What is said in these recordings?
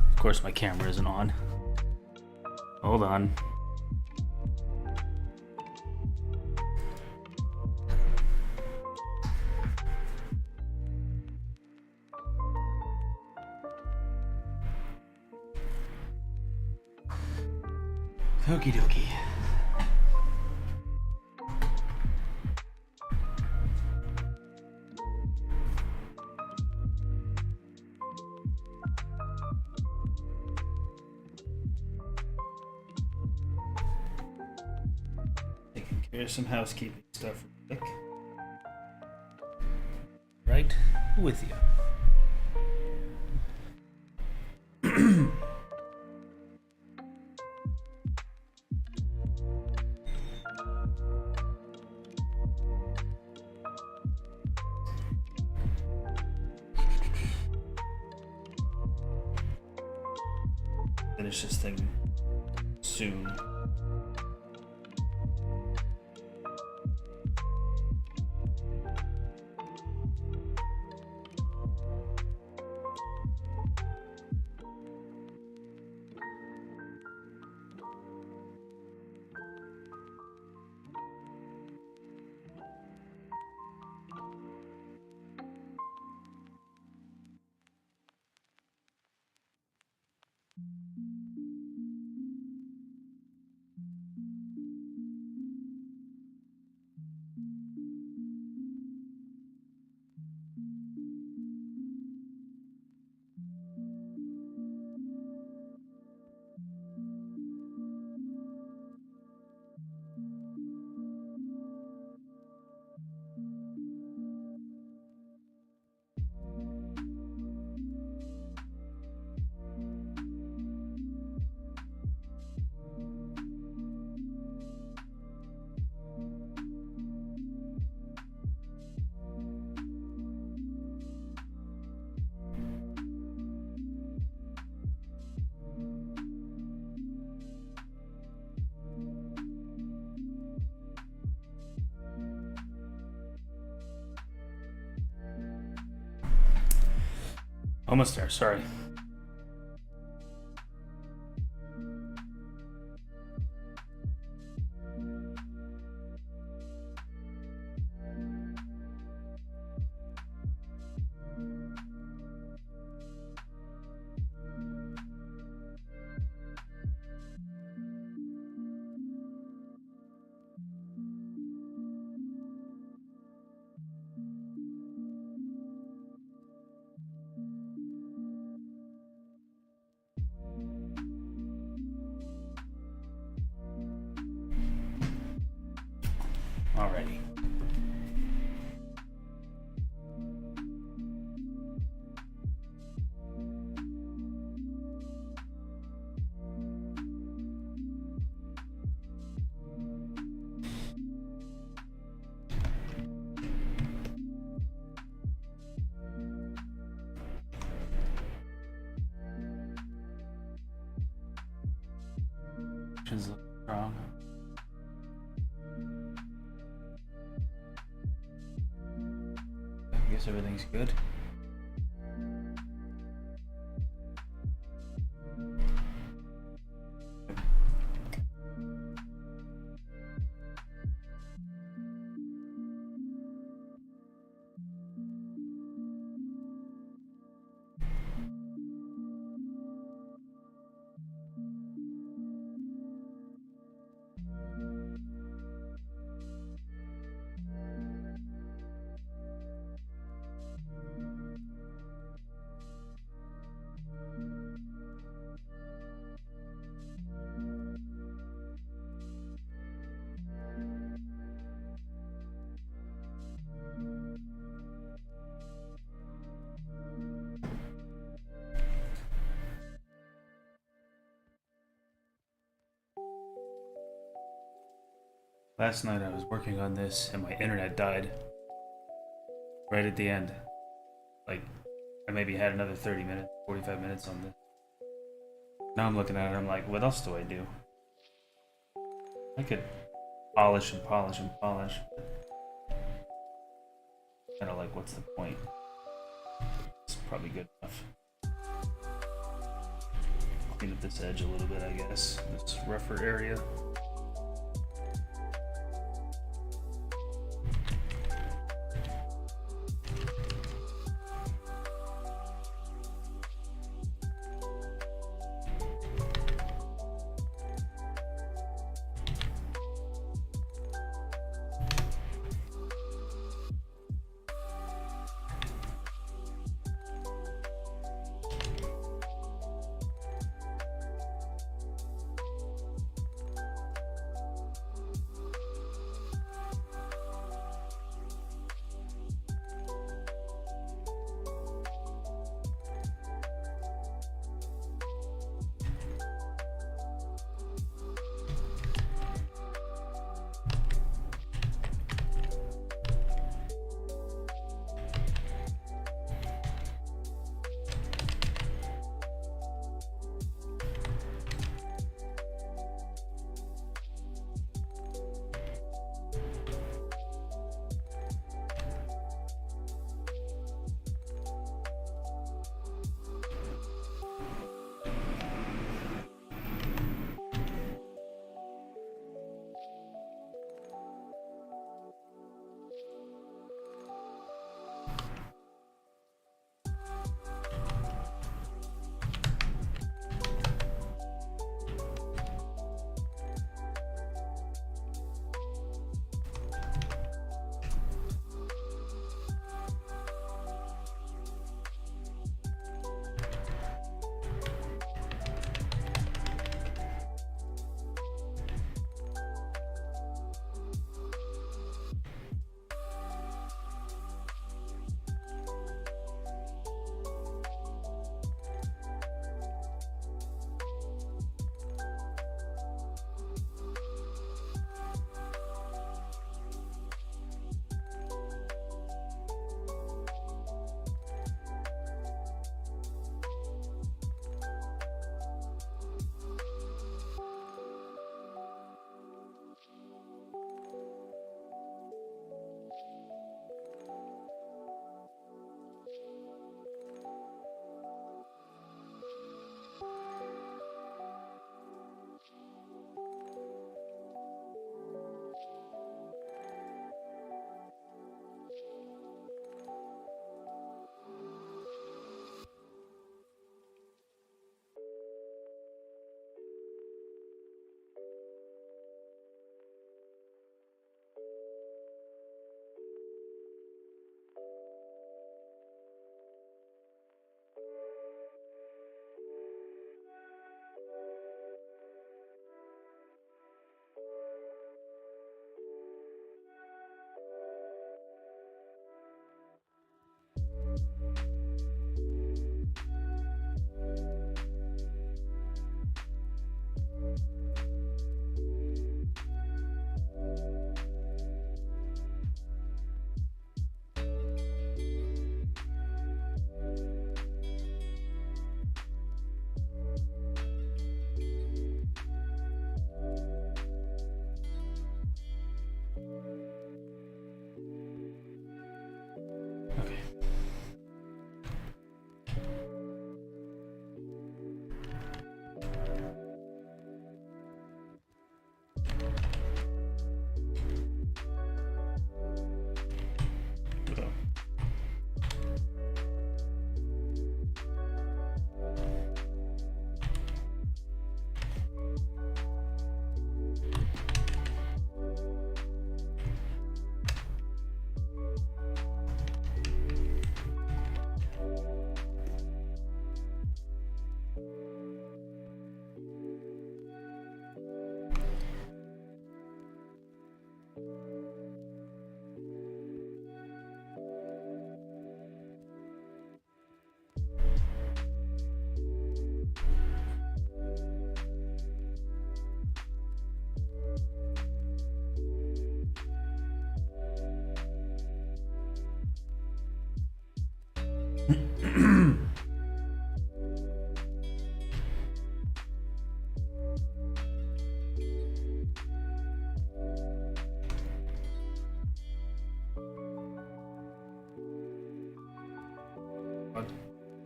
Of course my camera isn't on. Hold on. Okie dokie. Taking care of some housekeeping stuff real quick. Right with you. Finish this thing soon. Almost there, sorry. Alrighty. Look wrong. I guess everything's good. Last night I was working on this and my internet died right at the end. Like, I maybe had another 30 minutes, 45 minutes on this. Now I'm looking at it, I'm like, what else do I do? I could polish and polish and polish. Kind of like, what's the point? It's probably good enough. Clean up this edge a little bit, I guess. This rougher area.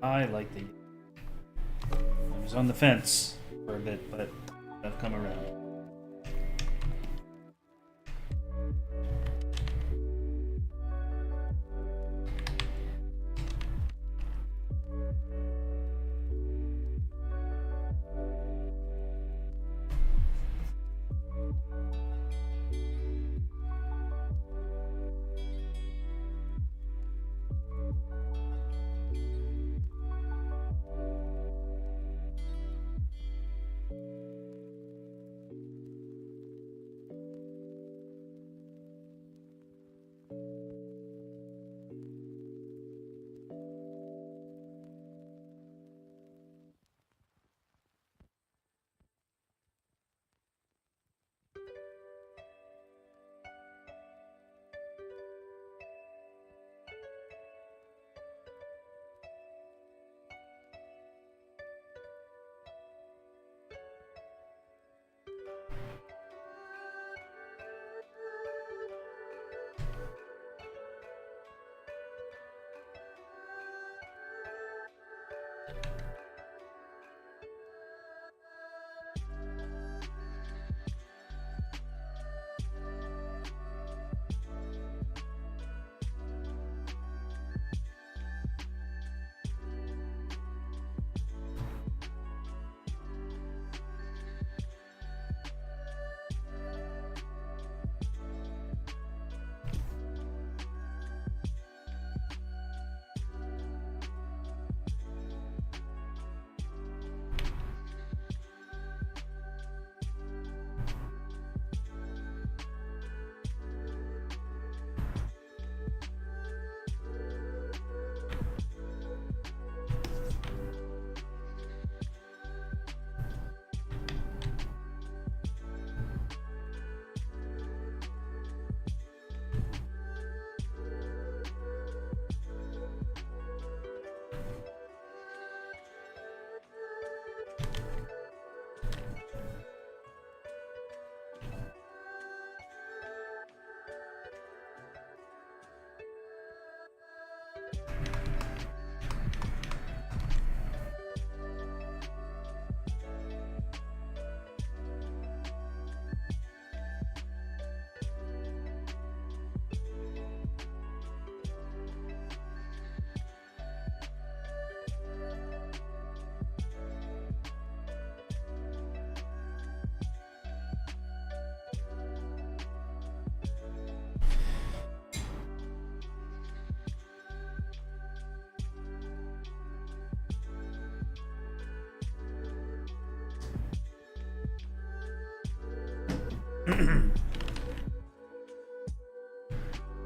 I like the. I was on the fence for a bit, but I've come around.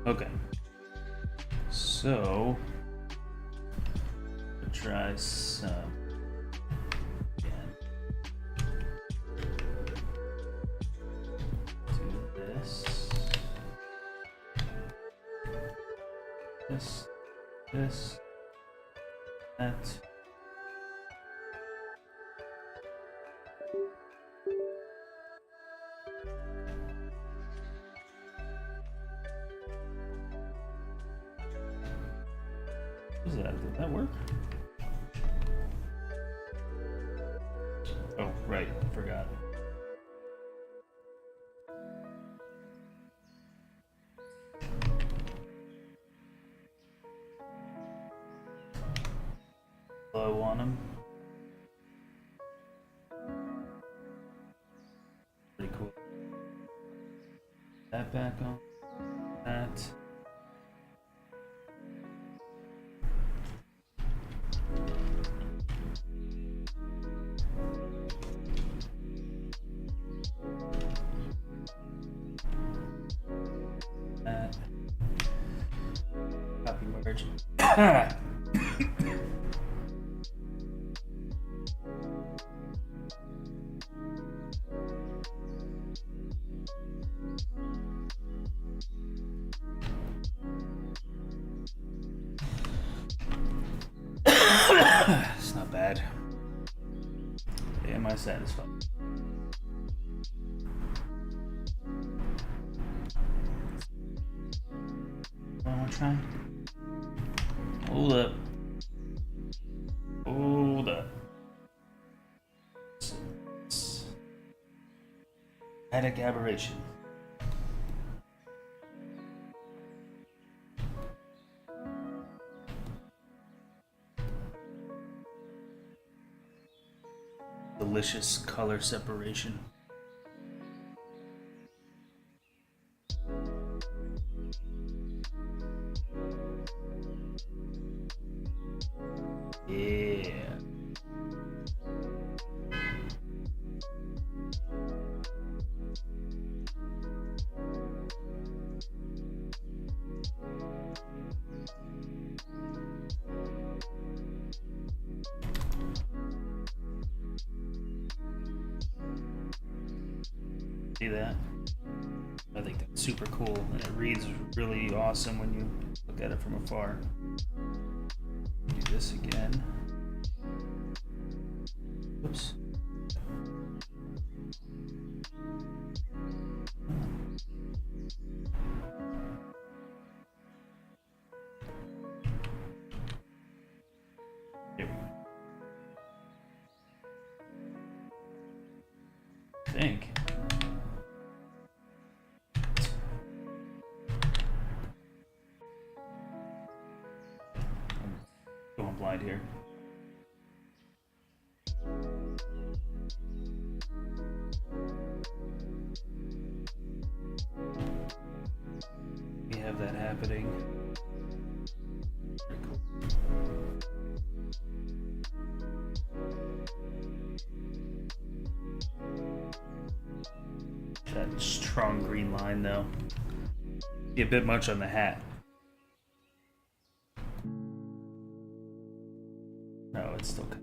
Okay. So, we'll try some again. Do this. This. That. What is that? Did that work? Oh, right. Forgot. Low on him. Pretty cool. That back on. That. Copy merge. It's not bad. Am I satisfied? One more try. Hold up. Attic aberration. Delicious color separation. Yeah. See that? I think that's super cool, and it reads really awesome when you look at it from afar. Do this again. Oops. There we go. I think. I'm going blind here. We have that happening. Very cool. That strong green line though. Be a bit much on the hat. No, it's still good.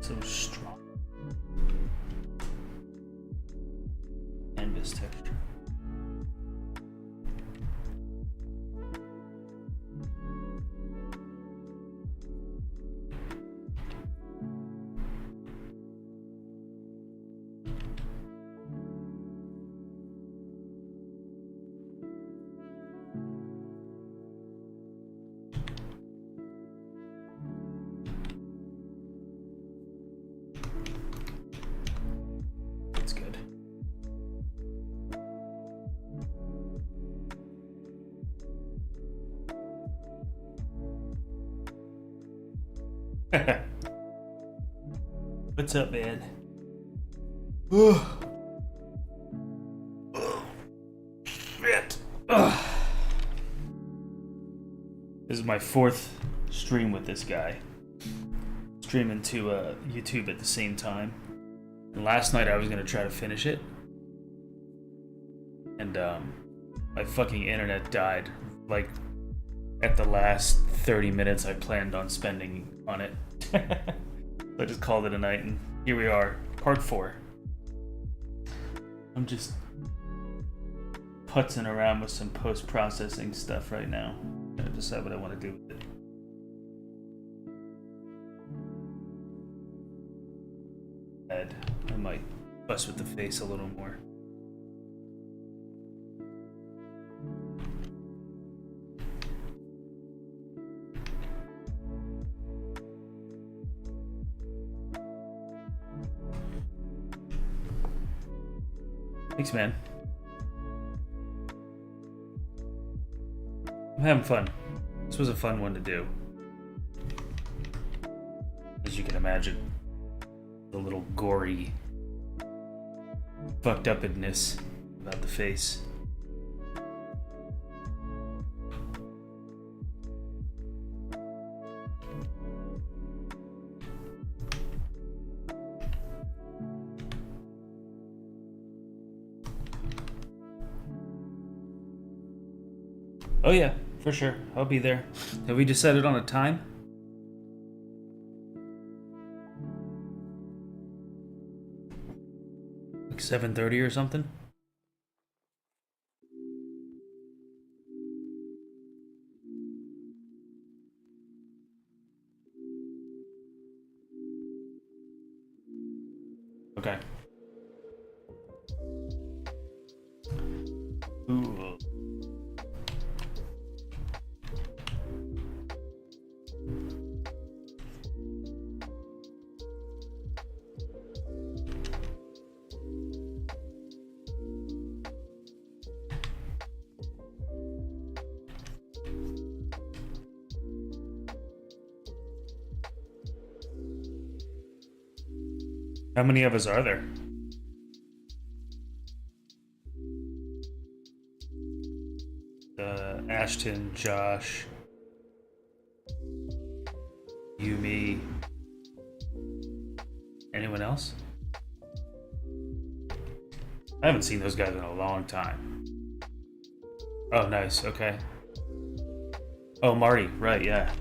So strong. Canvas texture. That's good. What's up, man? Shit. This is my fourth stream with this guy. Streaming to YouTube at the same time. And last night I was gonna try to finish it. And my fucking internet died. Like at the last 30 minutes I planned on spending on it. So I just called it a night, and here we are, part 4. I'm just putzing around with some post-processing stuff right now. I'm gonna decide what I want to do with it. Head. I might fuss with the face a little more. Thanks, man. I'm having fun. This was a fun one to do. As you can imagine. The little gory fucked upness about the face. Oh yeah, for sure. I'll be there. Have we decided on a time? Like 7:30 or something? Okay. Ooh. How many of us are there? Ashton, Josh, you, me. Anyone else? I haven't seen those guys in a long time. Oh, nice. Okay. Oh, Marty. Right, yeah.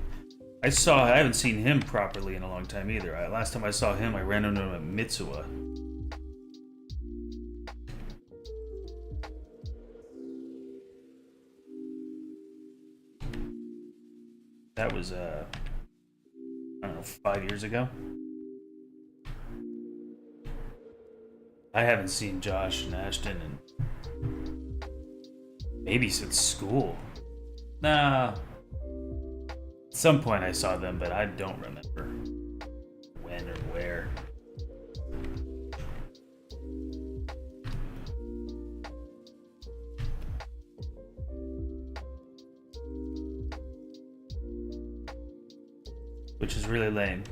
I haven't seen him properly in a long time either. Last time I saw him, I ran into him at Mitsuwa. That was, I don't know, 5 years ago? I haven't seen Josh and Ashton and maybe since school. Nah. At some point I saw them, but I don't remember when or where. Which is really lame.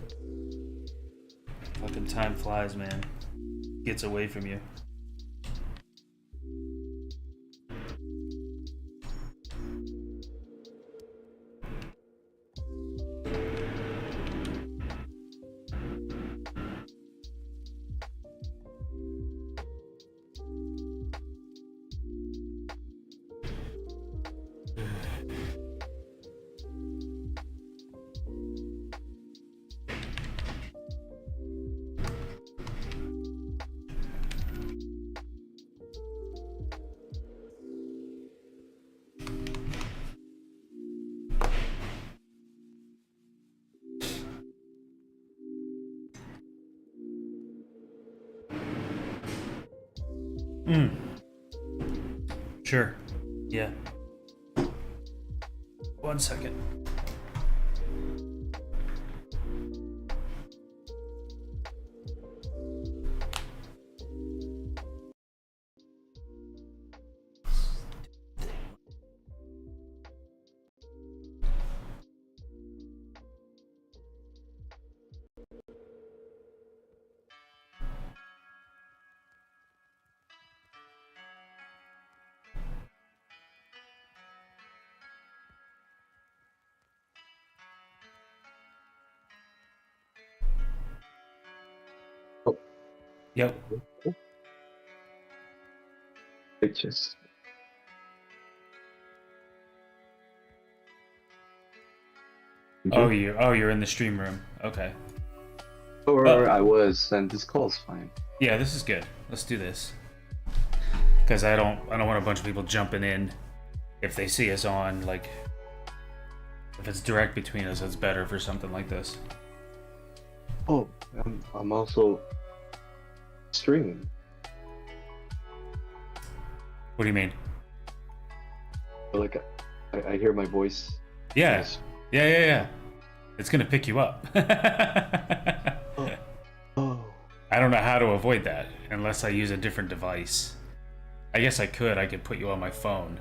Fucking time flies, man. Gets away from you. Sure. Yeah. 1 second. Yep. Pictures. Oh, you're in the stream room. Okay. Or I was, and this call's fine. Yeah, this is good. Let's do this. Because I don't want a bunch of people jumping in if they see us on, like, if it's direct between us, it's better for something like this. Oh, I'm also streaming. What do you mean? Like, I hear my voice. Yeah. Yes. Yeah. It's gonna pick you up. Oh. I don't know how to avoid that unless I use a different device. I guess I could put you on my phone.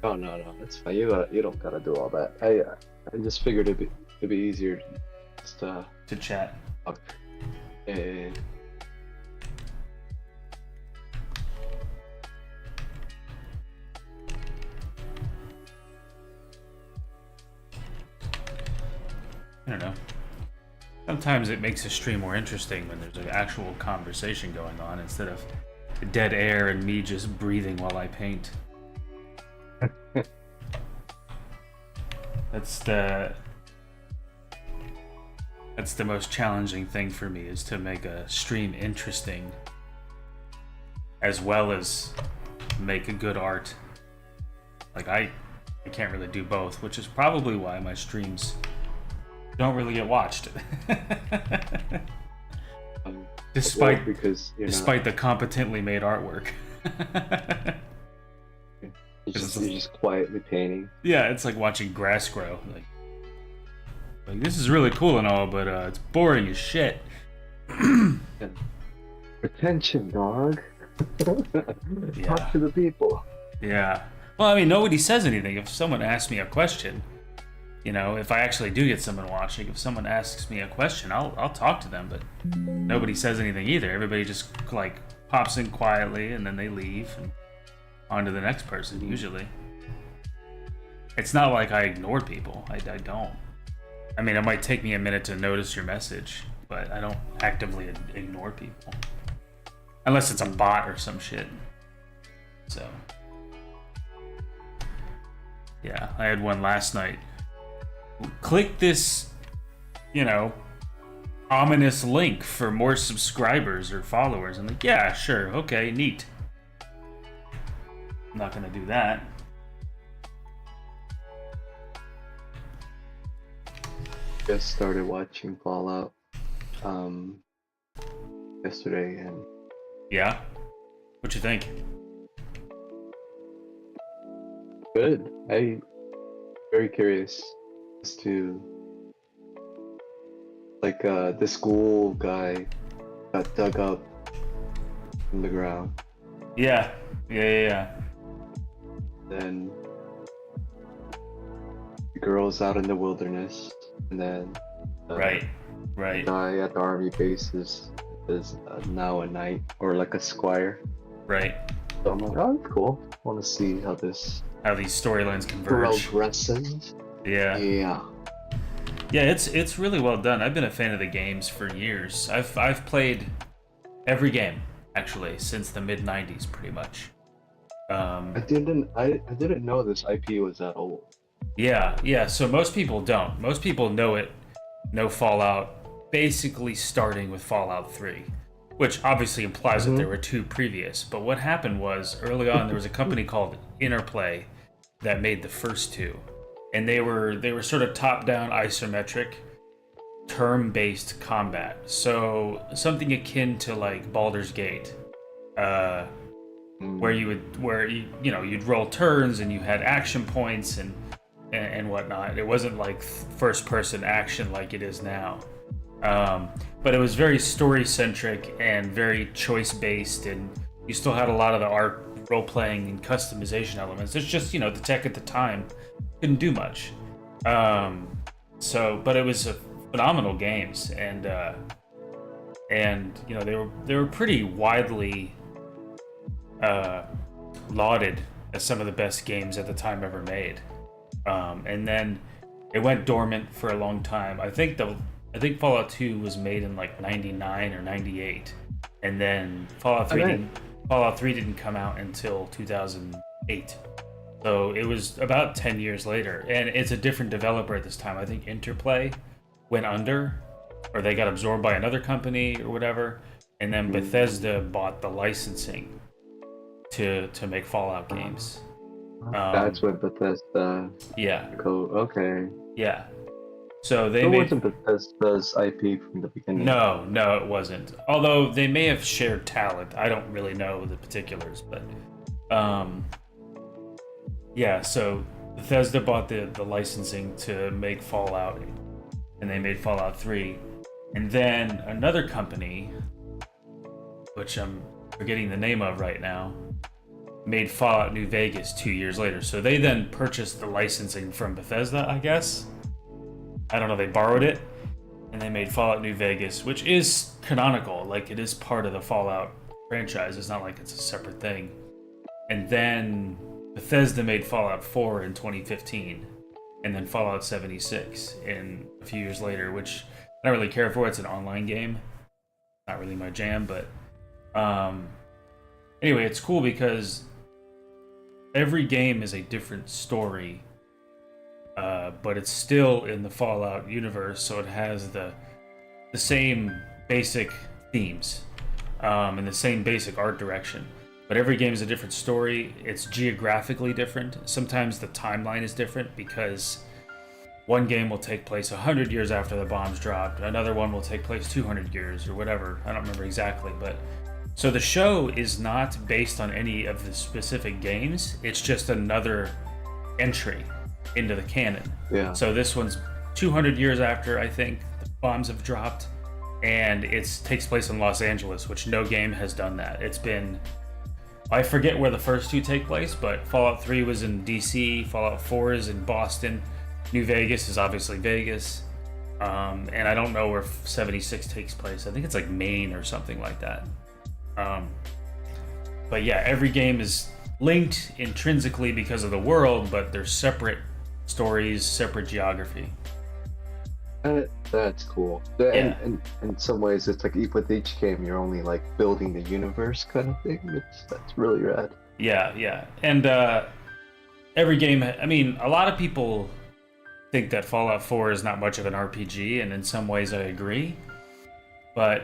Oh no, that's fine. You don't gotta do all that. I just figured it'd be easier just to chat. talk. I don't know. Sometimes it makes a stream more interesting when there's an actual conversation going on instead of dead air and me just breathing while I paint. Yeah, That's the most challenging thing for me, is to make a stream interesting as well as make a good art. Like I can't really do both, which is probably why my streams don't really get watched. Despite because the competently made artwork. you're just quietly painting. Yeah, it's like watching grass grow. Like this is really cool and all, but it's boring as shit. Attention, dog. Talk to the people. Yeah. Well, I mean, nobody says anything. If someone asks me a question, if I actually do get someone watching, if someone asks me a question, I'll talk to them, but nobody says anything either. Everybody just like pops in quietly and then they leave and on to the next person, usually. It's not like I ignore people. I don't. I mean, it might take me a minute to notice your message, but I don't actively ignore people. Unless it's a bot or some shit. So. Yeah, I had one last night. Click this, ominous link for more subscribers or followers. I'm like, yeah, sure, okay, neat. I'm not gonna do that. Just started watching Fallout yesterday, and Yeah? What you think? good. I very curious as to like this Ghoul guy got dug up from the ground. Yeah. Then the girl's out in the wilderness, and then Right. the guy at the army base is now a knight or like a squire. Right. So I'm like, oh, that's cool. I want to see how this How these storylines converge. progresses. Yeah. Yeah. Yeah, it's really well done. I've been a fan of the games for years. I've played every game actually since the mid '90s, pretty much. I didn't know this IP was that old. Yeah. So most people don't. Most people know Fallout, basically starting with Fallout 3, which obviously implies that there were two previous. But what happened was early on there was a company called Interplay that made the first two, and they were sort of top-down isometric, turn-based combat. So something akin to like Baldur's Gate. Where you'd roll turns and you had action points and whatnot. It wasn't like first person action like it is now, but it was very story centric and very choice based, and you still had a lot of the art, role playing, and customization elements. It's just the tech at the time couldn't do much. But it was a phenomenal games, and they were pretty widely lauded as some of the best games at the time ever made. And then it went dormant for a long time. I think Fallout 2 was made in like '99 or '98, and then Fallout 3 didn't come out until 2008. So it was about 10 years later, and it's a different developer at this time. I think Interplay went under, or they got absorbed by another company or whatever, and then Bethesda bought the licensing to make Fallout games. That's what Bethesda. Yeah. Okay. Yeah. So it wasn't Bethesda's IP from the beginning. No, it wasn't. Although they may have shared talent. I don't really know the particulars, but yeah. So Bethesda bought the licensing to make Fallout, and they made Fallout 3, and then another company, which I'm forgetting the name of right now, made Fallout New Vegas 2 years later. So they then purchased the licensing from Bethesda, I guess. I don't know, they borrowed it, and they made Fallout New Vegas, which is canonical. Like, it is part of the Fallout franchise. It's not like it's a separate thing. And then Bethesda made Fallout 4 in 2015, and then Fallout 76 in a few years later, which I don't really care for. It's an online game. Not really my jam, but anyway, it's cool because every game is a different story but it's still in the Fallout universe, so it has the same basic themes and the same basic art direction. But every game is a different story. It's geographically different. Sometimes the timeline is different because one game will take place 100 years after the bombs dropped. Another one will take place 200 years or whatever. I don't remember exactly, but so the show is not based on any of the specific games. It's just another entry into the canon. Yeah. So this one's 200 years after, I think, the bombs have dropped, and it takes place in Los Angeles, which no game has done that. It's been, I forget where the first two take place, but Fallout 3 was in DC, Fallout 4 is in Boston, New Vegas is obviously Vegas, and I don't know where 76 takes place. I think it's like Maine or something like that. But yeah, every game is linked intrinsically because of the world, but they're separate stories, separate geography. That's cool. Yeah. And in some ways, it's like with each game, you're only like building the universe kind of thing. That's really rad. Yeah. And every game, I mean, a lot of people think that Fallout 4 is not much of an RPG, and in some ways I agree. But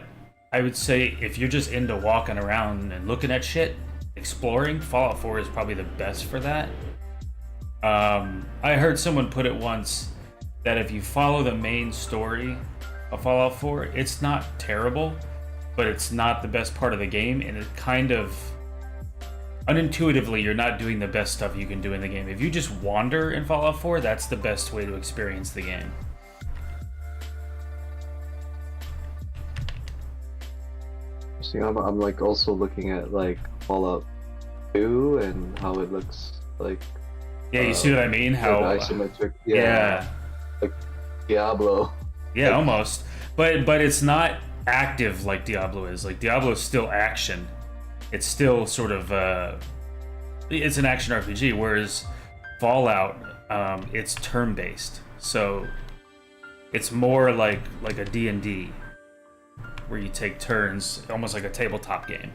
I would say if you're just into walking around and looking at shit, exploring, Fallout 4 is probably the best for that. I heard someone put it once that if you follow the main story of Fallout 4, it's not terrible, but it's not the best part of the game, and it kind of unintuitively you're not doing the best stuff you can do in the game. If you just wander in Fallout 4, that's the best way to experience the game. See, I'm like also looking at like Fallout 2 and how it looks like. Yeah, you see what I mean? How isometric. Yeah. Like Diablo. Yeah, almost. But it's not active like Diablo is. Like Diablo is still action. It's still sort of it's an action RPG, whereas Fallout it's turn-based. So it's more like a D&D where you take turns, almost like a tabletop game.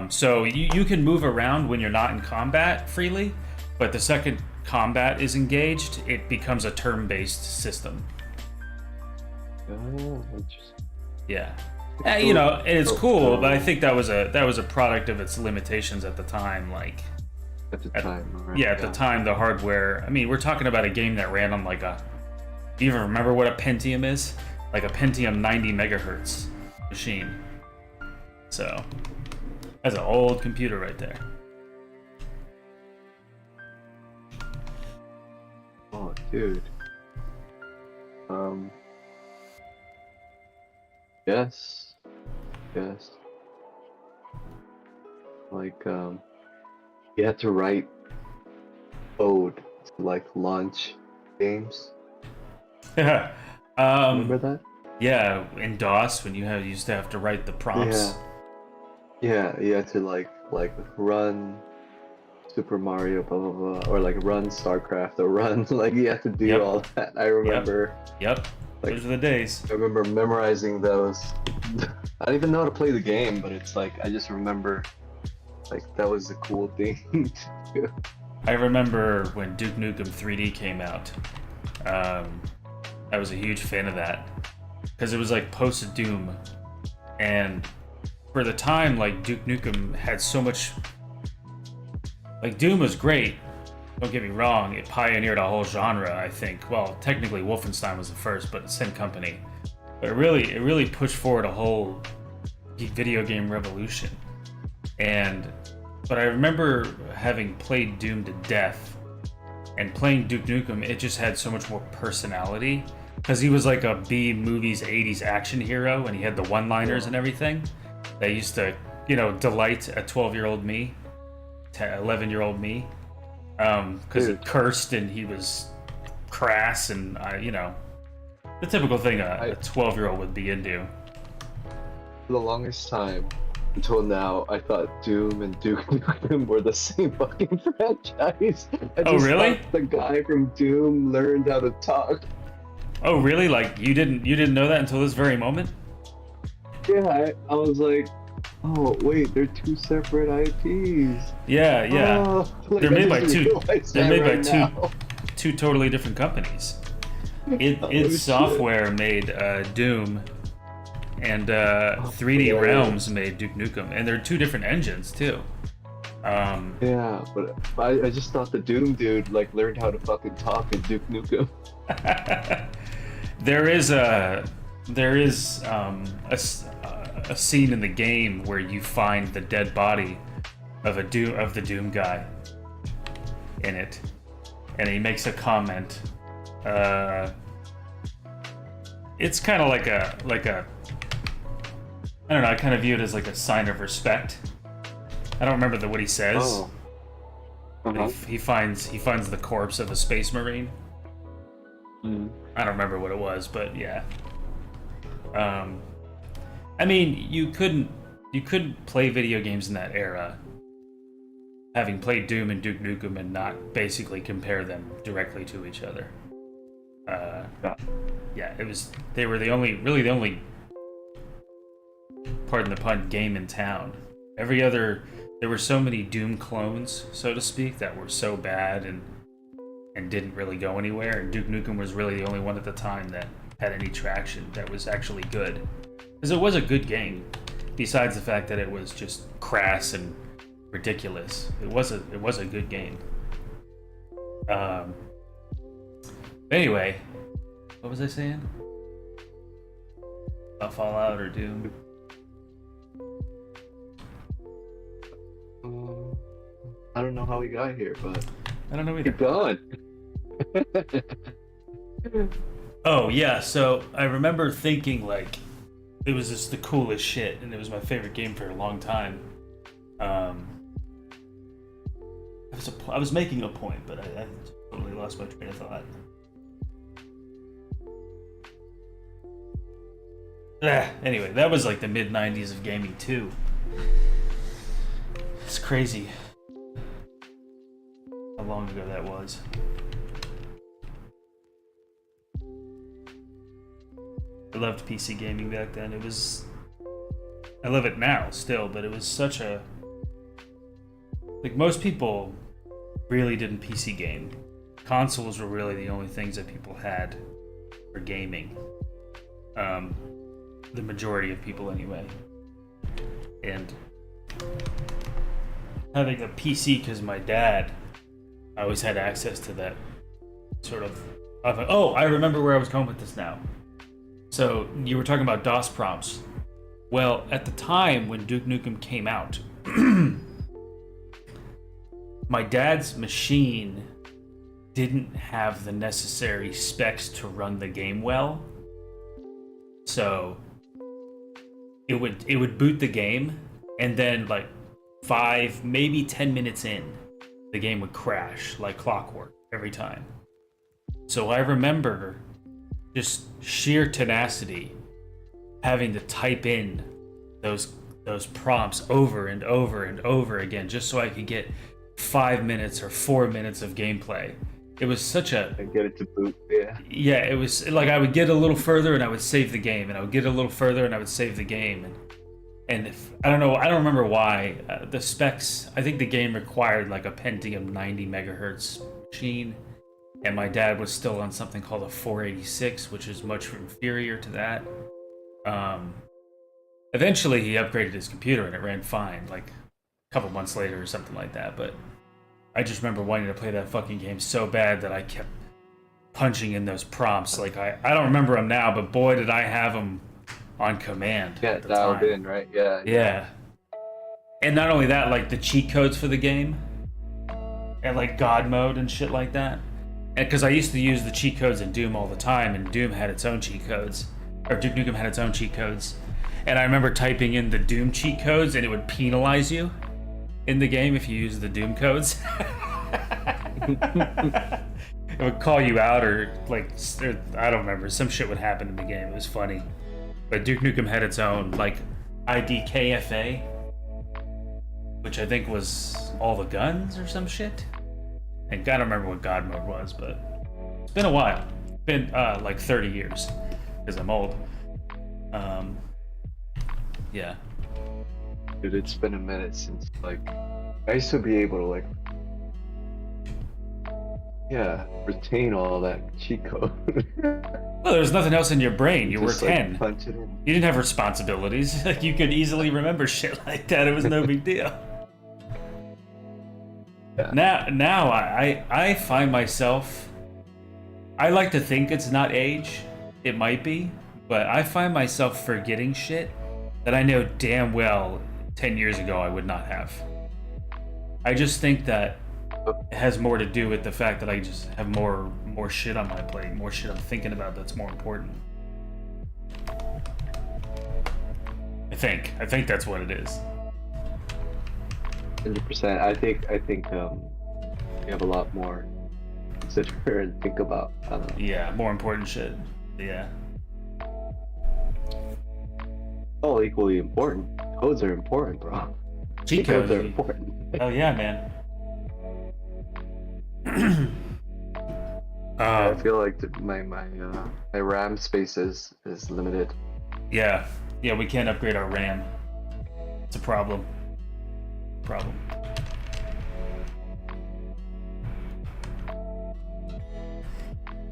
So you can move around when you're not in combat freely, but the second combat is engaged, it becomes a turn-based system. Oh, interesting. Yeah. You know, and it's cool, but I think that was a product of its limitations at the time. Like at the time, right? Yeah, at the time, the hardware. I mean, we're talking about a game that ran on like a. Do you even remember what a Pentium is? Like a Pentium 90 megahertz machine. So that's an old computer right there. Oh, dude. Yes. Like, you had to write code to like launch games. Remember that? Yeah, in DOS when you used to have to write the prompts. Yeah, you had to like run Super Mario, blah blah blah, or like run StarCraft, or run like you have to do all that. I remember. Yep. Like, those are the days. I remember memorizing those. I don't even know how to play the game, but it's like I just remember, like that was a cool thing to do. I remember when Duke Nukem 3D came out. I was a huge fan of that because it was like post Doom, and for the time, like Duke Nukem had so much. Like Doom was great. Don't get me wrong, it pioneered a whole genre, I think. Well, technically Wolfenstein was the first, but same company. But it really pushed forward a whole video game revolution. But I remember having played Doom to death and playing Duke Nukem, it just had so much more personality. Because he was like a B-movies 80s action hero, and he had the one-liners and everything. That used to, delight a 12-year-old me, 11-year-old me. Because he cursed and he was crass and, the typical thing a 12-year-old would be into. For the longest time, until now, I thought Doom and Duke Nukem were the same fucking franchise. Oh, really? The guy from Doom learned how to talk. Oh, really? Like, you didn't know that until this very moment? Yeah, I was like, oh wait, they're two separate IPs. Yeah. Oh, like, They're made by two two totally different companies. Oh, Id shit. Software made Doom, and 3D yeah. Realms made Duke Nukem, and they're two different engines too. Yeah, but I just thought the Doom dude like learned how to fucking talk in Duke Nukem. there is a scene in the game where you find the dead body of the Doom guy in it, and he makes a comment. It's kind of like a I don't know. I kind of view it as like a sign of respect. I don't remember what he says. Oh. Uh-huh. He finds the corpse of a space marine. Mm. I don't remember what it was, but yeah. I mean, you couldn't play video games in that era, having played Doom and Duke Nukem, and not basically compare them directly to each other. Yeah, they were the only, pardon the pun, game in town. There were so many Doom clones, so to speak, that were so bad and didn't really go anywhere. And Duke Nukem was really the only one at the time that had any traction, that was actually good. Because it was a good game, besides the fact that it was just crass and ridiculous. It was a good game. Anyway, what was I saying? About Fallout or Doom? I don't know how we got here, but I don't know either. keep going. Oh yeah, so I remember thinking like it was just the coolest shit, and it was my favorite game for a long time. I was making a point, but I totally lost my train of thought. Anyway, that was like the mid '90s of gaming too. It's crazy how long ago that was. I loved PC gaming back then. I love it now still, but it was such a, like, most people really didn't PC game. Consoles were really the only things that people had for gaming. The majority of people anyway. And having a PC, because my dad always had access to that sort of, oh, I remember where I was going with this now. So you were talking about DOS prompts. Well, at the time when Duke Nukem came out, my dad's machine didn't have the necessary specs to run the game well. So it would boot the game, and then like 5, maybe 10 minutes in, the game would crash like clockwork every time. So I remember just sheer tenacity, having to type in those prompts over and over and over again just so I could get 5 minutes or 4 minutes of gameplay. It was such a... And get it to boot, yeah. Yeah, it was like I would get a little further and I would save the game, and I would get a little further and I would save the game. And if, I don't remember why, the specs, I think the game required like a Pentium 90 megahertz machine, and my dad was still on something called a 486, which is much inferior to that. Eventually he upgraded his computer and it ran fine, like a couple months later or something like that, but I just remember wanting to play that fucking game so bad that I kept punching in those prompts. Like, I don't remember them now, but boy did I have them on command. Yeah, at the dialed time. in, right? Yeah. Yeah. And not only that, like the cheat codes for the game, and like God mode and shit like that. And because I used to use the cheat codes in Doom all the time, and Doom had its own cheat codes, or Duke Nukem had its own cheat codes. And I remember typing in the Doom cheat codes, and it would penalize you in the game if you used the Doom codes. It would call you out, or like, I don't remember, some shit would happen in the game. It was funny. But Duke Nukem had its own like IDKFA, which I think was all the guns or some shit. And I don't remember what God mode was, but it's been a while. It's been like 30 years, because I'm old. Yeah. Dude, it's been a minute since, like, I used to be able to, like, yeah, retain all that cheat code. Well, there's nothing else in your brain. You were Just, like, 10. punch it in. You didn't have responsibilities. Like, you could easily remember shit like that. It was no big deal. Yeah. Now I find myself. I like to think it's not age. It might be, but I find myself forgetting shit that I know damn well 10 years ago I would not have. I just think that it has more to do with the fact that I just have more shit on my plate, more shit I'm thinking about that's more important. I think that's what it is. 100%. I think you have a lot more to consider and think about. I don't know. Yeah, more important shit. Yeah. All equally important. Codes are important, bro. Cheat Codes codes are important. Oh yeah, man. I feel like my RAM space is limited. Yeah, we can't upgrade our RAM. It's a problem.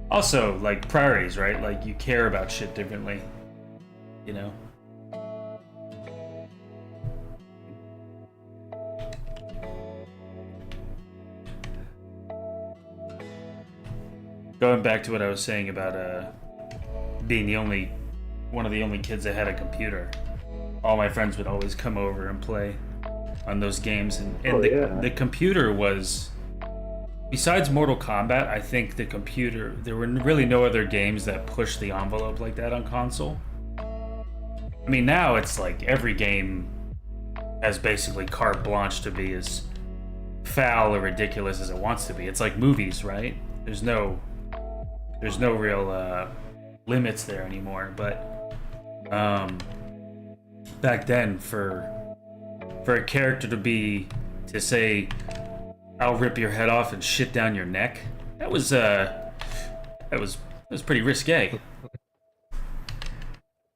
Also, like priorities, right? Like you care about shit differently, you know? Going back to what I was saying about being one of the only kids that had a computer. All my friends would always come over and play on those games, and the computer was, besides Mortal Kombat, I think the computer, there were really no other games that pushed the envelope like that on console. I mean, now it's like every game has basically carte blanche to be as foul or ridiculous as it wants to be. It's like movies, right? There's no real limits there anymore. But back then, for a character to say, "I'll rip your head off and shit down your neck," that was pretty risque.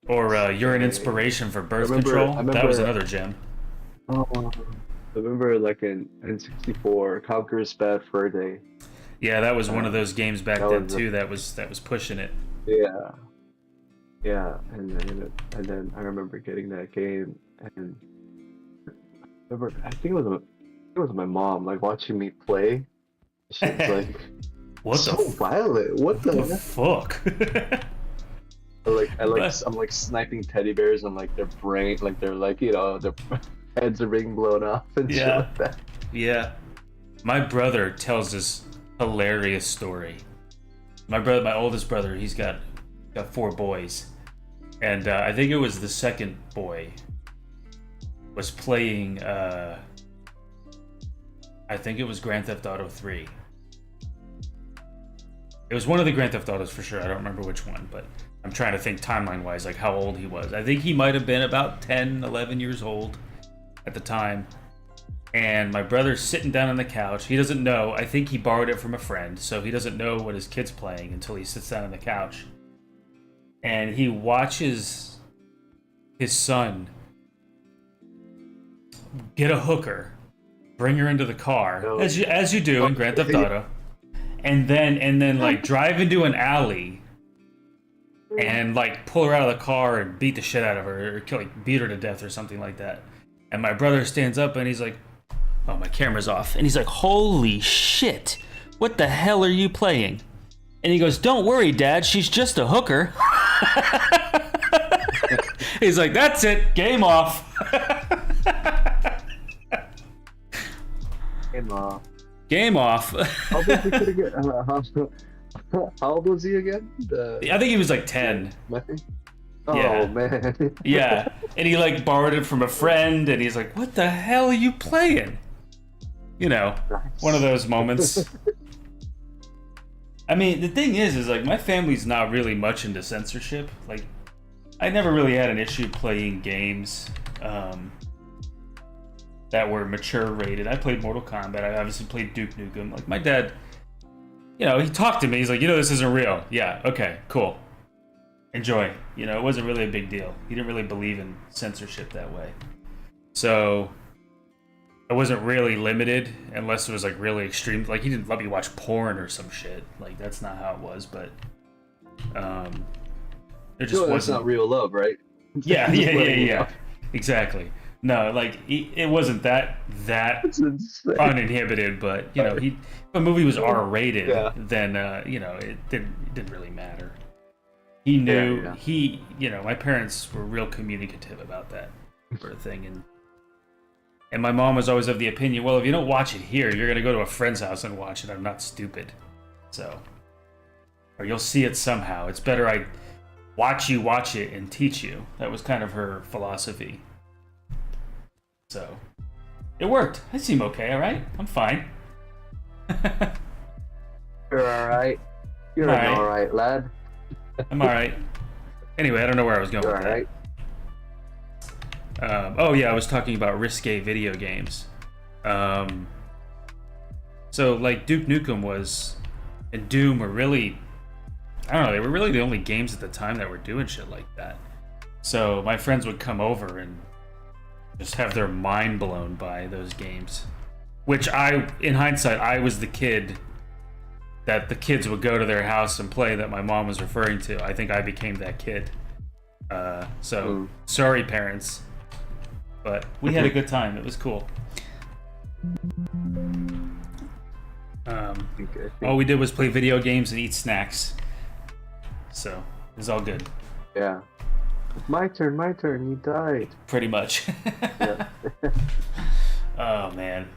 Or you're an inspiration for birth control. That was another gem. Oh, I remember like in N64, Conqueror's Bad Fur Day. Yeah, that was one of those games back then too. That was pushing it. Yeah, and then I remember getting that game, and I think it was my mom like watching me play. She was like, "What so violent? What the fuck?" I'm like sniping teddy bears and like their brain, like they're like, you know, their heads are being blown off and shit like that. Yeah. My brother tells this hilarious story. My oldest brother, he's got 4 boys, and I think it was the second boy was playing. I think it was Grand Theft Auto 3. It was one of the Grand Theft Autos for sure. I don't remember which one, but I'm trying to think timeline-wise, like how old he was. I think he might have been about 10, 11 years old at the time. And my brother's sitting down on the couch. He doesn't know. I think he borrowed it from a friend, so he doesn't know what his kid's playing until he sits down on the couch. And he watches his son get a hooker, bring her into the car, as you do in Grand Theft Auto, and then like drive into an alley and like pull her out of the car and beat the shit out of her, or beat her to death or something like that. And my brother stands up and he's like, "Oh, my camera's off." And he's like, "Holy shit, what the hell are you playing?" And he goes, "Don't worry, Dad, she's just a hooker." He's like, "That's it, game off." Game off. How old was he again? I think he was like 10. Oh, yeah. Man. Yeah. And he like borrowed it from a friend, and he's like, "What the hell are you playing?" You know, one of those moments. I mean, the thing is like my family's not really much into censorship. Like, I never really had an issue playing games that were mature rated. I played Mortal Kombat. I obviously played Duke Nukem. Like, my dad, you know, he talked to me. He's like, "You know, this isn't real." Yeah, okay, cool. Enjoy. You know, it wasn't really a big deal. He didn't really believe in censorship that way. So I wasn't really limited unless it was like really extreme. Like he didn't let me watch porn or some shit. Like that's not how it was. But there just No, that's wasn't. not real love, right? Yeah, Just yeah, yeah, letting you yeah. know. Exactly. No, like it wasn't that That's insane. uninhibited. But you know, if a movie was R rated, Yeah. then you know it didn't really matter. He Yeah, knew yeah. you know, my parents were real communicative about that sort of thing, and my mom was always of the opinion, well, if you don't watch it here, you're gonna go to a friend's house and watch it. I'm not stupid, so or you'll see it somehow. It's better I watch it and teach you. That was kind of her philosophy. So it worked. I seem okay, all right? I'm fine. You're all right. You're All an right. all right lad. I'm all right. Anyway, I don't know where I was going You're with all that. right. Oh yeah, I was talking about risque video games. So like Duke Nukem and Doom were really, I don't know, they were really the only games at the time that were doing shit like that. So my friends would come over and just have their mind blown by those games. Which in hindsight, I was the kid that the kids would go to their house and play that my mom was referring to. I think I became that kid. Sorry, parents. But we had a good time. It was cool. All we did was play video games and eat snacks. So, it was all good. Yeah. My turn, he died. Pretty much. Yeah. Oh, man.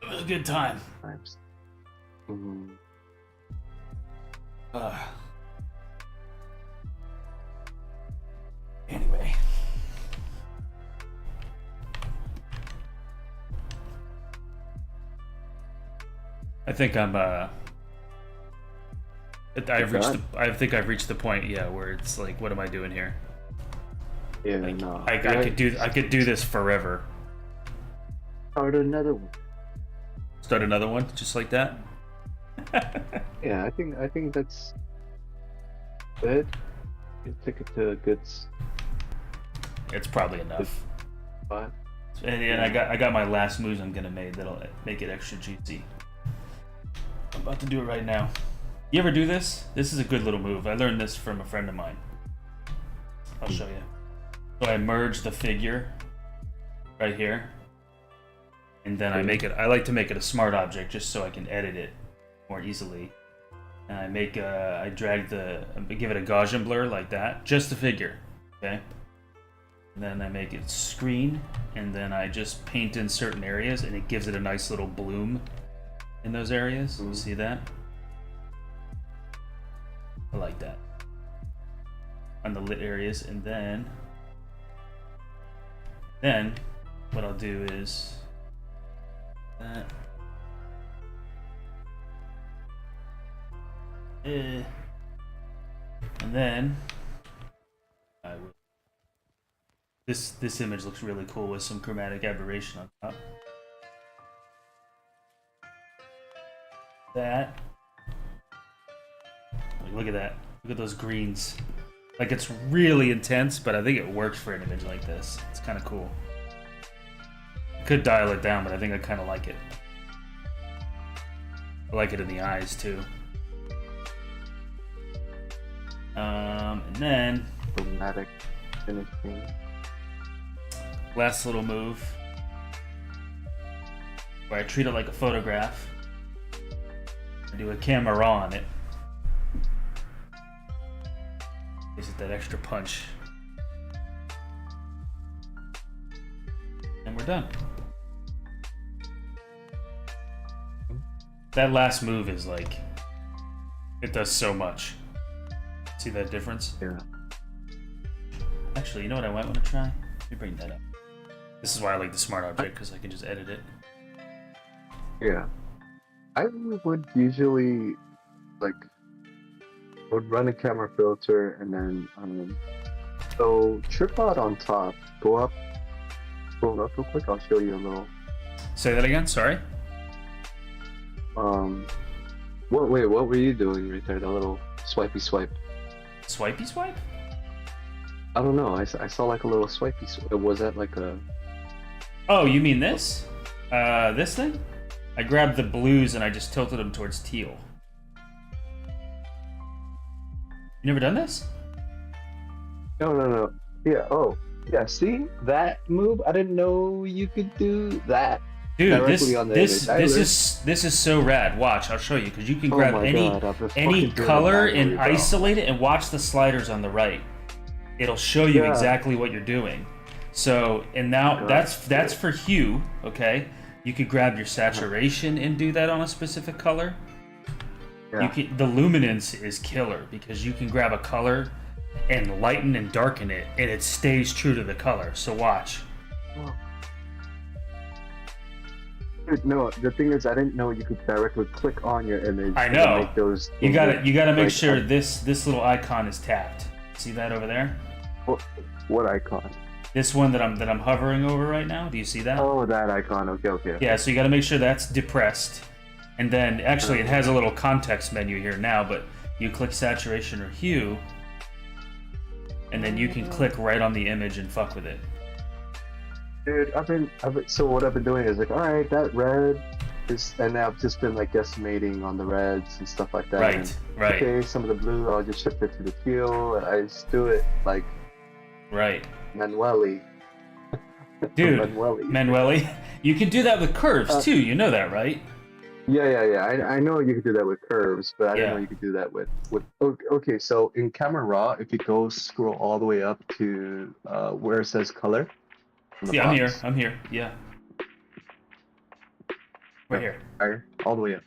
It was a good time. Times. Mhm. Anyway. I think I've reached the point, yeah, where it's like, what am I doing here? Yeah, Like, no. I could do this forever. Start another one. Start another one, just like that. Yeah, I think that's good. You took it to a good It's probably enough. spot. And I got my last moves I'm gonna make that'll make it extra juicy. I'm about to do it right now. You ever do this? This is a good little move. I learned this from a friend of mine. I'll show you. So I merge the figure right here, and then I like to make it a smart object just so I can edit it more easily. And I give it a Gaussian blur like that, just the figure, okay? And then I make it screen, and then I just paint in certain areas, and it gives it a nice little bloom in those areas. You see that? I like that. On the lit areas, and then what I'll do is that. And then I will. This image looks really cool with some chromatic aberration on top. That. Look at that. Look at those greens. Like, it's really intense, but I think it works for an image like this. It's kind of cool. I could dial it down, but I think I kind of like it. I like it in the eyes too. And then Dramatic finishing. last little move where I treat it like a photograph. I do a camera raw on it. Gives it that extra punch. And we're done. That last move is like, it does so much. See that difference? Yeah. Actually, you know what I might want to try? Let me bring that up. This is why I like the smart object, because I can just edit it. Yeah. I would usually would run a camera filter and then so tripod on top. Scroll up real quick, I'll show you a little. Say that again, sorry? What were you doing right there? The little swipey swipe. Swipey swipe? I don't know. I saw like a little swipey swipe. Was that like a Oh, you mean this? This thing? I grabbed the blues and I just tilted them towards teal. You never done this? No. Yeah. Oh, yeah. See that move? I didn't know you could do that Dude, directly on the image. this is so rad. Watch, I'll show you because you can Oh grab my God, I've been any fucking doing color it and manually, bro. isolate it, and watch the sliders on the right. It'll show you Yeah. exactly what you're doing. So, and now God, that's for hue. Okay, you could grab your saturation and do that on a specific color. Yeah. You can, the luminance is killer because you can grab a color and lighten and darken it, and it stays true to the color. So watch. Dude, no, the thing is, I didn't know you could directly click on your image. I and know. Make those. You gotta make like, sure this little icon is tapped. See that over there? What icon? This one that I'm hovering over right now. Do you see that? Oh, that icon. Okay. Yeah. So you gotta make sure that's depressed, and then actually it has a little context menu here now. But you click saturation or hue, and then you can click right on the image and fuck with it. Dude, so what I've been doing is like, all right, that red is, and I've just been like guesstimating on the reds and stuff like that. Right, and, right. Okay, some of the blue, I'll just shift it to the teal, and I just do it like Right. manually. Dude, Manually. Manueli, you can do that with curves too. You know that, right? Yeah. I know you could do that with curves, but I didn't Yeah. know you could do that with. Okay, so in Camera Raw, if you go scroll all the way up to where it says color. on the Yeah, box, I'm here. Yeah. Right here. Higher, all the way up.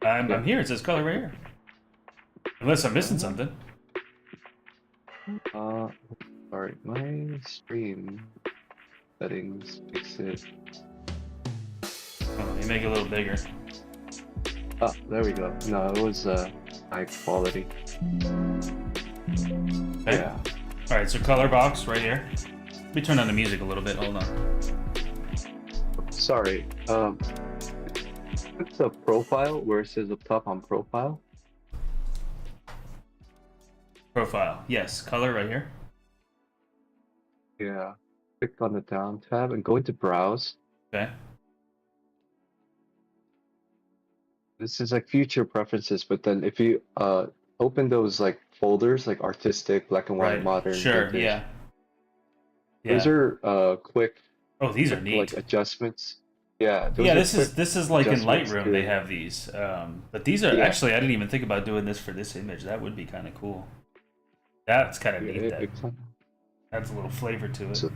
I'm here. It says color right here. Unless I'm missing something. Sorry, my stream settings makes it. Oh, let me make it a little bigger. Oh, there we go. No, it was high quality. Okay. Yeah. All right, so color box right here. Let me turn on the music a little bit. Hold on. Sorry. It's a profile where it says up top on profile. Profile. Yes, color right here. Yeah. Click on the down tab and go into browse. Okay. This is like future preferences, but then if you open those like folders like artistic, black and white, Right. modern, Sure. vintage, Yeah. those Yeah. are quick Oh, these are neat. like adjustments. Yeah, those Yeah, are this quick is like in adjustments Lightroom to- they have these. But these are Yeah. actually I didn't even think about doing this for this image. That would be kind of cool. That's kind of Yeah, neat. That it kinda- adds a little flavor to it. So-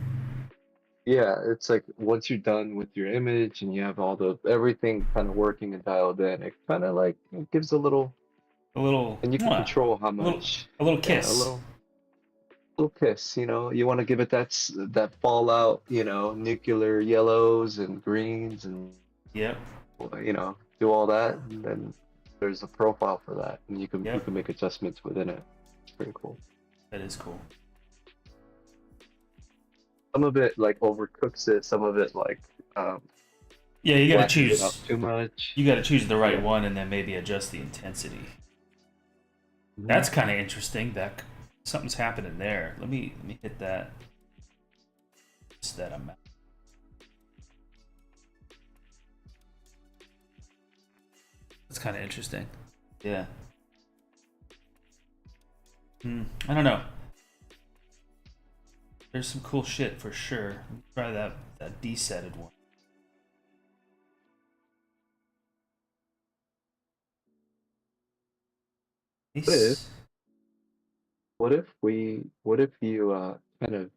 yeah, it's like once you're done with your image and you have all the everything kind of working and dialed in, it kind of like it gives a little, A little. and you can mwah, control how little- much. a little Yeah, kiss. a little kiss. You want to give it that fallout, nuclear yellows and greens and Yep. do all that, and then there's a profile for that, and you can Yep. make adjustments within it. It's pretty cool. That is cool. Some of it like overcooks it, some of it like Yeah, you gotta waxes it choose. up too much. You gotta choose the right Yeah. one and then maybe adjust the intensity. Mhm. That's kind of interesting. That something's happening there. Let me hit that. It's that amount. That's kind of interesting. Yeah. I don't know. There's some cool shit for sure. Let me try that desetted one. Nice. What if you kind of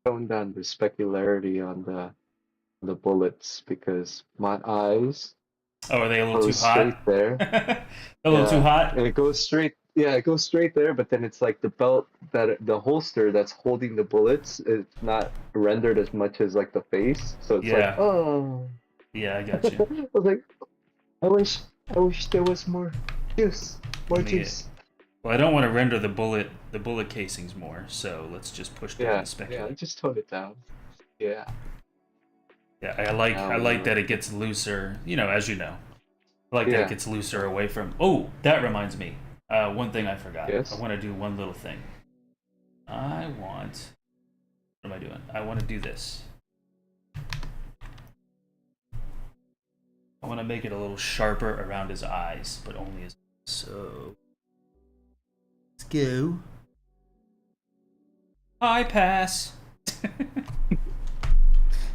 tone down the specularity on the bullets, because my eyes Oh, are they a little go too straight hot? there. A little too Yeah, hot? and it goes straight. Yeah, it goes straight there, but then it's like the belt the holster that's holding the bullets is not rendered as much as like the face. So it's Yeah. like, oh, Yeah, I got you. I was like, I wish there was more juice, more Let me get- juice. Well, I don't want to render the bullet casings more, so let's just push down Yeah, the specular. yeah, just tone it down. Yeah. Yeah, I like that it gets looser. As you know, I like that Yeah. it gets looser away from. Oh, that reminds me. One thing I forgot. Yes? I want to do one little thing. What am I doing? I want to do this. I want to make it a little sharper around his eyes, but only his. So let's go. I pass.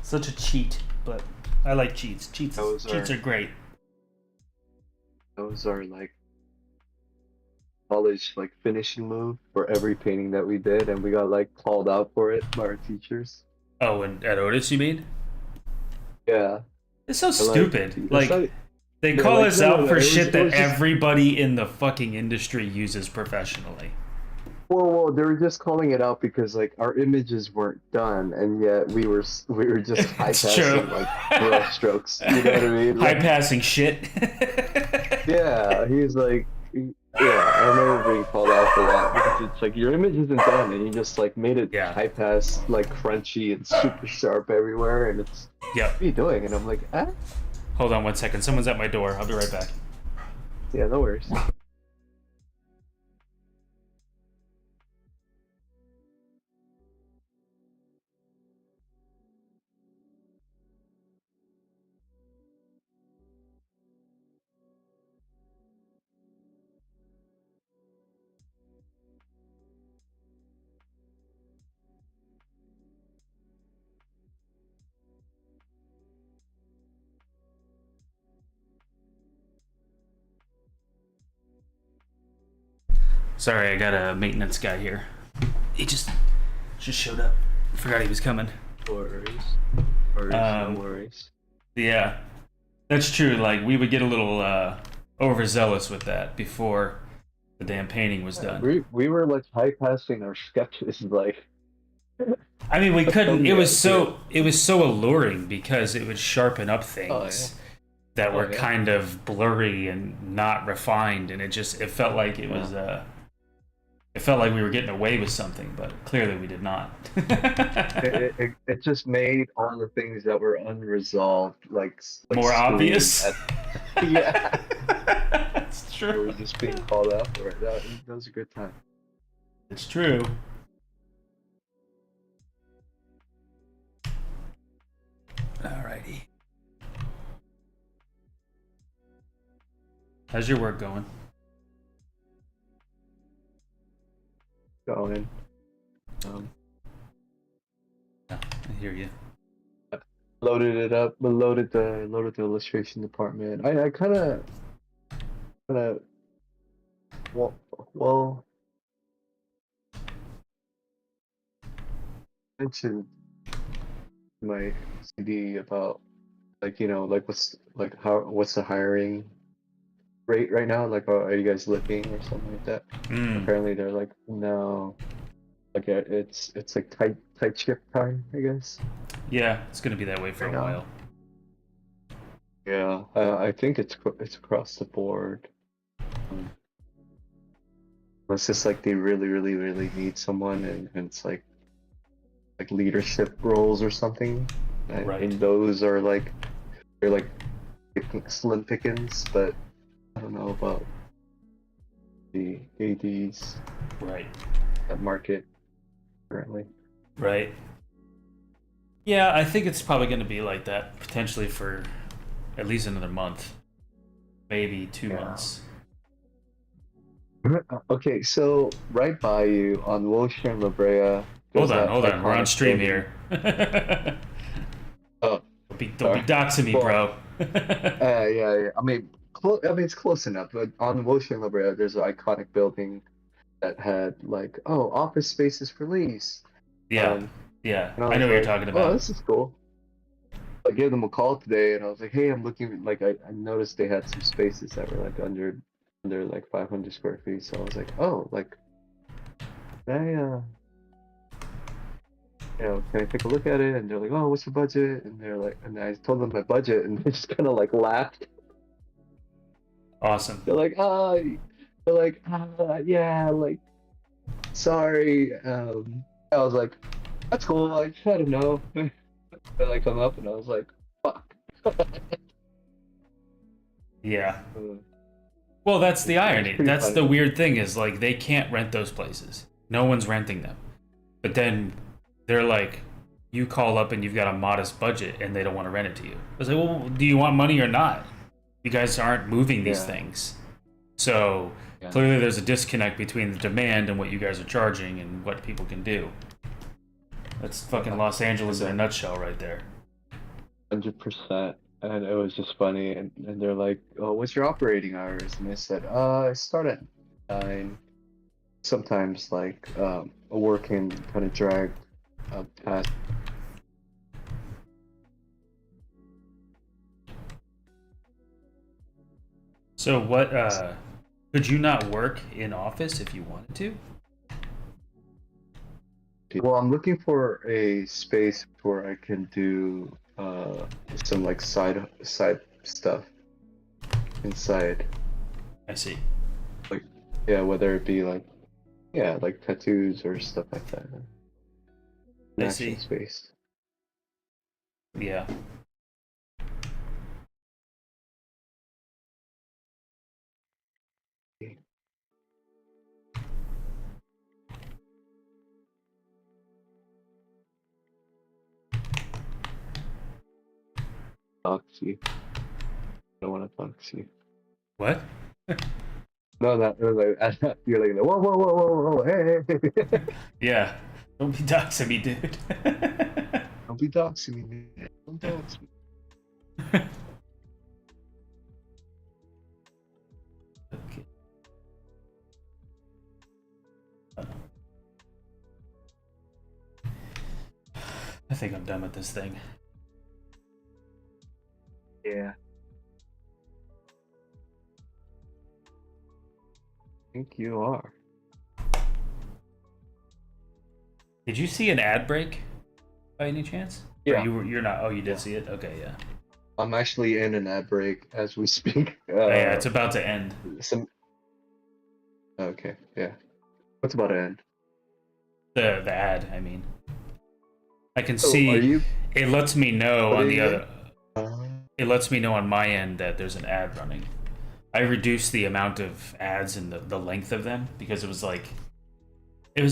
Such a cheat, but I like cheats. Cheats are great. Those are like college like finishing move for every painting that we did, and we got like called out for it by our teachers. Oh, and at Otis, you mean? Yeah. It's so stupid. Like, they they're call like, us no, out no, for it was- shit it that was just- everybody in the fucking industry uses professionally. Well, they were just calling it out because like our images weren't done, and yet we were just high It's passing true. like brush strokes. You know what I mean? High Like, passing shit. yeah, he's like, yeah, I remember being called out for that because it's like your image isn't done, and you just like made it Yeah. high pass, like crunchy and super sharp everywhere, and it's Yep. what are you doing? And I'm like, ah, Hold on 1 second. Someone's at my door. I'll be right back. yeah, no worries. Sorry, I got a maintenance guy here. He just showed up. Forgot he was coming. No worries. Yeah, that's true. Like, we would get a little overzealous with that before the damn painting was done. We were like high passing our sketches, like. I mean, we couldn't. It Yeah, was so alluring because it would sharpen up things that were yeah. kind of blurry and not refined, and it felt like it was it felt like we were getting away with something, but clearly we did not. It just made all the things that were unresolved like More scream obvious. yeah, It's we true. were just being called out for it. That was a good time. It's true. Alrighty. How's your work going? Going. I hear you. Loaded it up, but loaded the illustration department. I kind of well mentioned my CD about like like what's the hiring rate right now? Like, are you guys looking or something like that? Apparently, they're like, no, like it's like tight ship time, I guess. Yeah, it's gonna be that way for I a know. while. Yeah, I think it's across the board. Unless it's like they really need someone, and it's like leadership roles or something, Right. and those are like they're like slim pickings, but I don't know about the ADs Right. that market currently. Right. Yeah, I think it's probably going to be like that potentially for at least another month, maybe 2 Yeah. months. Okay, so right by you on Wilshire and La Brea. Hold there's on. that We're on iconic stream building. here. Oh, don't be sorry. doxing me, Well, bro. yeah. I mean, it's close enough. But on Wilshire and La Brea, there's an iconic building that had like, office spaces for lease. Yeah. And Yeah. I I was know what you're like, talking oh, about. this is cool. I gave them a call today, and I was like, hey, I'm looking. Like, I noticed they had some spaces that were like under like 500 square feet. So I was like, oh, like, can can I take a look at it? And they're like, oh, what's your budget? And they're like, and I told them my budget, and they just kind of like laughed. Awesome. They're like, yeah, like, sorry. I was like, that's cool. I just had to know. They like come up, and I was like, fuck. Yeah. Well, that's the irony. pretty That's funny. the weird thing is like they can't rent those places. No one's renting them. But then they're like, you call up and you've got a modest budget and they don't want to rent it to you. I was like, well, do you want money or not? You guys aren't moving these Yeah. things. So Yeah. clearly there's a disconnect between the demand and what you guys are charging and what people can do. That's fucking Los Angeles in a nutshell right there. 100%. And it was just funny. And they're like, "Oh, what's your operating hours?" And I said, I start at 9. Sometimes like a work can kind of drag past. So what could you not work in office if you wanted to? Well, I'm looking for a space where I can do some like side stuff inside. I see. Like, yeah, whether it be like, yeah, like tattoos or stuff like that. An I actual see. space. Yeah. Talk to you. I don't want to talk to you. What? No, not like you're like, whoa, whoa, whoa, whoa, whoa, hey, hey. Yeah. Don't be doxing me, dude. Don't be doxing me, man. Don't dox me. Okay. I think I'm done with this thing. Yeah. I think you are. Did you see an ad break by any chance? Or Yeah. you're not. Oh, you did Yeah. see it. Okay, yeah. I'm actually in an ad break as we speak. Yeah, it's about to end. Some. Okay. Yeah. What's about to end? The ad, I mean. I can Oh, are see you it lets me know on the putting it? other it lets me know on my end that there's an ad running. I reduced the amount of ads and the length of them because it was like it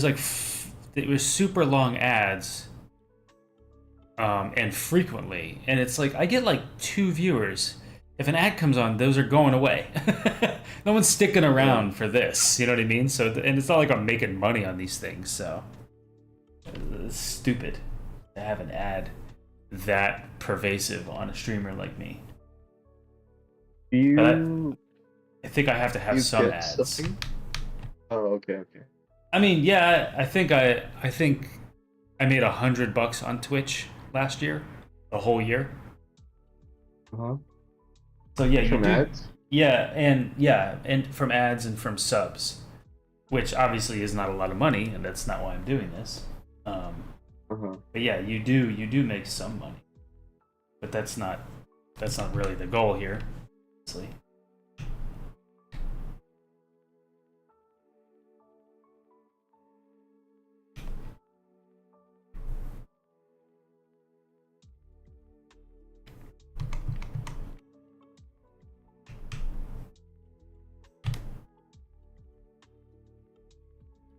was super long ads and frequently, and it's like I get like 2 viewers. If an ad comes on, those are going away. No one's sticking around for this, you know what I mean? So and it's not like I'm making money on these things, so it's stupid to have an ad that pervasive on a streamer like me. But You I think I have to have you some get ads. something? Oh, okay, okay. I mean, yeah, I think I made $100 on Twitch last year, the whole year. Uh-huh. So yeah, you From do. ads? Yeah, and from ads and from subs, which obviously is not a lot of money, and that's not why I'm doing this. Uh-huh. But yeah, you do make some money, but that's not really the goal here, obviously.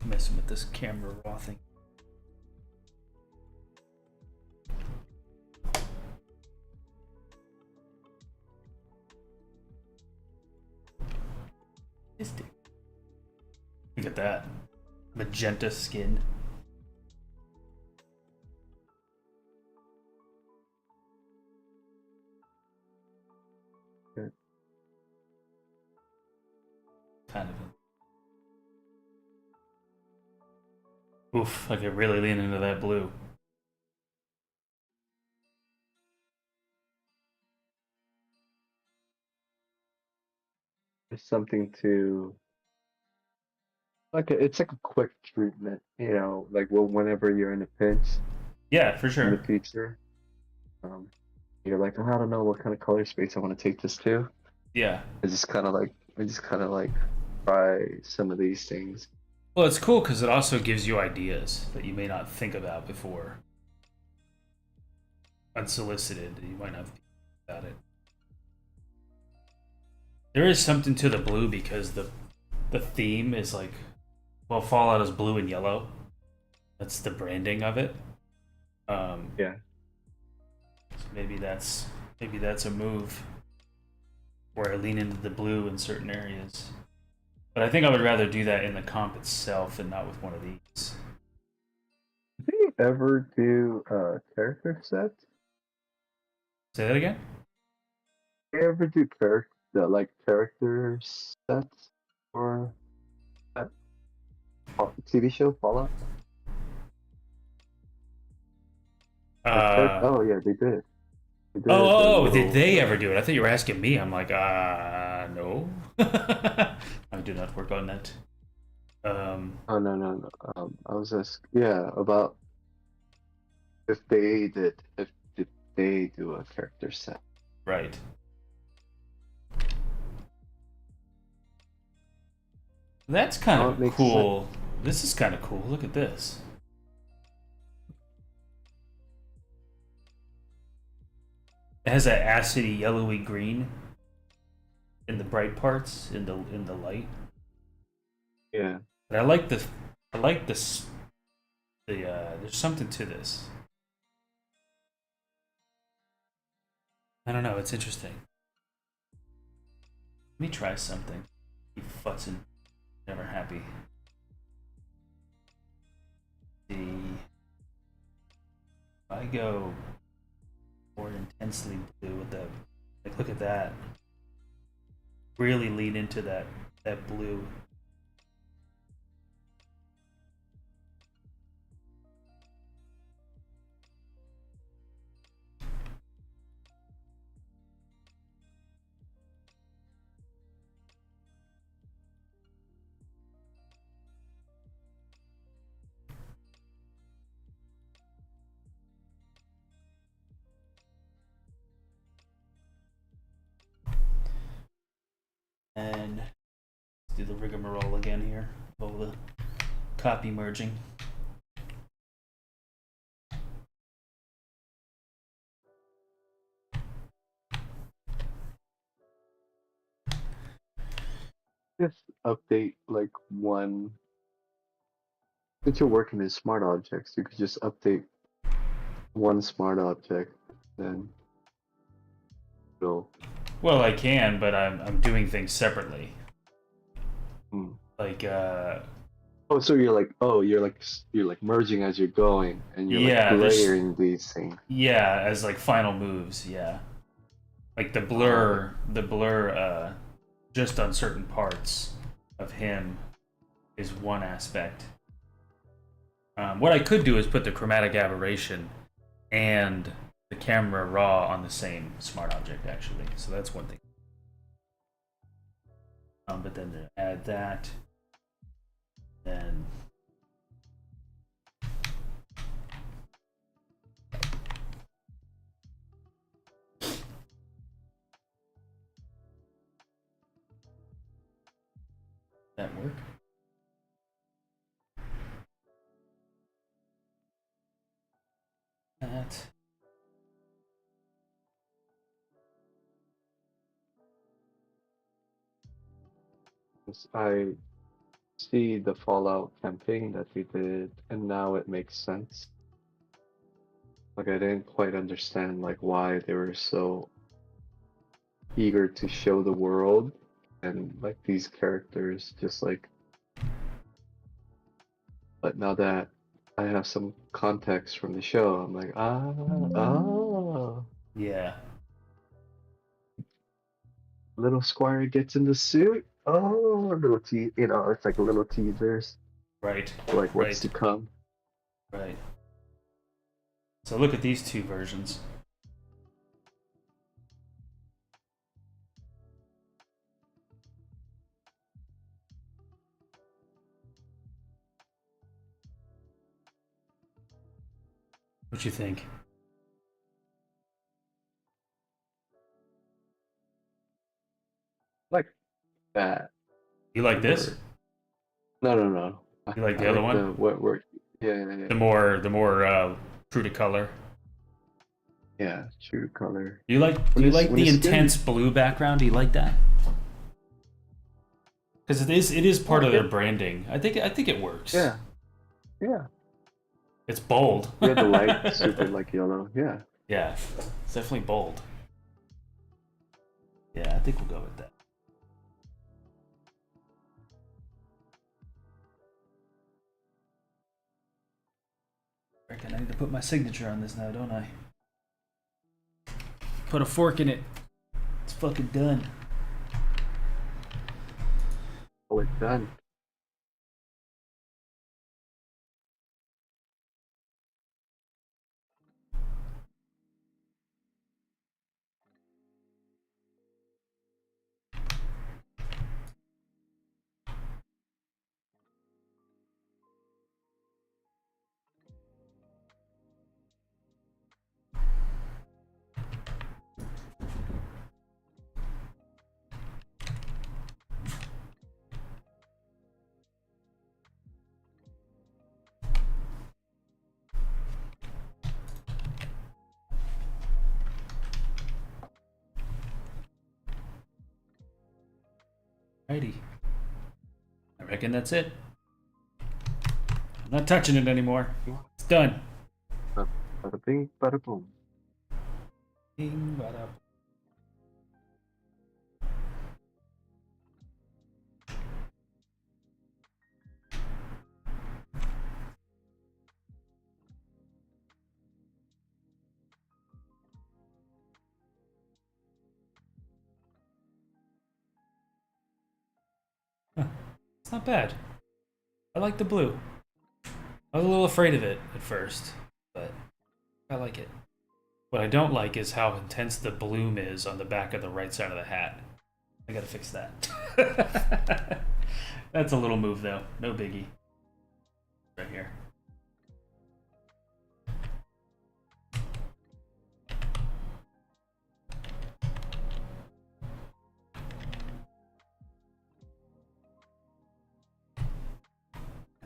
Messing with this camera raw thing. Look at that magenta skin. Okay. Kind of. Oof, I could really lean into that blue. It's something to it's like a quick treatment, like whenever you're in a pinch Yeah, for in the sure. future, um, you're like, "Oh, I don't know what kind of color space I want to take this to." Yeah. I just kind of like try some of these things. Well, it's cool because it also gives you ideas that you may not think about before. Unsolicited, you might not think about it. There is something to the blue because the theme is like, well, Fallout is blue and yellow. That's the branding of it. Yeah. So maybe that's a move. where I lean into the blue in certain areas. But I think I would rather do that in the comp itself and not with one of these. Do you ever do character sets? Say that again? Do you ever do character sets for that TV show Fallout? Oh yeah, they did. They did Did they ever do it? I thought you were asking me. I'm like, no. I do not work on that. Oh no. I was about if did they do a character set? Right. That's kind of cool. This is kind of cool. Look at this. It has that acidy yellowy green in the bright parts in the light. Yeah. But I like this there's something to this. I don't know, it's interesting. Let me try something. Keep futzing. Never happy. See. If I go more intensely blue with the like look at that. Really lean into that blue. And let's do the rigmarole again here. All the copy merging. Just update like one. Since you're working in smart objects, you could just update one smart object, then it'll. Well, I can, but I'm doing things separately. Like Oh, so you're like merging as you're going, and you're like layering these things. Yeah, as like final moves. Yeah, like the blur, just on certain parts of him is one aspect. What I could do is put the chromatic aberration and the camera raw on the same smart object, actually. So that's one thing. But then to add that, then that work? That. I see the Fallout campaign that we did, and now it makes sense. Like I didn't quite understand like why they were so eager to show the world, and like these characters just like. But now that I have some context from the show, I'm like, oh. Yeah. Little Squire gets in the suit. Oh, it's like little teasers. Right. Like what's to come. Right. So look at these two versions. What you think? Like that. You like this? No. You like the other one? Yeah. The more true to color. Yeah, true color. Do you like the intense blue background? Do you like that? Because it is part of their branding. I think it works. Yeah. It's bold. Yeah, the light super like yellow. Yeah. Yeah, it's definitely bold. Yeah, I think we'll go with that. I reckon I need to put my signature on this now, don't I? Put a fork in it. It's fucking done. Oh, it's done. Righty. I reckon that's it. I'm not touching it anymore. It's done. Bada bing, bada boom. Bing, bada. Huh. It's not bad. I like the blue. I was a little afraid of it at first, but I like it. What I don't like is how intense the bloom is on the back of the right side of the hat. I gotta fix that. That's a little move though. No biggie. Right here.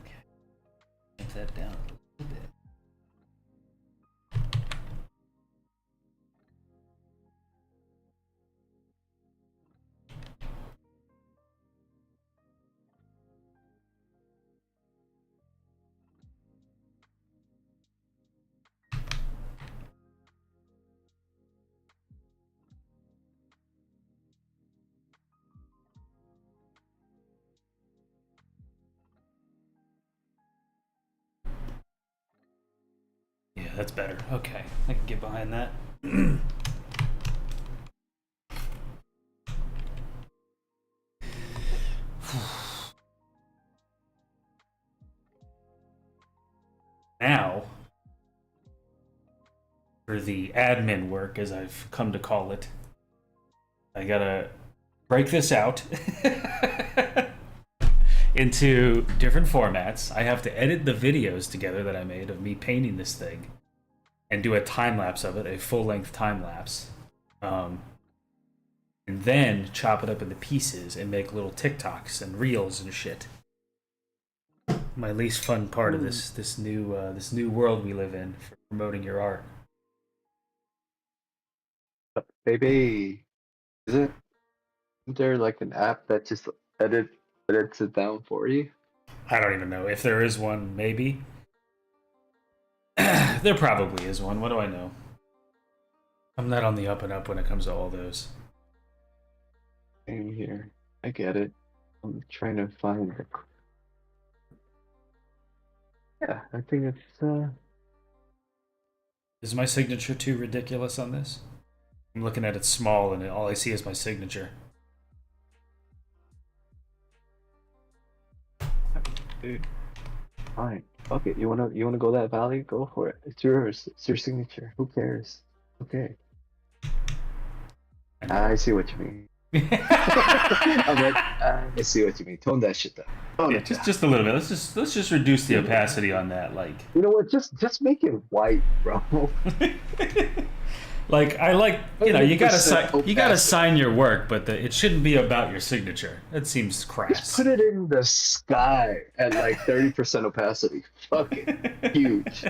Okay. Take that down a little bit. Yeah, that's better. Okay, I can get behind that. Now, for the admin work, as I've come to call it, I gotta break this out into different formats. I have to edit the videos together that I made of me painting this thing and do a time lapse of it, a full length time lapse. And then chop it up into pieces and make little TikToks and reels and shit. My least fun part of this new world we live in for promoting your art. Baby, isn't there like an app that just edits it down for you? I don't even know if there is one. Maybe there probably is one. What do I know? I'm not on the up and up when it comes to all those. Same here. I get it. I'm trying to find it. Yeah, I think it's Is my signature too ridiculous on this? I'm looking at it small and all I see is my signature. dude. Fine. Fuck it. You wanna go that valley? Go for it. It's yours. It's your signature. Who cares? Okay. I see what you mean. I'm like, I see what you mean. Tone that shit down. Tone Yeah, it down. just a little bit. Let's just reduce the opacity on that. Like, You know what? Just make it white, bro. like I like you know you gotta 100% you gotta opacity. sign your work, but it shouldn't be about your signature. That seems Just crass. put it in the sky at like 30% opacity. Fuck it. Huge.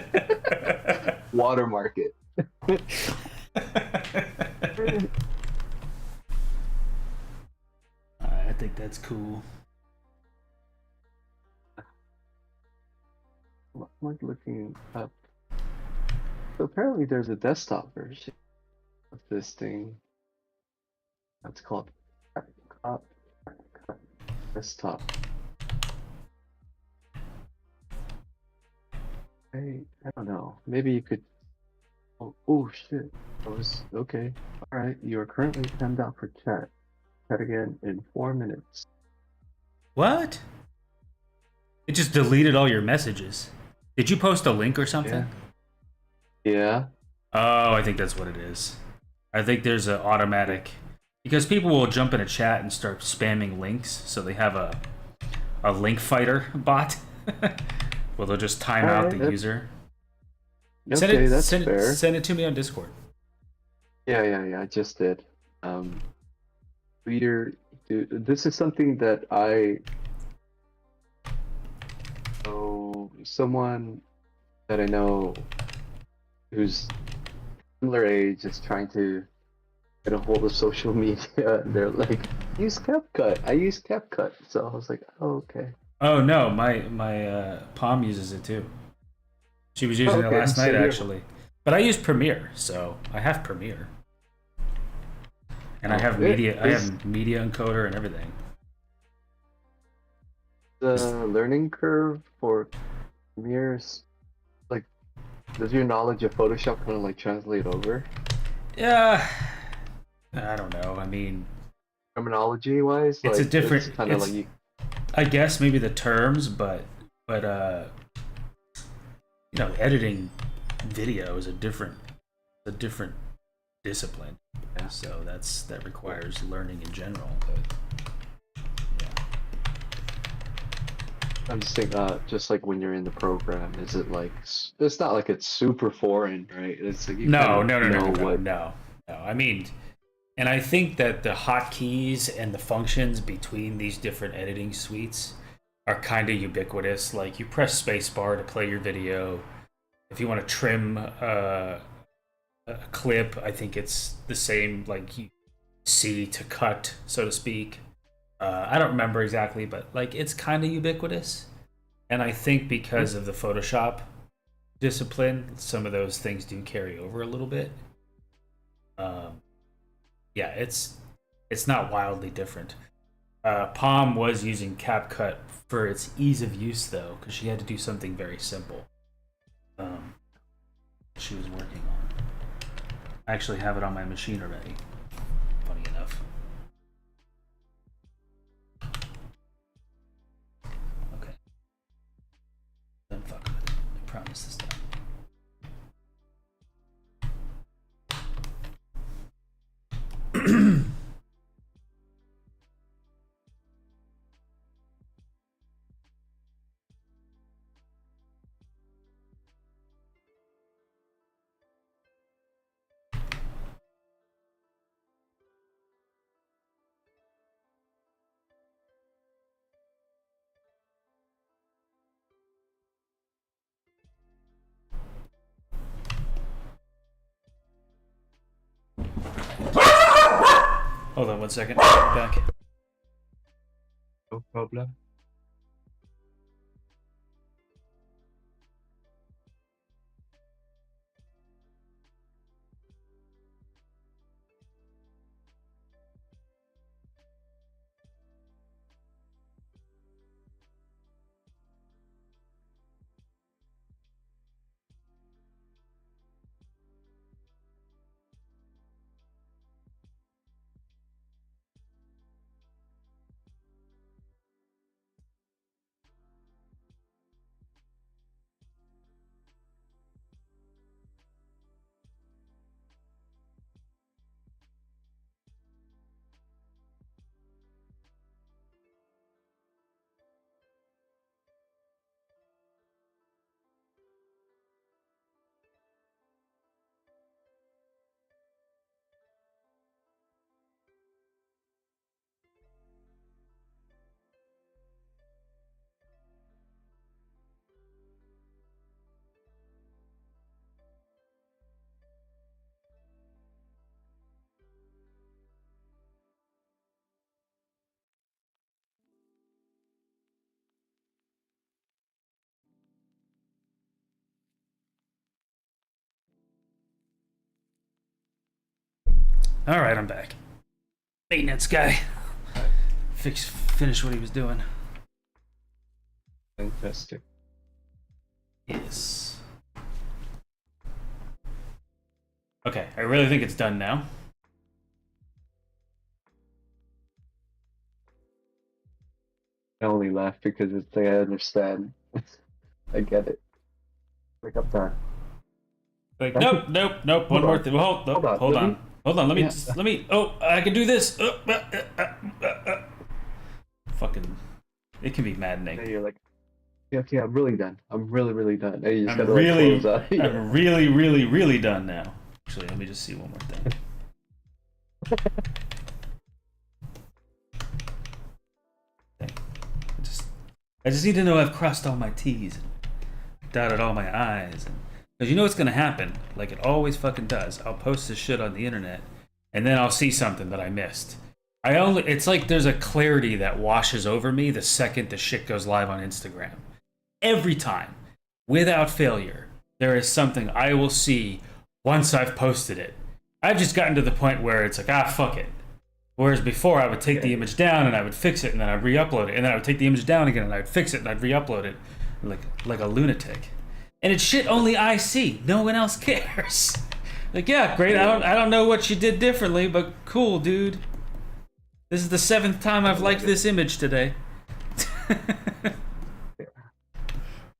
Watermark it. I think that's cool. I'm like looking up. So apparently there's a desktop version of this thing. It's called Cut Desktop. I don't know. Maybe you could. Oh shit. I was okay. All right. You are currently timed out for chat. Chat again in 4 minutes. What? It just deleted all your messages. Did you post a link or something? Yeah. Yeah. Oh, I think that's what it is. I think there's an automatic because people will jump in a chat and start spamming links, so they have a link fighter bot. Well, they'll just time All out right. the user. Okay, that's fair. Send it to me on Discord. Yeah. I just did. Um, Reader, dude, this is something that I know someone that I know who's similar age is trying to get a hold of social media. And they're like, use CapCut. I use CapCut. So I was like, oh, okay. Oh no, my Palm uses it too. She was using it Okay, last so night you're. actually, but I use Premiere, so I have Premiere, and I Oh, have it media. I is have media encoder and everything. Just the learning curve for Premiere's like, does your knowledge of Photoshop kind of like translate over yeah, I don't know. I mean, terminology wise? it's a Like, it's different. kind of like It's you. I guess maybe the terms, but you know, editing video is a different discipline. Yeah. So that requires learning in general. But yeah. I'm just thinking, just like when you're in the program, is it like it's not like it's super foreign, right? It's like you kind No, of no, no, no, know no, no, what. no, no. I mean, and I think that the hotkeys and the functions between these different editing suites are kind of ubiquitous. Like you press spacebar to play your video. If you want to trim a clip, I think it's the same. Like C to cut, so to speak. I don't remember exactly, but like it's kind of ubiquitous. And I think because of the Photoshop discipline, some of those things do carry over a little bit. Um, yeah, it's not wildly different. Palm was using CapCut for its ease of use though, because she had to do something very simple. Um, she was working on. I actually have it on my machine already. Funny enough. Okay, then fuck with it. I promise this time. Hold on one second. I'll be back. No problem. All right, I'm back. maintenance guy. Finish what he was doing. Fantastic. Yes. Okay, I really think it's done now. I only laugh because it's like I understand. I get it. Like I'm done. Like, nope. One more thing. Hold on. Let me. Oh, I can do this. Fucking, it can be maddening. And you're like, yeah, okay, I'm really done. I'm really done. And you just I'm gotta really, like close out. I'm really done now. Actually, let me just see one more thing. I just need to know I've crossed all my T's and dotted all my I's. Because you know what's going to happen, like it always fucking does. I'll post this shit on the internet, and then I'll see something that I missed. It's like there's a clarity that washes over me the second the shit goes live on Instagram. Every time, without failure, there is something I will see once I've posted it. I've just gotten to the point where it's like, fuck it. Whereas before, I would take the image down and I would fix it and then I'd re-upload it. And then I would take the image down again and I'd fix it and I'd re-upload it. Like a lunatic. And it's shit only I see. No one else cares. Like, yeah, great. I don't know what you did differently, but cool, dude. This is the 7th time I've liked this image today.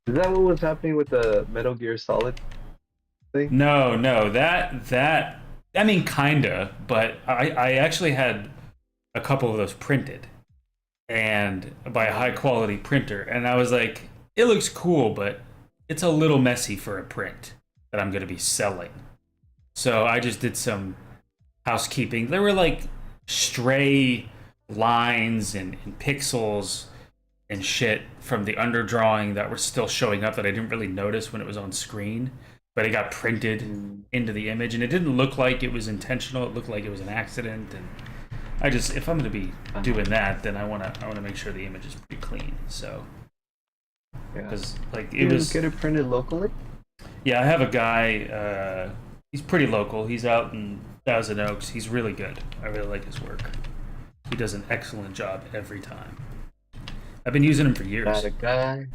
Is that what was happening with the Metal Gear Solid thing? No. That I mean, kinda, but I actually had a couple of those printed, and by a high quality printer, and I was like, it looks cool, but it's a little messy for a print that I'm going to be selling. So I just did some housekeeping. There were like stray lines and pixels and shit from the underdrawing that were still showing up that I didn't really notice when it was on screen, but it got printed into the image, and it didn't look like it was intentional. It looked like it was an accident, and I just, if I'm going to be doing that, then I want to make sure the image is pretty clean. So, because like it was, get it printed locally. Yeah, I have a guy. He's pretty local. He's out in Thousand Oaks. He's really good. I really like his work. He does an excellent job every time. I've been using him for years. Got a guy.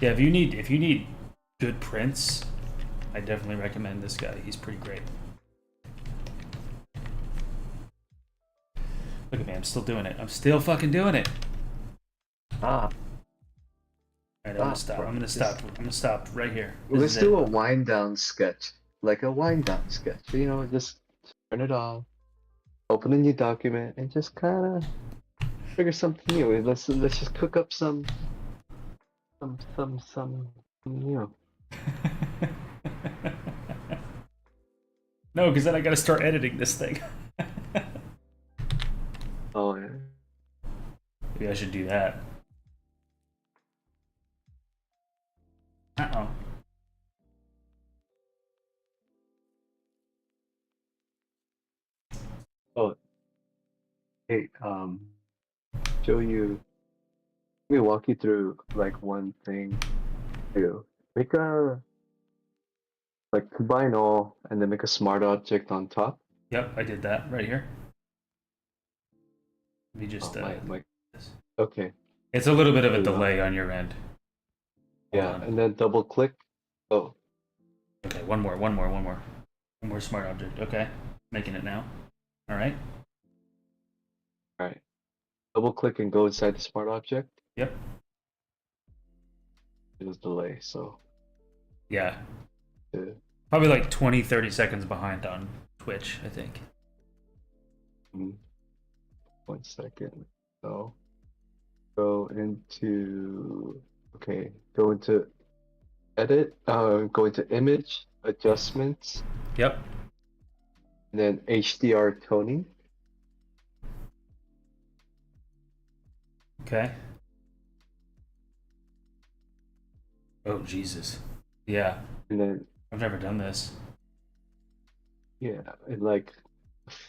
Yeah, if you need good prints, I definitely recommend this guy. He's pretty great. Look at me, I'm still doing it. I'm still fucking doing it. Alright, I'm gonna stop. I'm gonna stop right here. Let's do a wind down sketch. Like a wind down sketch. You know, just turn it off, open a new document, and just kinda figure something new. Let's just cook up some new. No, because then I gotta start editing this thing. Oh yeah. Maybe I should do that. Uh-oh. Oh. Hey, show you. Let me walk you through like one thing. To make a combine all and then make a smart object on top. Yep, I did that right here. Let me just okay. It's a little bit of a delay on your end. Yeah, and then double click. Oh. Okay, one more smart object. Okay, making it now. All right. All right. Double click and go inside the smart object. Yep. It was delay, so. Yeah. Probably like 20-30 seconds behind on Twitch, I think. 1 second. So go into go into edit, go into image adjustments. Yep. And then HDR toning. Okay. Oh Jesus. Yeah. And then I've never done this. yeah, and like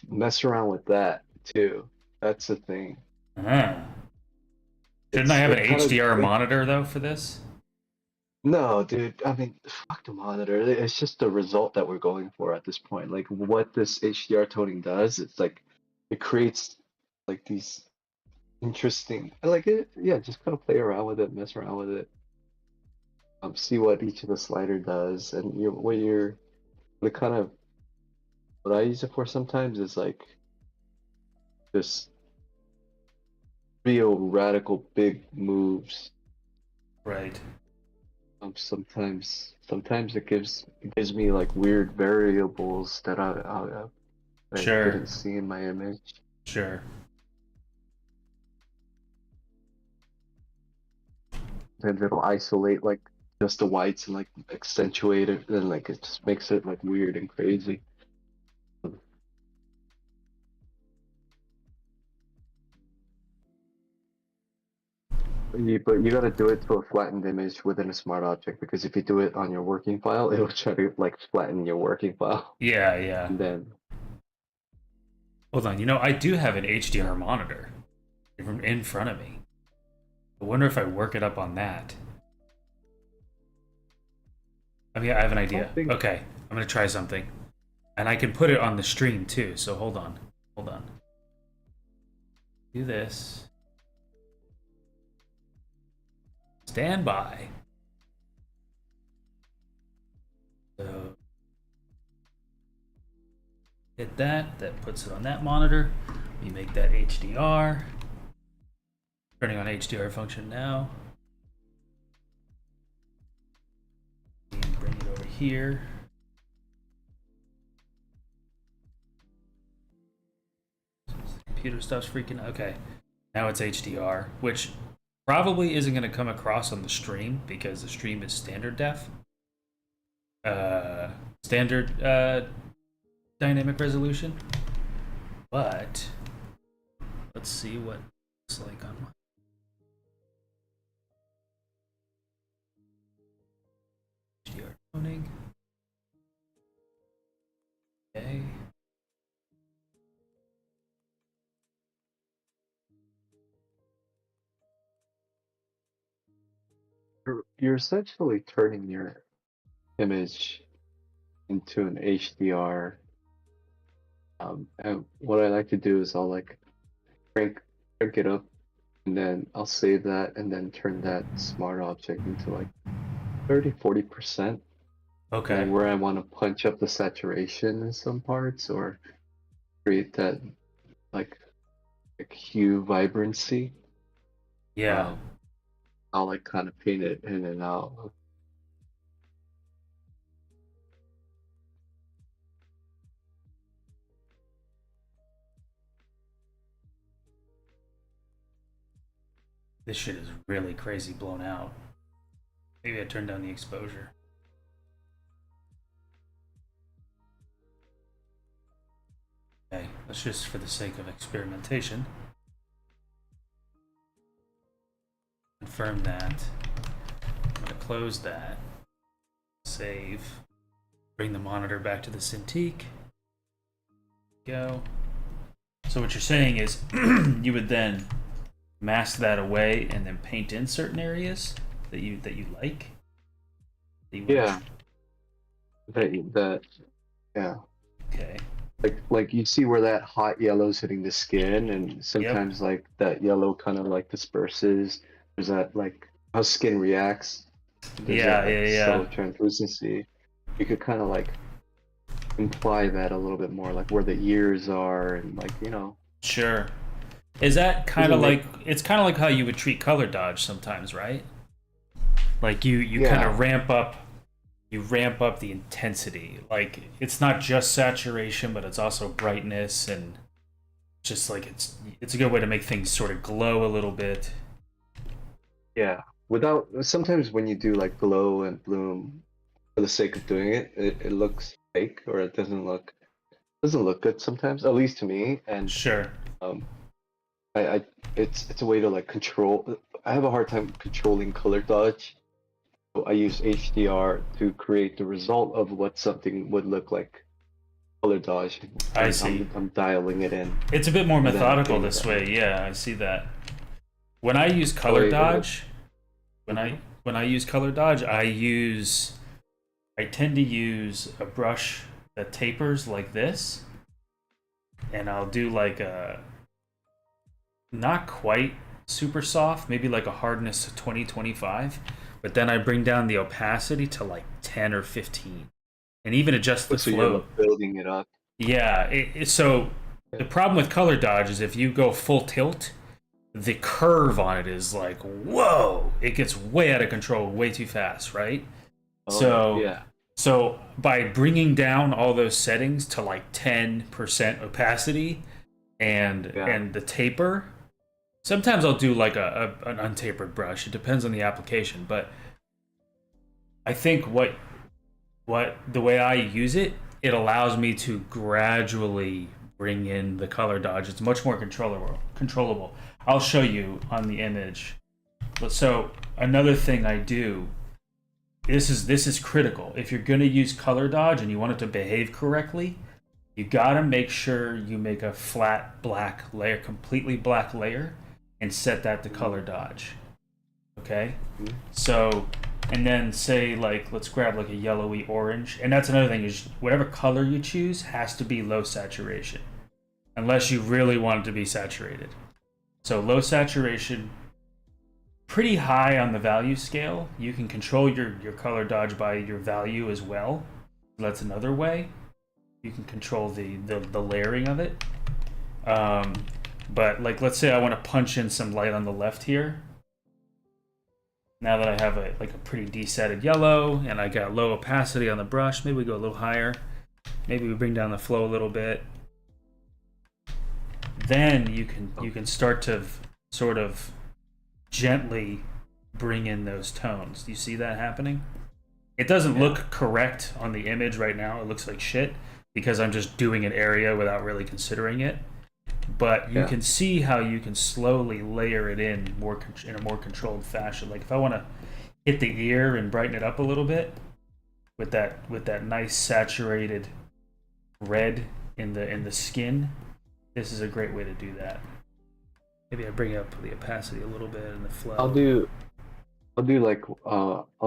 mess around with that too. That's the thing. Shouldn't I have an HDR monitor though for this? No, dude. I mean, fuck the monitor. It's just the result that we're going for at this point. Like what this HDR toning does, it's like it creates like these interesting. I like it. Yeah, just kind of play around with it, mess around with it. See what each of the slider does, and the kind of what I use it for sometimes is like just real radical big moves. Right. Sometimes it gives me like weird variables that I Sure. didn't see in my image. Sure. And it'll isolate like just the whites and like accentuate it, and like it just makes it like weird and crazy. But you gotta do it to a flattened image within a smart object, because if you do it on your working file, it'll try to like flatten your working file. Yeah, yeah. And then Hold on. I do have an HDR monitor in front of me. I wonder if I work it up on that. I mean, I have an idea. Okay, I'm gonna try something, and I can put it on the stream too. So hold on. Do this. Stand by. So hit that. That puts it on that monitor. We make that HDR. Turning on HDR function now. And bring it over here. Computer stops freaking out. Okay. Now it's HDR, which probably isn't going to come across on the stream because the stream is standard def. Standard dynamic resolution. But let's see what it's like on my HDR toning. Okay. you're essentially turning your image into an HDR. And what I like to do is I'll like crank it up, and then I'll save that, and then turn that smart object into like 30-40%. Okay. And where I want to punch up the saturation in some parts or create that like hue vibrancy. Yeah. I'll like kind of paint it in and out. This shit is really crazy blown out. Maybe I turned down the exposure. Okay, let's just, for the sake of experimentation, confirm that. I'm gonna close that. Save. Bring the monitor back to the Cintiq. Go. So what you're saying is you would then mask that away and then paint in certain areas that you like. Yeah. That. Yeah. Okay. Like you see where that hot yellow's hitting the skin, and sometimes like that yellow kind of like disperses. There's that like how skin reacts. There's that subtle translucency. You could kind of like imply that a little bit more, like where the ears are, and like Sure. Is that kind of like, it's kind of like how you would treat color dodge sometimes, right? Like you kind of ramp up the intensity. Like it's not just saturation, but it's also brightness, and just like it's a good way to make things sort of glow a little bit. Yeah. Without sometimes when you do like glow and bloom for the sake of doing it, it looks fake, or it doesn't look good sometimes, at least to me. And Sure. It's a way to like control. I have a hard time controlling color dodge. So I use HDR to create the result of what something would look like color dodge. I see. I'm dialing it in. It's a bit more methodical this way. Yeah, I see that. When I use color dodge, I tend to use a brush that tapers like this. and I'll do like a not quite super soft, maybe like a hardness of 20, 25, but then I bring down the opacity to like 10 or 15 and even adjust the So you're flow. like building it up. Yeah, so the problem with color dodge is if you go full tilt, the curve on it is like, whoa, it gets way out of control way too fast, right? Oh, So yeah. so by bringing down all those settings to like 10% opacity Yeah. and the taper, sometimes I'll do like an untapered brush. It depends on the application, but I think what the way I use it, it allows me to gradually bring in the color dodge. It's much more controllable. I'll show you on the image. So another thing I do, this is critical. If you're gonna use color dodge and you want it to behave correctly, you gotta make sure you make a flat black layer, completely black layer, and set that to color dodge. Okay? Mhm. So, and then say like, let's grab like a yellowy orange. And that's another thing is whatever color you choose has to be low saturation. Unless you really want it to be saturated. So low saturation, pretty high on the value scale. You can control your color dodge by your value as well. That's another way. You can control the layering of it. But like, let's say I want to punch in some light on the left here. Now that I have a pretty desetted yellow and I got low opacity on the brush, maybe we go a little higher. Maybe we bring down the flow a little bit. Then you can start to sort of gently bring in those tones. Do you see that happening? It doesn't look correct on the image right now. It looks like shit because I'm just doing an area without really considering it. But you can see how you can slowly layer it in a more controlled fashion. Like if I want to hit the ear and brighten it up a little bit with that nice saturated red in the skin, this is a great way to do that. Maybe I bring up the opacity a little bit and the flow. I'll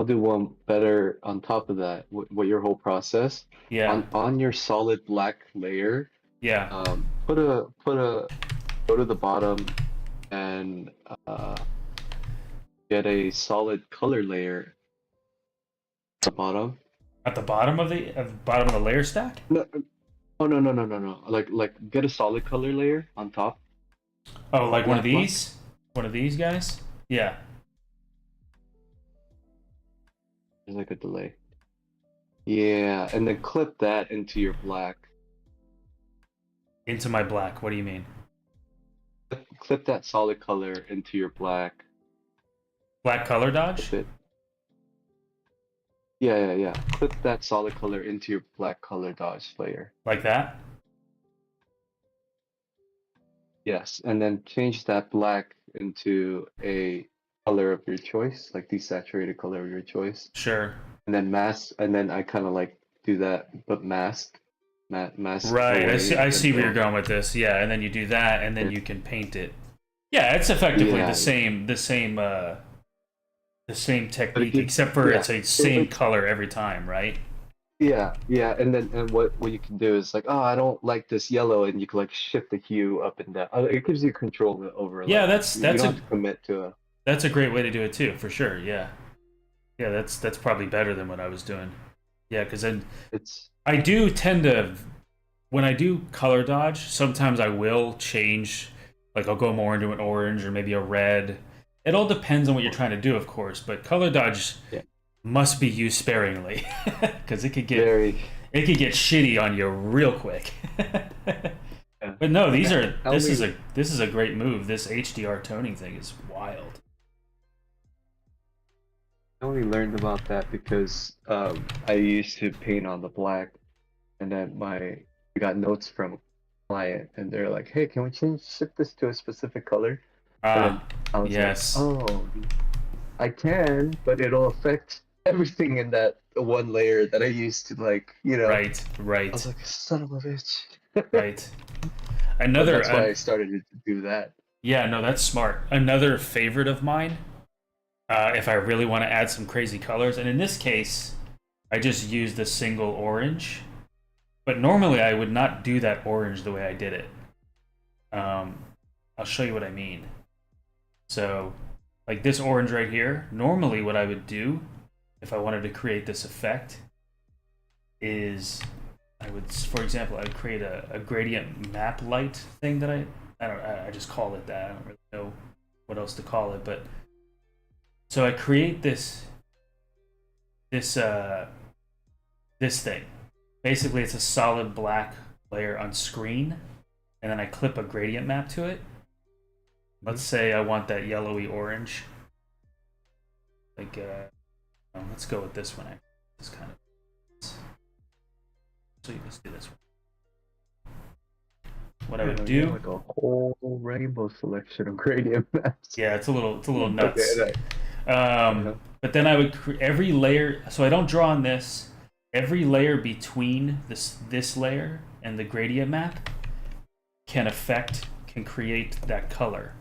do one better on top of that. What your whole process. Yeah. On your solid black layer. Yeah. Put a go to the bottom and get a solid color layer at the bottom. At the bottom of the layer stack? No, oh no. Like get a solid color layer on top. Oh, like one of Black block. these? One of these guys? Yeah. There's like a delay. Yeah, and then clip that into your black. Into my black. What do you mean? Clip that solid color into your black. Black color dodge? Clip it. Yeah. Clip that solid color into your black color dodge layer. Like that? Yes, and then change that black into a color of your choice, like desaturated color of your choice. Sure. And then mask, and then I kind of like do that, but mask. Mask Right. away I see where you're until- going with this. Yeah, and then you do that, and then Yeah. you can paint it. Yeah, it's effectively Yeah. the same technique, you- except for yeah. it's a same color every time, right? Yeah, and then what you can do is like, oh, I don't like this yellow, and you can like shift the hue up and down. It gives you control over. Yeah, like, that's you don't a have to commit to a. that's a great way to do it too, for sure. Yeah, yeah, that's probably better than what I was doing. Yeah, because then It's I do tend to, when I do color dodge, sometimes I will change, like I'll go more into an orange or maybe a red. It all depends on what you're trying to do, of course, but color dodge Yeah. must be used sparingly because it could get very. shitty on you real quick. But no, this is a great move. This HDR toning thing is wild. I only learned about that because I used to paint on the black, and then I got notes from a client, and they're like, "Hey, can we shift this to a specific color?" And I was Yes. like, "Oh, I can, but it'll affect everything in that one layer that I used to like, Right, I right, was like, son of a bitch. right. But Another that's why I started to do that. Yeah, no, that's smart. Another favorite of mine, if I really want to add some crazy colors, and in this case, I just used a single orange. But normally I would not do that orange the way I did it. I'll show you what I mean. So, like this orange right here, normally what I would do if I wanted to create this effect is I would, for example, I would create a gradient map light thing that I just call it that. I don't really know what else to call it, but so I create this thing. Basically, it's a solid black layer on screen, and then I clip a gradient map to it. Let's say I want that yellowy orange. Like, let's go with this one. This kind of. So let's do this one. What I would do, like a whole rainbow selection of gradient maps. yeah, it's a little nuts. Okay, But then I would every layer. So I don't draw on this. Every layer between this layer and the gradient map can create that color.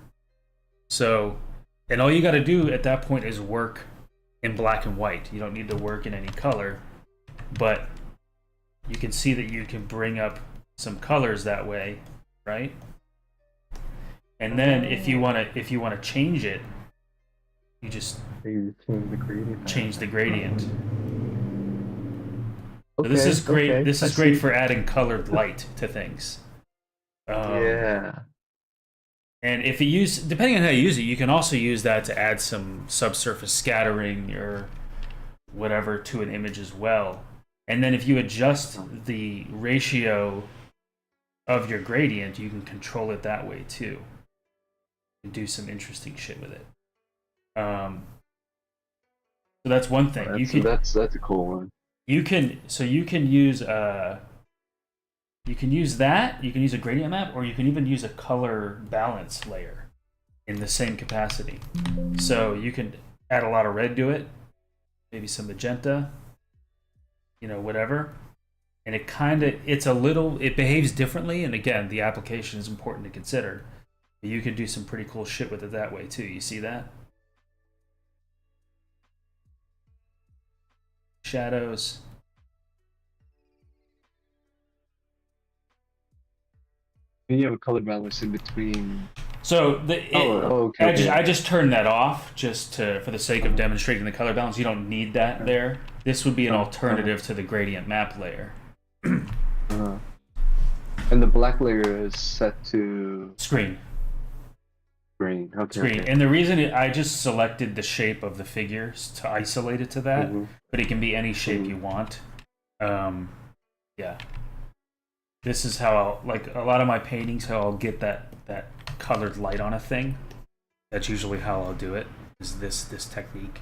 So, and all you got to do at that point is work in black and white. You don't need to work in any color, but you can see that you can bring up some colors that way, right? And then if you want to change it, you just change the gradient. So this is great. Okay, this is great for adding colored light to things. Yeah. And if you use, depending on how you use it, you can also use that to add some subsurface scattering or whatever to an image as well. And then if you adjust the ratio of your gradient, you can control it that way too. And do some interesting shit with it. So that's one thing. That's a cool one. You can use you can use that, you can use a gradient map, or you can even use a color balance layer in the same capacity. So you can add a lot of red to it, maybe some magenta, whatever. And it behaves differently, and again, the application is important to consider. But you can do some pretty cool shit with it that way too. You see that? Shadows. And you have a color balance in between. So okay. I just turned that off just for the sake of demonstrating the color balance. You don't need that there. This would be an alternative to the gradient map layer. And the black layer is set to Screen. Screen. Okay. Screen. Okay. And the reason I just selected the shape of the figures to isolate it to that, but it can be any shape you want. Yeah. This is how I'll, like a lot of my paintings, how I'll get that colored light on a thing. That's usually how I'll do it, is this technique.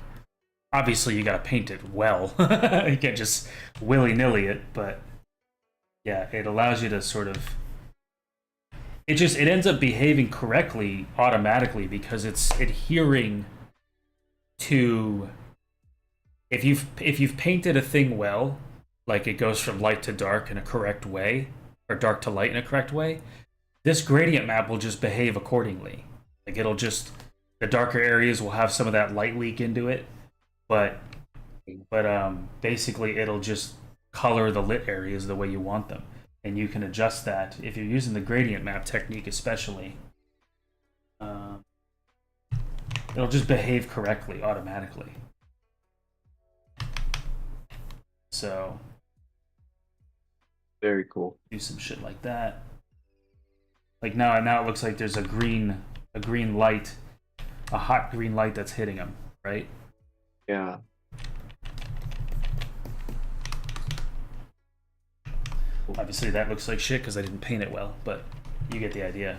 Obviously, you gotta paint it well. You can't just willy-nilly it, but yeah, it allows you to sort of... It ends up behaving correctly automatically because it's adhering to... If you've painted a thing well, like it goes from light to dark in a correct way, or dark to light in a correct way, this gradient map will just behave accordingly. Like the darker areas will have some of that light leak into it, but basically it'll just color the lit areas the way you want them. And you can adjust that if you're using the gradient map technique especially. It'll just behave correctly automatically. So very cool. Do some shit like that. Like now it looks like there's a green light, a hot green light that's hitting him, right? Yeah. Obviously that looks like shit because I didn't paint it well, but you get the idea.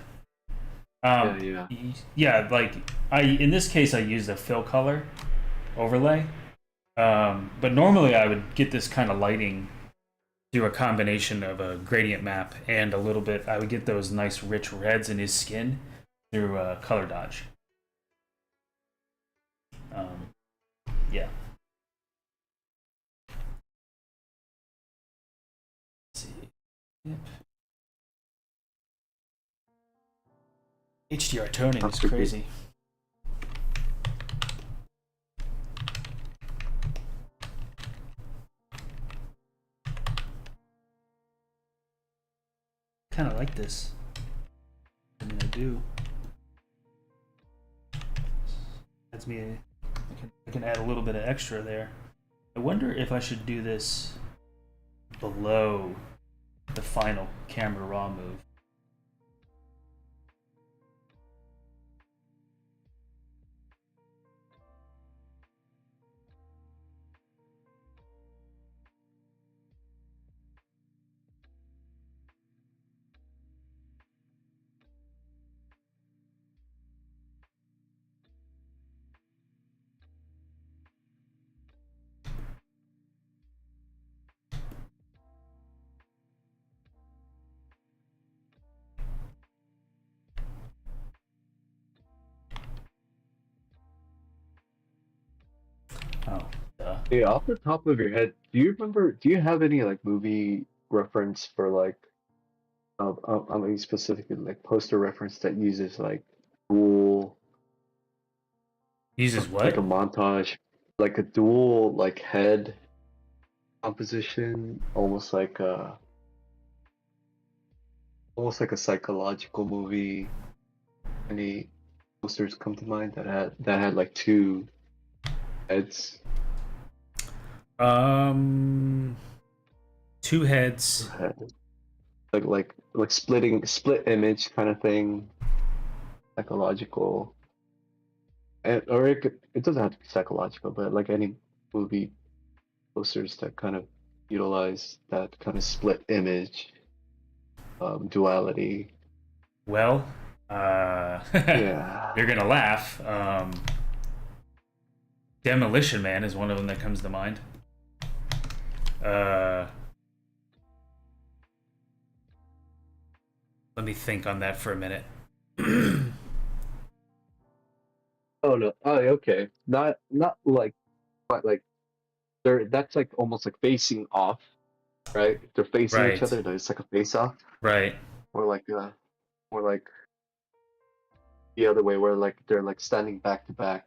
Yeah, like in this case I used a fill color overlay. But normally I would get this kind of lighting through a combination of a gradient map and a little bit, I would get those nice rich reds in his skin through color dodge. Yeah. Let's see. Yep. HDR toning is crazy. kind of like this. I mean, I do. Adds me. I can add a little bit of extra there. I wonder if I should do this below the final camera raw move. Oh, duh. Hey, off the top of your head, do you have any like movie reference for like, I mean specifically like poster reference that uses like dual, Uses like a what? montage, like a dual like head composition, almost like a psychological movie. Any posters come to mind that had like two heads? Um, two heads. Like split image kind of thing, psychological, or it doesn't have to be psychological, but like any movie posters that kind of utilize that kind of split image, duality. Well, Yeah. you're gonna laugh. Demolition Man is one of them that comes to mind. Uh, Let me think on that for a minute. Oh no. Oh, okay. Not like, but like that's like almost like facing off, right? They're facing each Right, other. It's like a face off, right. or or like the other way, where like they're like standing back to back,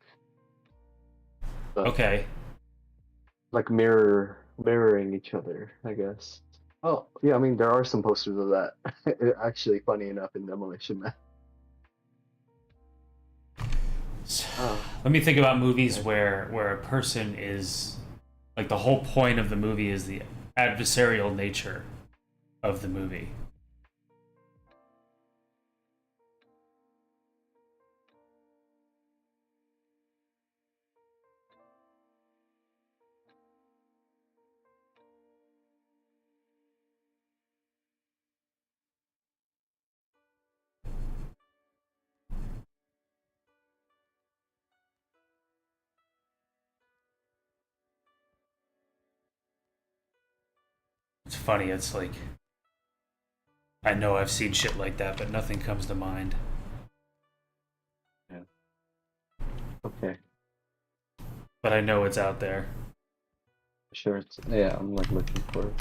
but Okay. like mirroring each other, I guess. Oh yeah, I mean there are some posters of that. Actually, funny enough, in Demolition Man. Oh, Let me think about movies okay. where a person is like the whole point of the movie is the adversarial nature of the movie. It's funny. It's like I know I've seen shit like that, but nothing comes to mind. Yeah. Okay. But I know it's out there. Sure. Yeah. I'm like looking for it.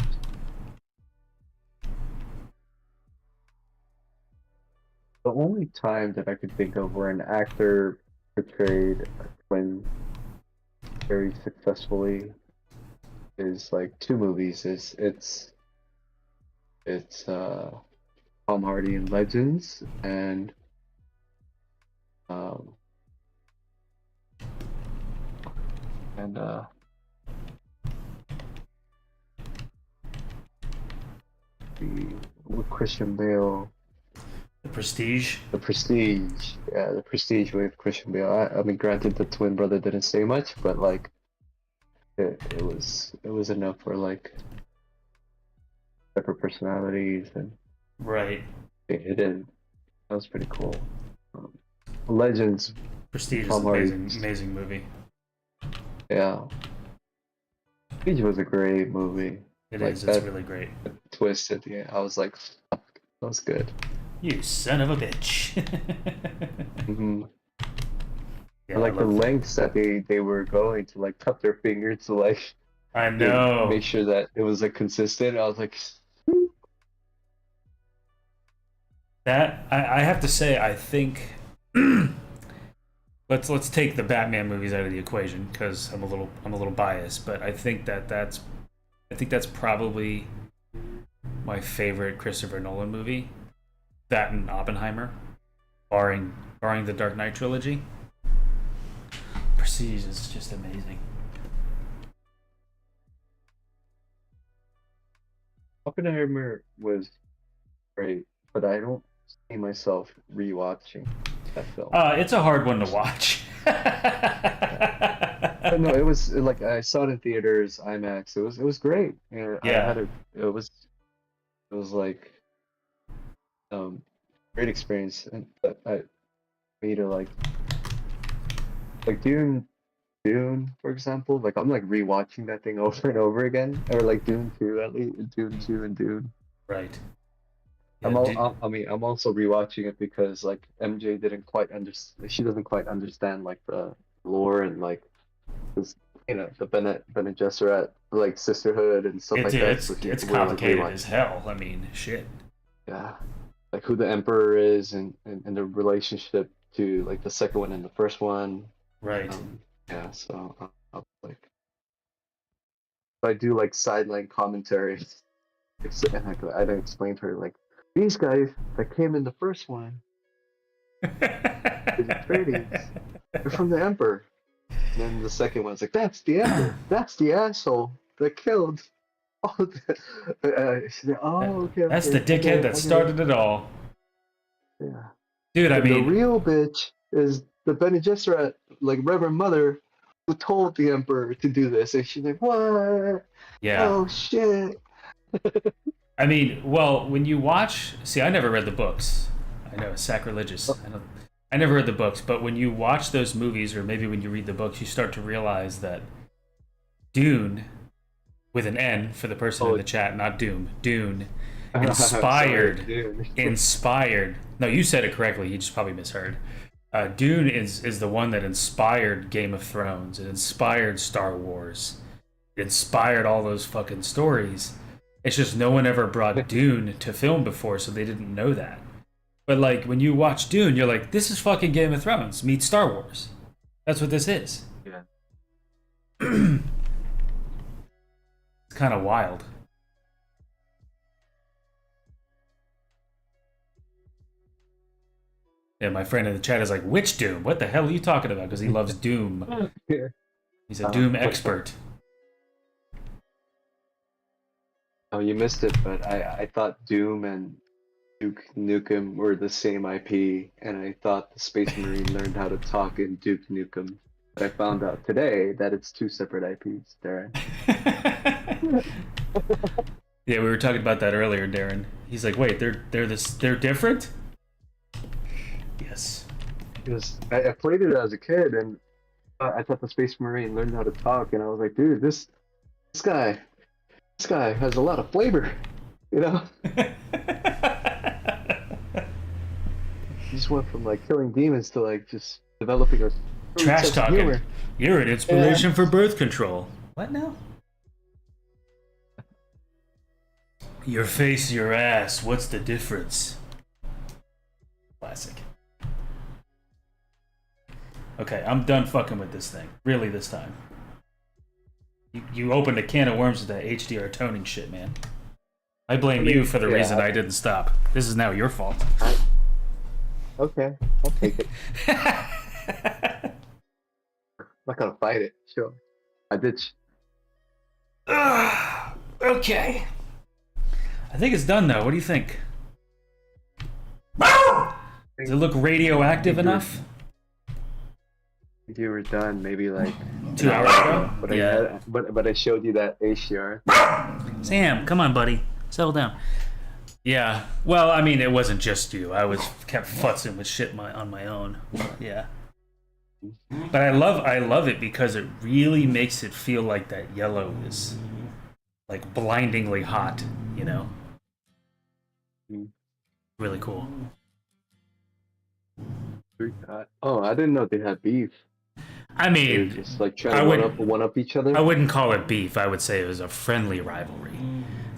The only time that I could think of where an actor portrayed a twin very successfully is like two movies. It's Tom Hardy in Legends um and the with Christian Bale, The Prestige. The Prestige. Yeah, The Prestige with Christian Bale. I mean, granted, the twin brother didn't say much, but like it was enough for like separate personalities, and Right. it did. That was pretty cool. Um, Legends, Prestige is Tom an Hardy. amazing movie. Yeah, Prestige was a great movie. It Like is. It's that really great. twist at the end, I was like, fuck, that was good. You son of a bitch. Hmm. Yeah, I I like the love that. lengths that they were going to like cut their fingers to like I make know sure that it was like consistent. I was like, that. I have to say, I think let's take the Batman movies out of the equation because I'm a little biased, but I think that's probably my favorite Christopher Nolan movie. That and Oppenheimer, barring the Dark Knight trilogy. Prestige is just amazing. Oppenheimer was great, but I don't see myself rewatching that film. It's a hard one to watch. But no, it was like I saw it in theaters, IMAX. It was great. And I Yeah. had it was like great experience, and but I me to like Dune, for example. Like I'm like rewatching that thing over and over again, or like Dune 2 at least, Dune 2 and Dune. Right. I'm Yeah, all, I mean, I'm also rewatching it because like MJ didn't quite understand. She doesn't quite understand like the lore and like this, the Bene Gesserit like sisterhood and stuff like that. So it's we're like complicated rewatching. as hell. I mean, shit. Yeah, like who the Emperor is and the relationship to like the second one and the first one. Right. Yeah, so I'll, like I do like sideline commentary. And I don't explain to her like these guys that came in the first one, the Atreides, they're from the Emperor. And then the second one's like, that's the Emperor. That's the asshole that killed all the. She's like, oh, okay. That's Okay, the dickhead okay, that okay. started it all. Yeah. Dude, I And the mean, real bitch is the Bene Gesserit, like Reverend Mother, who told the Emperor to do this. And she's like, what? yeah. Oh, shit. I mean, well, when you watch, see, I never read the books. I know it's sacrilegious. I never read the books, but when you watch those movies, or maybe when you read the books, you start to realize that Dune, with an N for the person in the chat, not Doom, Dune, inspired, Sorry, inspired. No, you said it correctly. You just probably misheard. Dune is the one that inspired Game of Thrones. It inspired Star Wars. It inspired all those fucking stories. It's just no one ever brought Dune to film before, so they didn't know that. But like when you watch Dune, you're like, this is fucking Game of Thrones meets Star Wars. That's what this is. Yeah. It's kind of wild. Yeah, my friend in the chat is like, which Doom? What the hell are you talking about? Because he loves Doom. He's a Doom expert. Oh, you missed it, but I thought Doom and Duke Nukem were the same IP, and I thought the Space Marine learned how to talk in Duke Nukem. But I found out today that it's two separate IPs, Darren. Yeah, we were talking about that earlier, Darren. He's like, wait, they're different? Yes. Because I played it as a kid, and I thought the Space Marine learned how to talk, and I was like, dude, this guy has a lot of flavor, you know? He just went from like killing demons to like just developing a Trash sense of talking. humor. You're an inspiration for birth control. What now? Your face, your ass. What's the difference? Classic. Okay, I'm done fucking with this thing. Really, this time. You opened a can of worms with that HDR toning shit, man. I blame you for the reason I didn't stop. This is now your fault. Okay, I'll take it. I'm not gonna fight it. Sure, I did. Okay. I think it's done though. What do you think? Does it look radioactive enough? If you were done, maybe like 2 hours ago. But Yeah. but I showed you that HDR. Sam, come on, buddy. Settle down. Yeah. Well, I mean, it wasn't just you. I kept futzing with shit on my own. Yeah. But I love it because it really makes it feel like that yellow is like blindingly hot, you know? Really cool. Oh, I didn't know they had beef. I They were mean, just like trying to one up each other. I wouldn't call it beef. I would say it was a friendly rivalry.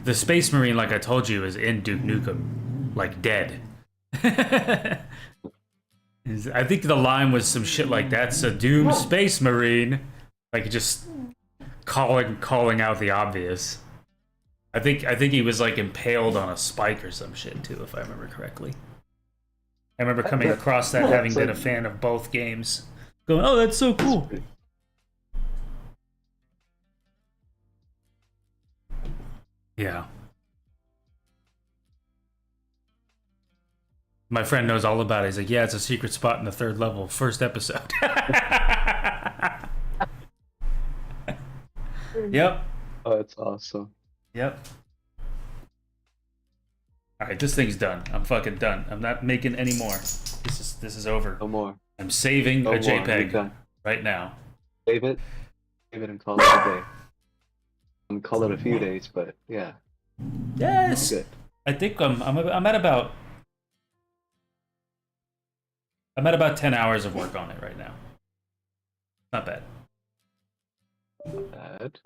The Space Marine, like I told you, is in Duke Nukem, like dead. I think the line was some shit like that's a doomed Space Marine, like just calling out the obvious. I think he was like impaled on a spike or some shit too, if I remember correctly. I remember coming across that, having been a fan of both games, going, "Oh, that's so cool." Yeah. My friend knows all about it. He's like, "Yeah, it's a secret spot in the 3rd level, 1st episode." Yep. Oh, that's awesome. Yep. All right, this thing's done. I'm fucking done. I'm not making any more. This is over. No more. I'm saving No a more. You're JPEG done. right now. Save it and call it a day. And call it a few days, but yeah. Yes. Good. I think I'm at about 10 hours of work on it right now. Not bad. Bad.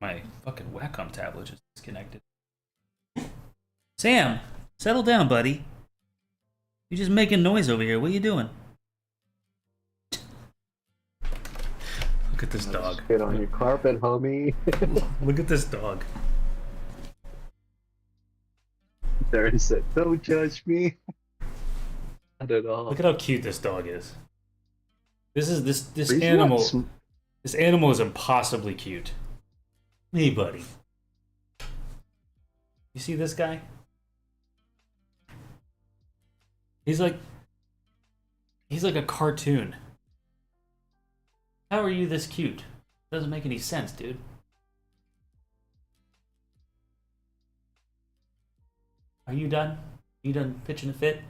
My fucking Wacom tablet just disconnected. Sam, settle down, buddy. You're just making noise over here. What are you doing? Look at this dog. Get on your carpet, homie. Look at this dog. There he said, "Don't judge me." Not at all. Look at how cute this dog is. This He's animal. not sm- This animal is impossibly cute. Hey, buddy. You see this guy? He's like a cartoon. How are you this cute? Doesn't make any sense, dude. Are you done? You done pitching a fit?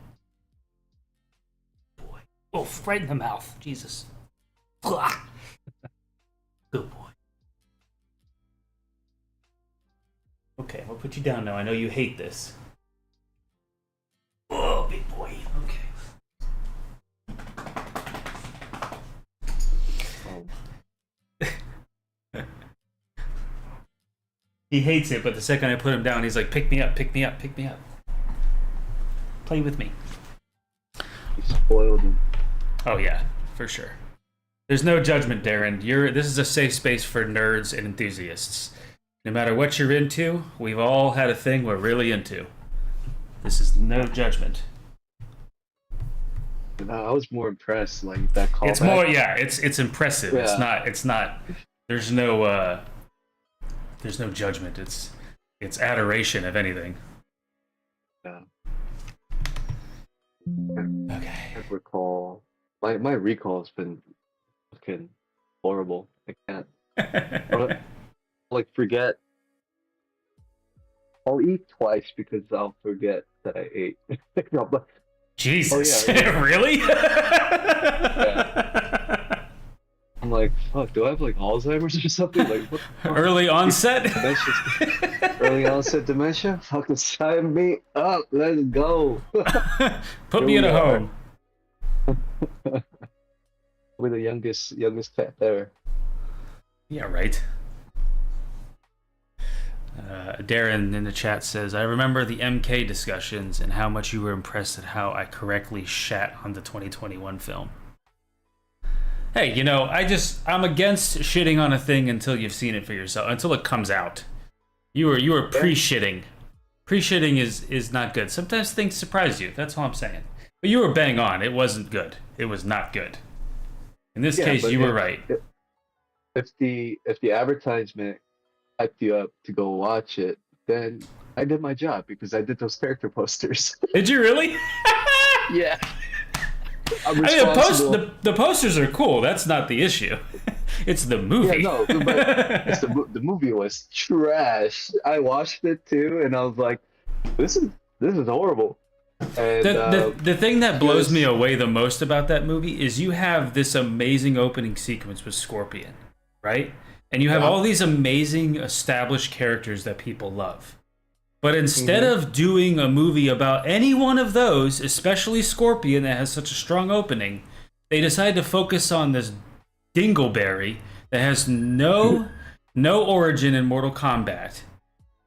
Boy. Oh, right in the mouth. Jesus. Good boy. Okay, I'll put you down now. I know you hate this. Oh, big boy. Okay. He hates it, but the second I put him down, he's like, "Pick me up, pick me up, pick me up. Play with me." You spoiled him. Oh yeah, for sure. There's no judgment, Darren. This is a safe space for nerds and enthusiasts. No matter what you're into, we've all had a thing we're really into. This is no judgment. I was more impressed, like that callback. It's more, yeah. It's impressive. Yeah. It's not. There's no judgment. It's adoration, if anything. Yeah. Okay. I recall. My recall has been fucking horrible. I can't. Like forget. I'll eat twice because I'll forget that I ate. No, but Jesus, Oh, yeah. really? Yeah. I'm like, fuck. Do I have like Alzheimer's or something? Like what the fuck? Early onset. Early onset dementia? Fucking sign me up. Let's go. Put me in a home. We're the youngest cat there. Yeah, right. Darren in the chat says, "I remember the MK discussions and how much you were impressed at how I correctly shat on the 2021 film." Hey, I'm against shitting on a thing until you've seen it for yourself, until it comes out. You were pre-shitting. Pre-shitting is not good. Sometimes things surprise you. That's all I'm saying. But you were bang on. It wasn't good. It was not good. In this case, you were right. If the advertisement hyped you up to go watch it, then I did my job because I did those character posters. Did you really? Yeah. I mean, the posters are cool. That's not the issue. It's the movie. Yeah, no, but the movie was trash. I watched it too, and I was like, "This is horrible." And the thing that blows me away the most about that movie is you have this amazing opening sequence with Scorpion, right? And you have all these amazing established characters that people love. But instead of doing a movie about any one of those, especially Scorpion that has such a strong opening, they decide to focus on this dingleberry that has no origin in Mortal Kombat.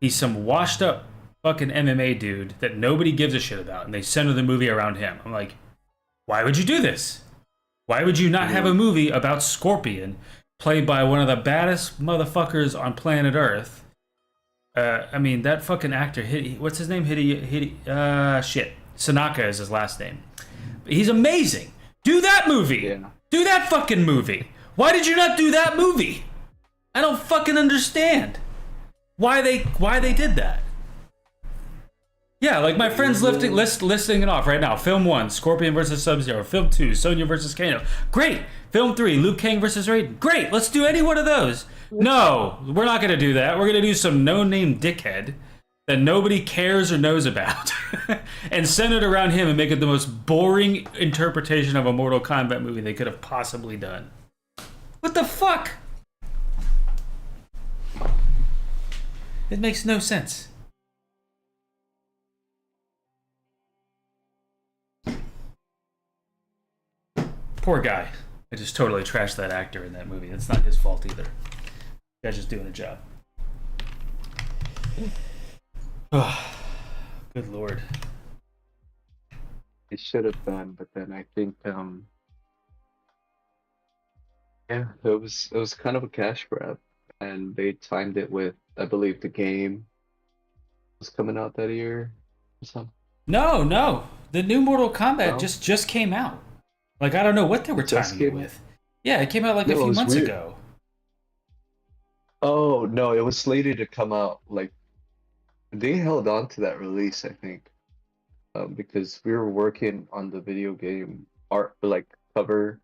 He's some washed up fucking MMA dude that nobody gives a shit about, and they center the movie around him. I'm like, why would you do this? Why would you not have a movie about Scorpion played by one of the baddest motherfuckers on planet Earth. I mean, that fucking actor, what's his name? Shit. Sanaka is his last name. He's amazing. Do that movie. Yeah. Do that fucking movie. Why did you not do that movie? I don't fucking understand why they did that. Yeah, like my friend's listing it off right now. Film 1, Scorpion versus Sub-Zero. Film 2, Sonya versus Kano. Great. Film 3, Liu Kang versus Raiden. Great. Let's do any one of those. No, we're not going to do that. We're going to do some no-name dickhead that nobody cares or knows about and center it around him and make it the most boring interpretation of a Mortal Kombat movie they could have possibly done. What the fuck? It makes no sense. Poor guy. I just totally trashed that actor in that movie. It's not his fault either. The guy's just doing a job. Oh, good lord. They should have done, but then I think yeah, it was kind of a cash grab, and they timed it with, I believe, the game was coming out that year or something. No. The new Mortal Kombat No? just came out. Like, I don't know what they were Just timing it came- with. Yeah, it came out like a No, it few was months weird. ago. Oh no, it was slated to come out like they held on to that release, I think, because we were working on the video game art like cover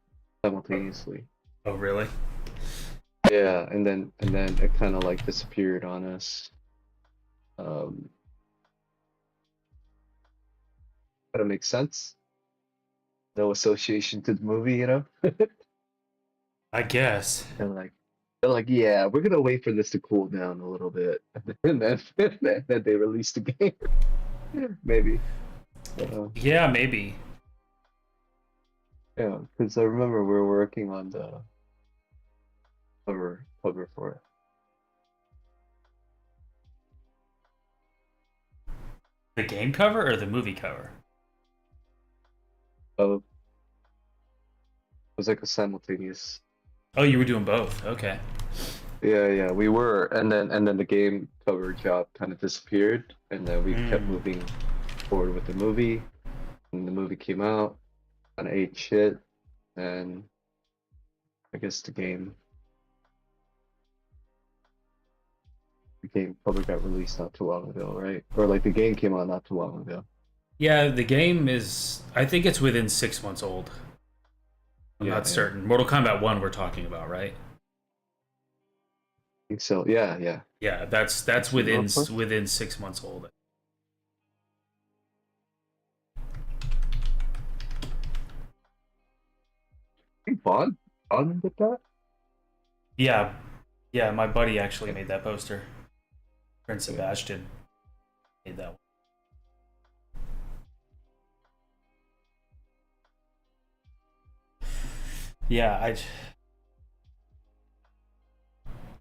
simultaneously. Oh, really? Yeah, and then it kind of like disappeared on us. That makes sense. No association to the movie, you know? I guess. And like they're like, yeah, we're gonna wait for this to cool down a little bit, and then they released the game. Maybe. Yeah, maybe. Yeah, because I remember we were working on the cover for it. The game cover or the movie cover? Oh, it was like a simultaneous. Oh, you were doing both. Okay. Yeah, we were, and then the game cover job kind of disappeared, and then we kept moving forward with the movie, and the movie came out, kind of ate shit, and I guess the game probably got released not too long ago, right? Or like the game came out not too long ago. Yeah, the game is... I think it's within 6 months old. I'm not certain. Mortal Kombat 1 we're talking about, right? I think so. Yeah. Yeah, that's within 6 months old. I think Bond did that. Yeah, my buddy actually made that poster. Prince Sebastian made that one. Yeah,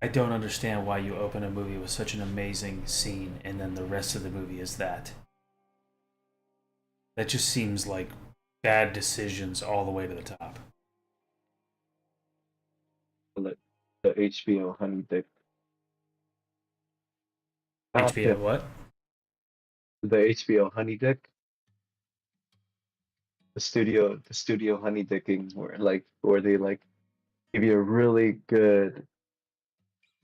I don't understand why you open a movie with such an amazing scene and then the rest of the movie is that. That just seems like bad decisions all the way to the top. The HBO Honey Dick. HBO what? The HBO Honey Dick. The studio honey dicking where they like give you a really good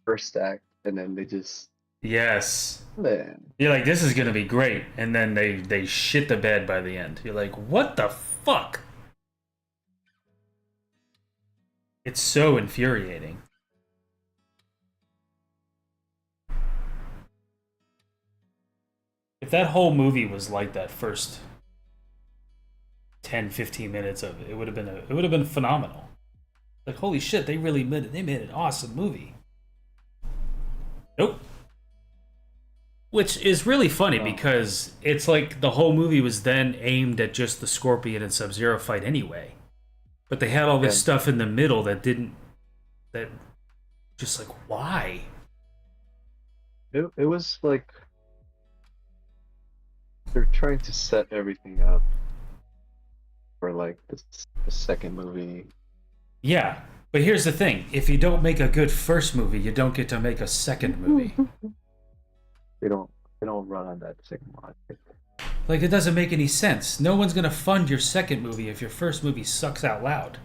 first act and then they just Yes. man. You're like, this is gonna be great, and then they shit the bed by the end. You're like, what the fuck? It's so infuriating. If that whole movie was like that first 10-15 minutes of it, it would have been phenomenal. Like, holy shit, they really made it. They made an awesome movie. Nope. Which is really funny because it's like the whole movie was then aimed at just the Scorpion and Sub-Zero fight anyway. But they had all this stuff in the middle that just like, why? It was like they're trying to set everything up for like the second movie. Yeah. But here's the thing: if you don't make a good first movie, you don't get to make a second movie. They don't run on that same logic. Like, it doesn't make any sense. No one's gonna fund your second movie if your first movie sucks out loud.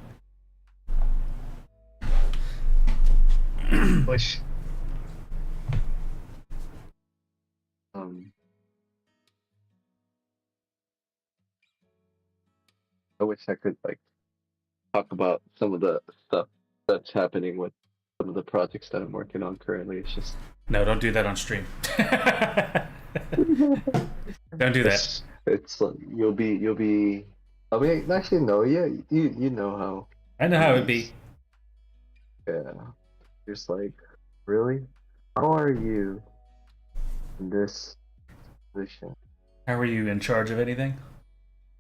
Wish. I wish I could like talk about some of the stuff that's happening with some of the projects that I'm working on currently. It's just No, don't do that on stream. Don't do that. it's like you'll be. I mean, actually, no. Yeah, you know how. I know how it'd be. Yeah, just like really, how are you in this position? How are you in charge of anything?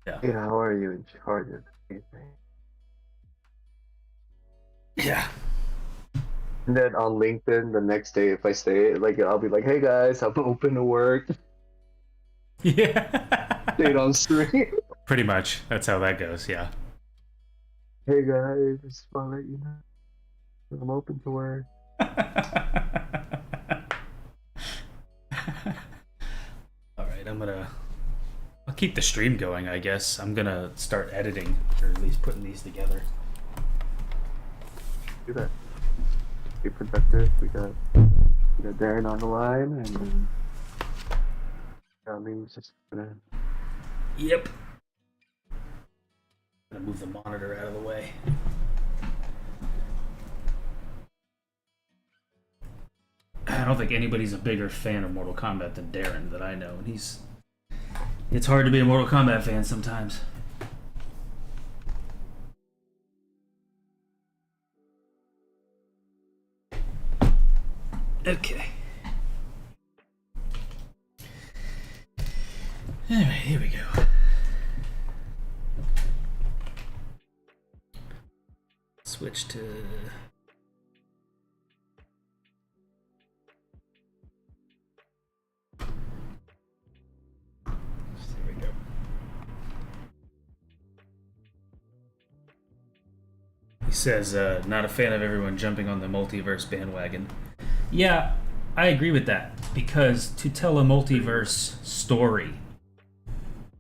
Yeah, how are you in charge of anything? Yeah. And then on LinkedIn the next day, if I say it, like I'll be like, "Hey guys, I'm open to work." Yeah. Stayed on stream. Pretty much. That's how that goes. Yeah. Hey guys, just want to let you know I'm open to work. All right, I'll keep the stream going, I guess. I'm gonna start editing, or at least putting these together. Do that. Be productive. We got Darren on the line, and I mean, it's just gonna. Yep. Gonna move the monitor out of the way. I don't think anybody's a bigger fan of Mortal Kombat than Darren that I know, and it's hard to be a Mortal Kombat fan sometimes. Okay. Alright, here we go. Switch to... There we go. He says, not a fan of everyone jumping on the multiverse bandwagon. Yeah, I agree with that, because to tell a multiverse story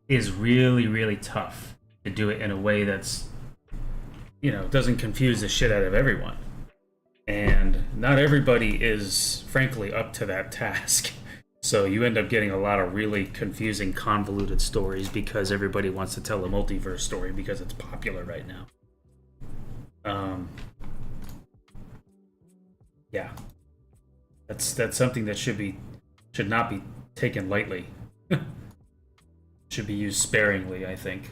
is really, really tough. To do it in a way that's, doesn't confuse the shit out of everyone. And not everybody is, frankly, up to that task. So you end up getting a lot of really confusing, convoluted stories because everybody wants to tell a multiverse story because it's popular right now. Yeah. That's something that should not be taken lightly. Should be used sparingly, I think.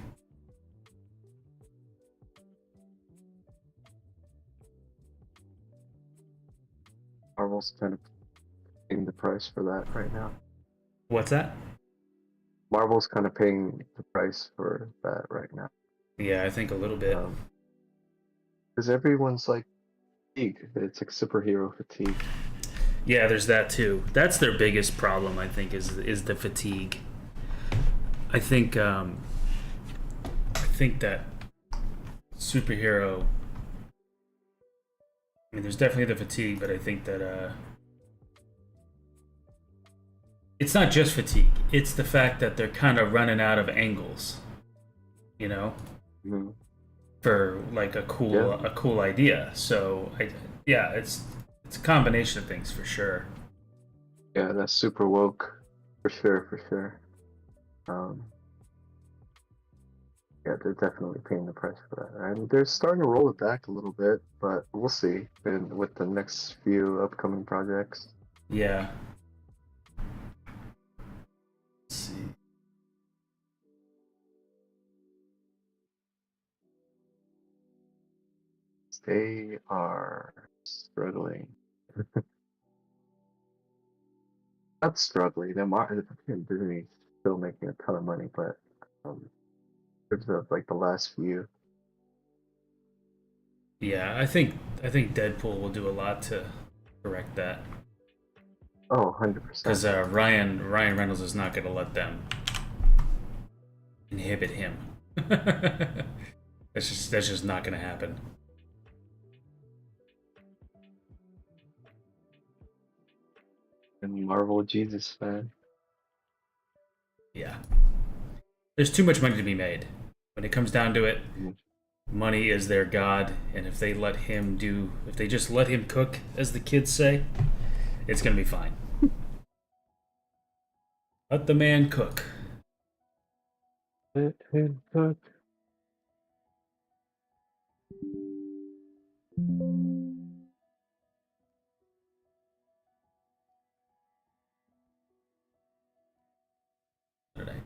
Marvel's kind of paying the price for that right now. What's that? Marvel's kind of paying the price for that right now. Yeah, I think a little bit. Because everyone's like fatigue. It's like superhero fatigue. Yeah, there's that too. That's their biggest problem, I think, is the fatigue. I think that superhero. I mean, there's definitely the fatigue, but I think that it's not just fatigue. It's the fact that they're kind of running out of angles, Mm-hmm. for like a cool idea. So it's a combination of things for sure. Yeah, that's super woke, for sure. Yeah, they're definitely paying the price for that. And they're starting to roll it back a little bit, but we'll see with the next few upcoming projects. Yeah. Let's see. They are struggling. Not struggling. Disney's still making a ton of money, but in terms of like the last few. Yeah, I think Deadpool will do a lot to correct that. Oh, 100%. Because Ryan Reynolds is not going to let them inhibit him. That's just not going to happen. And Marvel Jesus, man. Yeah. There's too much money to be made. When it comes down to it, money is their god, and if they just let him cook, as the kids say, it's gonna be fine. Let the man cook. Let him cook. What did I do?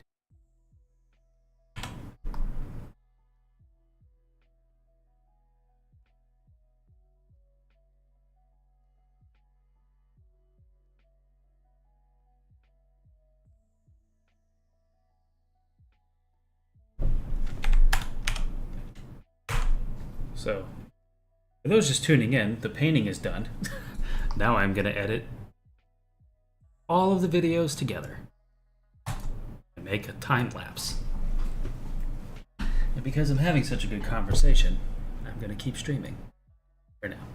So, for those just tuning in, the painting is done. Now I'm gonna edit all of the videos together and make a time lapse. And because I'm having such a good conversation, I'm gonna keep streaming for now.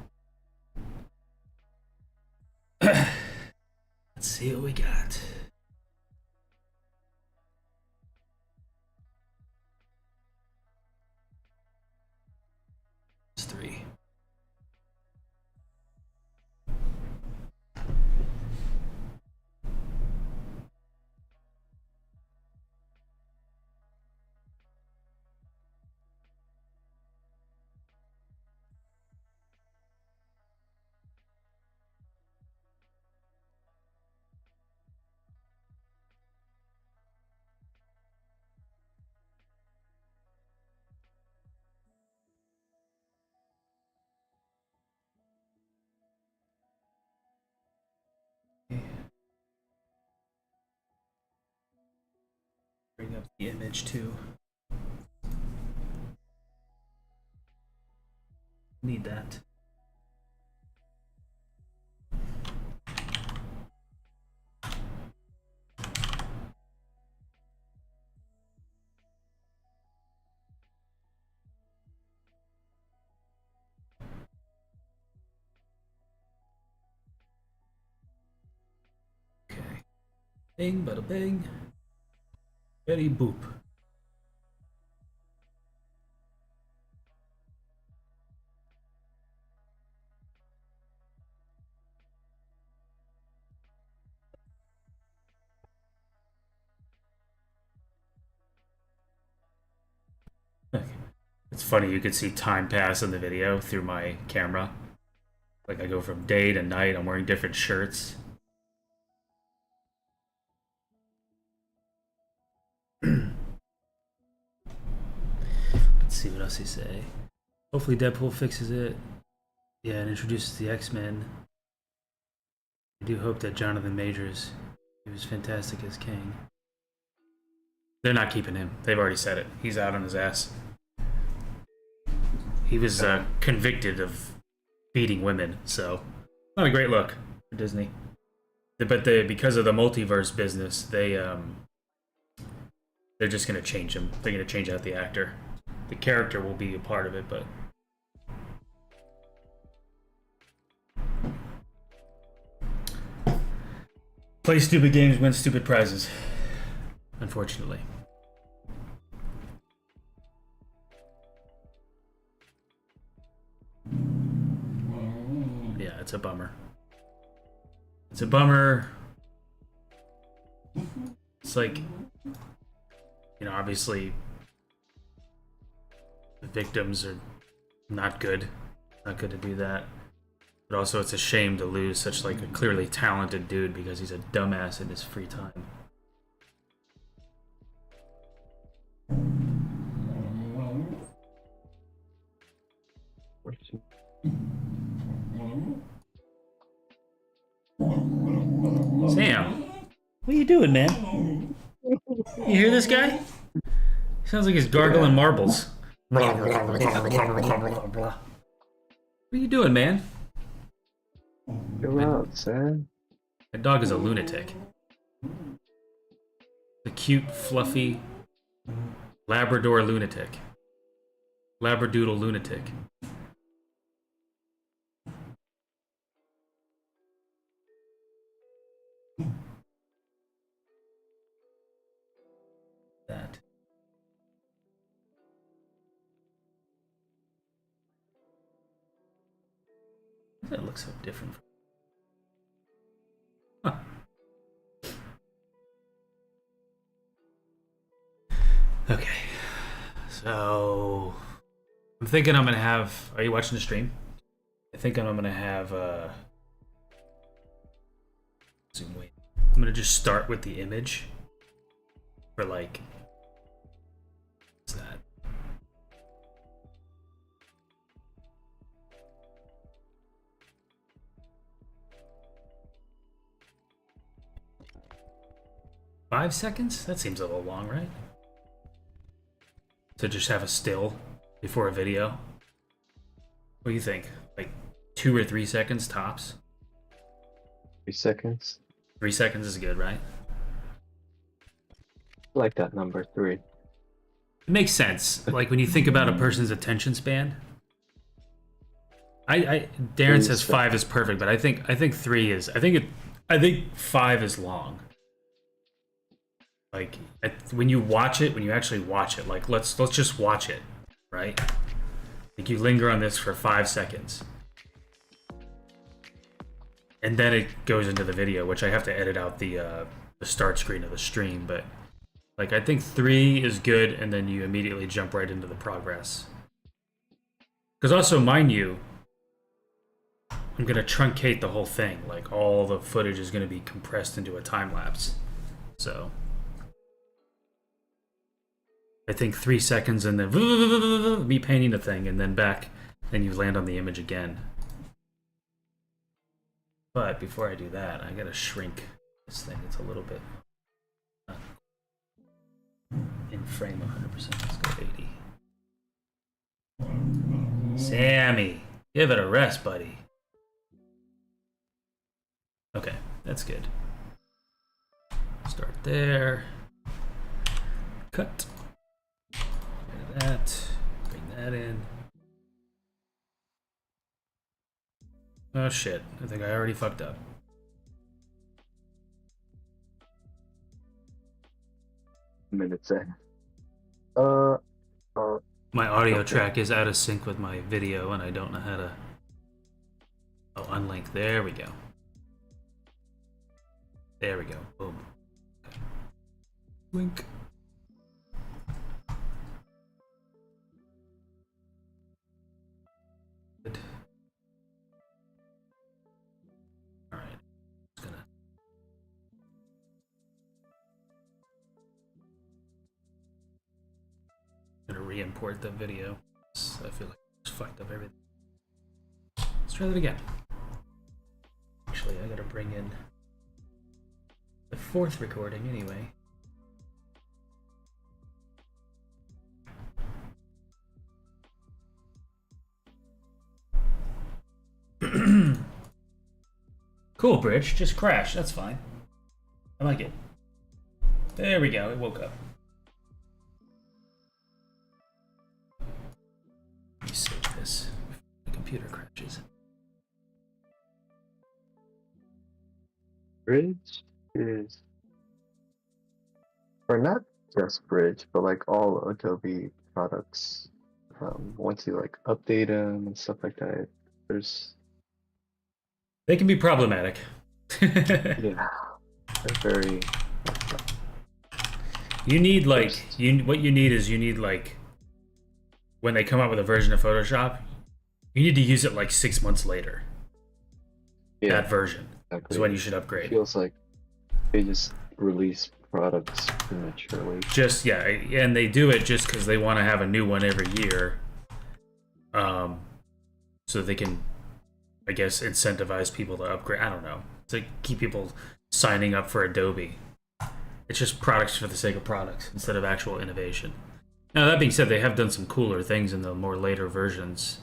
Let's see what we got. It's 3. Bring up the image too. Need that. Okay. Bing, bada bing. Betty boop. Okay. It's funny, you could see time pass in the video through my camera. Like I go from day to night, I'm wearing different shirts. Let's see what else he say. Hopefully Deadpool fixes it. Yeah, and introduces the X-Men. I do hope that Jonathan Majors, he was fantastic as King. They're not keeping him. They've already said it. He's out on his ass. He was convicted of beating women, so not a great look for Disney. But because of the multiverse business, they're just gonna change him. They're gonna change out the actor. The character will be a part of it, but play stupid games, win stupid prizes. Unfortunately. Yeah, it's a bummer. It's a bummer. It's like, you know, obviously the victims are not good. Not good to do that. But also it's a shame to lose such like a clearly talented dude because he's a dumbass in his free time. Sam, what are you doing, man? You hear this guy? Sounds like he's gargling marbles. What are you doing, man? Chill out, Sam. That dog is a lunatic. The cute, fluffy Labrador lunatic. Labradoodle lunatic. That looks so different. Huh. Okay. So I'm thinking I'm gonna have. Are you watching the stream? I think I'm gonna have. Zoom. Wait. I'm gonna just start with the image. For like. What's that? Five seconds? That seems a little long, right? To just have a still before a video. What do you think? Like 2 or 3 seconds tops? 3 seconds. 3 seconds is good, right? I like that number 3. It makes sense. Like when you think about a person's attention span. Darren says 5 is perfect, but I think 3 is. I think 5 is long. Like when you watch it, when you actually watch it, like let's just watch it, right? Like you linger on this for 5 seconds, and then it goes into the video, which I have to edit out the start screen of the stream. But like I think 3 is good, and then you immediately jump right into the progress. Because also, mind you, I'm gonna truncate the whole thing. Like all the footage is gonna be compressed into a time lapse, so. I think 3 seconds and then me painting the thing and then back, then you land on the image again. But before I do that, I gotta shrink this thing. It's a little bit in frame 100%. Let's go 80. Sammy, give it a rest, buddy. Okay, that's good. Start there. Cut. That, bring that in. Oh shit, I think I already fucked up. Minutes in. My audio track is out of sync with my video and I don't know how to. Oh, unlink. There we go. There we go. Boom. Okay. Link. Good. Alright. Just gonna re-import the video. I feel like I just fucked up everything. Let's try that again. Actually, I gotta bring in the 4th recording anyway. Cool, Bridge. Just crashed. That's fine. I like it. There we go. It woke up. Let me save this before the computer crashes. Bridge is, or not just Bridge, but like all Adobe products. Once you like update them and stuff like that, there's They can be problematic. yeah, they're very. You need like what you need is like when they come out with a version of Photoshop, you need to use it like 6 months later. Yeah, that version exactly. is when you should upgrade. It feels like they just release products prematurely. Just yeah, and they do it just because they want to have a new one every year, so they can, I guess, incentivize people to upgrade. I don't know, to keep people signing up for Adobe. It's just products for the sake of products instead of actual innovation. Now that being said, they have done some cooler things in the more later versions.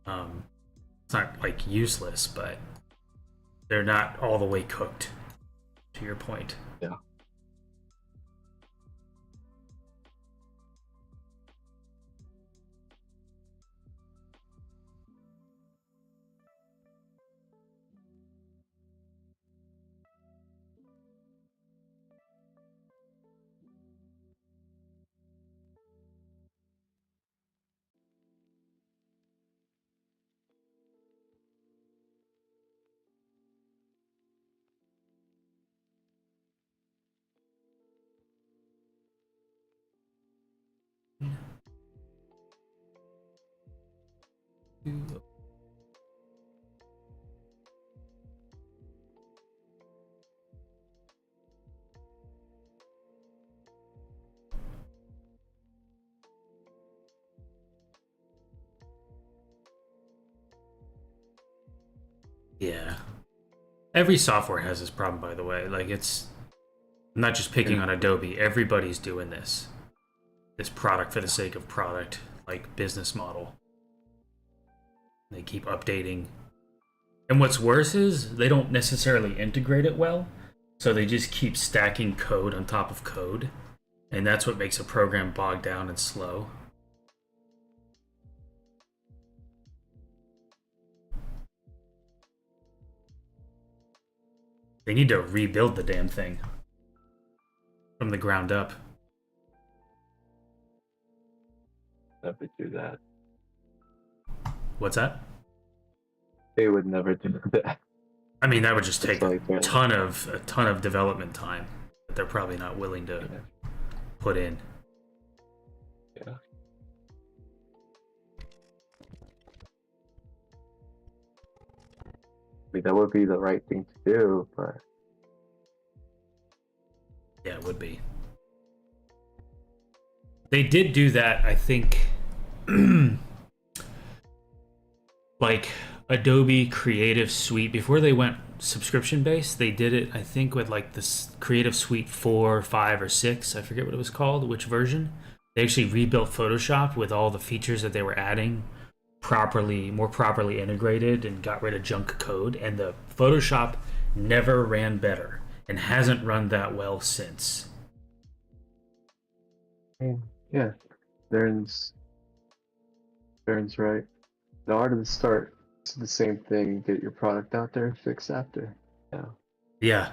It's not like useless, but they're not all the way cooked. To your point. Yeah. Yeah. Every software has this problem, by the way. Like, it's I'm not just picking on Adobe. Everybody's doing this. This product for the sake of product, like business model. They keep updating. And what's worse is they don't necessarily integrate it well. So they just keep stacking code on top of code. And that's what makes a program bog down and slow. They need to rebuild the damn thing from the ground up. Never do that. What's that? They would never do that. I mean, that would just take like, a ton of development time that they're probably not willing to put in. Yeah. I mean, that would be the right thing to do, but Yeah, it would be. They did do that, I think. Like Adobe Creative Suite, before they went subscription based, they did it, I think, with like this Creative Suite 4, 5, or 6. I forget what it was called, which version. They actually rebuilt Photoshop with all the features that they were adding more properly integrated, and got rid of junk code. And the Photoshop never ran better and hasn't run that well since. yeah, Darren's right. The art of the start is the same thing. Get your product out there, fix after. Yeah. Yeah.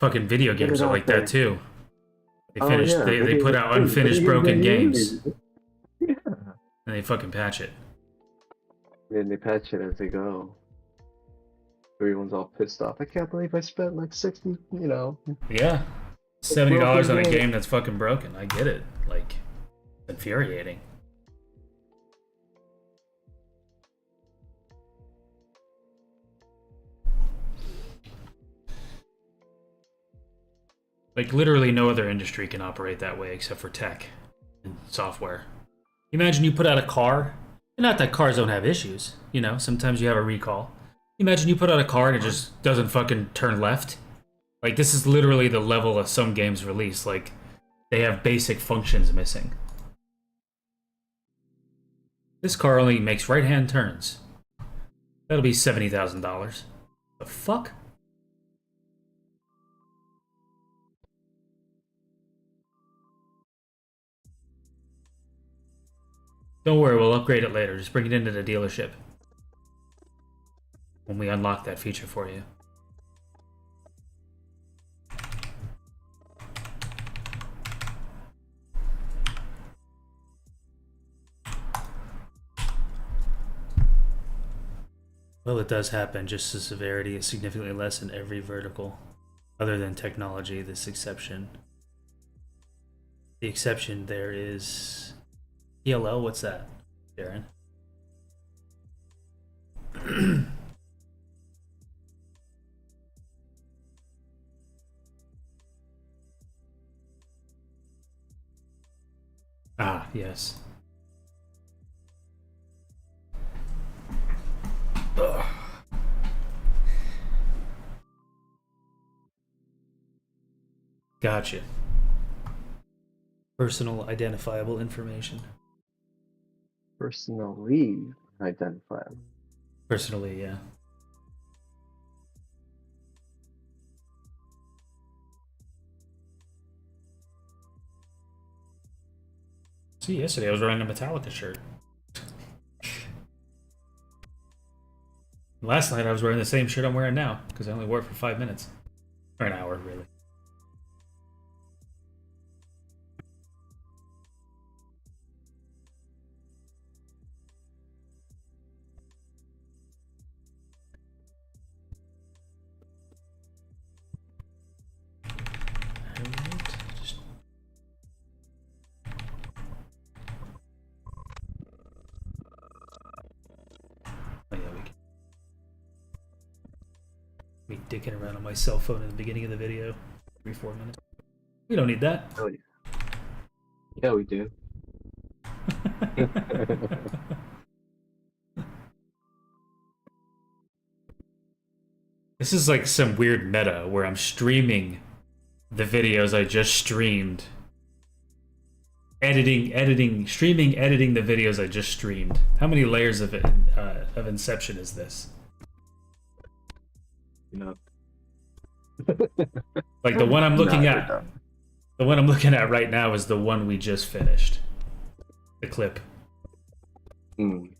Fucking video games are like that too. They Oh, finished. yeah, They put out unfinished broken games, Yeah. and they fucking patch it. And they patch it as they go. Everyone's all pissed off. I can't believe I spent like 60, Yeah, $70 on a broken game that's fucking broken. I get it. Like, infuriating. Like, literally no other industry can operate that way except for tech and software. Imagine you put out a car, and not that cars don't have issues, sometimes you have a recall. Imagine you put out a car and it just doesn't fucking turn left. Like, this is literally the level of some games release. Like, they have basic functions missing. This car only makes right-hand turns. That'll be $70,000. The fuck? Don't worry, we'll upgrade it later. Just bring it into the dealership when we unlock that feature for you. Well, it does happen, just the severity is significantly less in every vertical. Other than technology, this exception. The exception there is ELL, what's that, Darren? Ah, yes. Ugh. Gotcha. Personal identifiable information. Personally identifiable. Personally, yeah. See, yesterday I was wearing a Metallica shirt. Last night I was wearing the same shirt I'm wearing now, because I only wore it for 5 minutes. Or an hour, really. Me dicking around on my cell phone in the beginning of the video. Every 4 minutes. We don't need that. Oh yeah. Yeah, we do. This is like some weird meta where I'm streaming the videos I just streamed. Streaming, editing the videos I just streamed. How many layers of it, of Inception is this? You know. Like the one I'm looking Nah, at. The one I'm looking at right now is the one we just finished. The clip. Mm.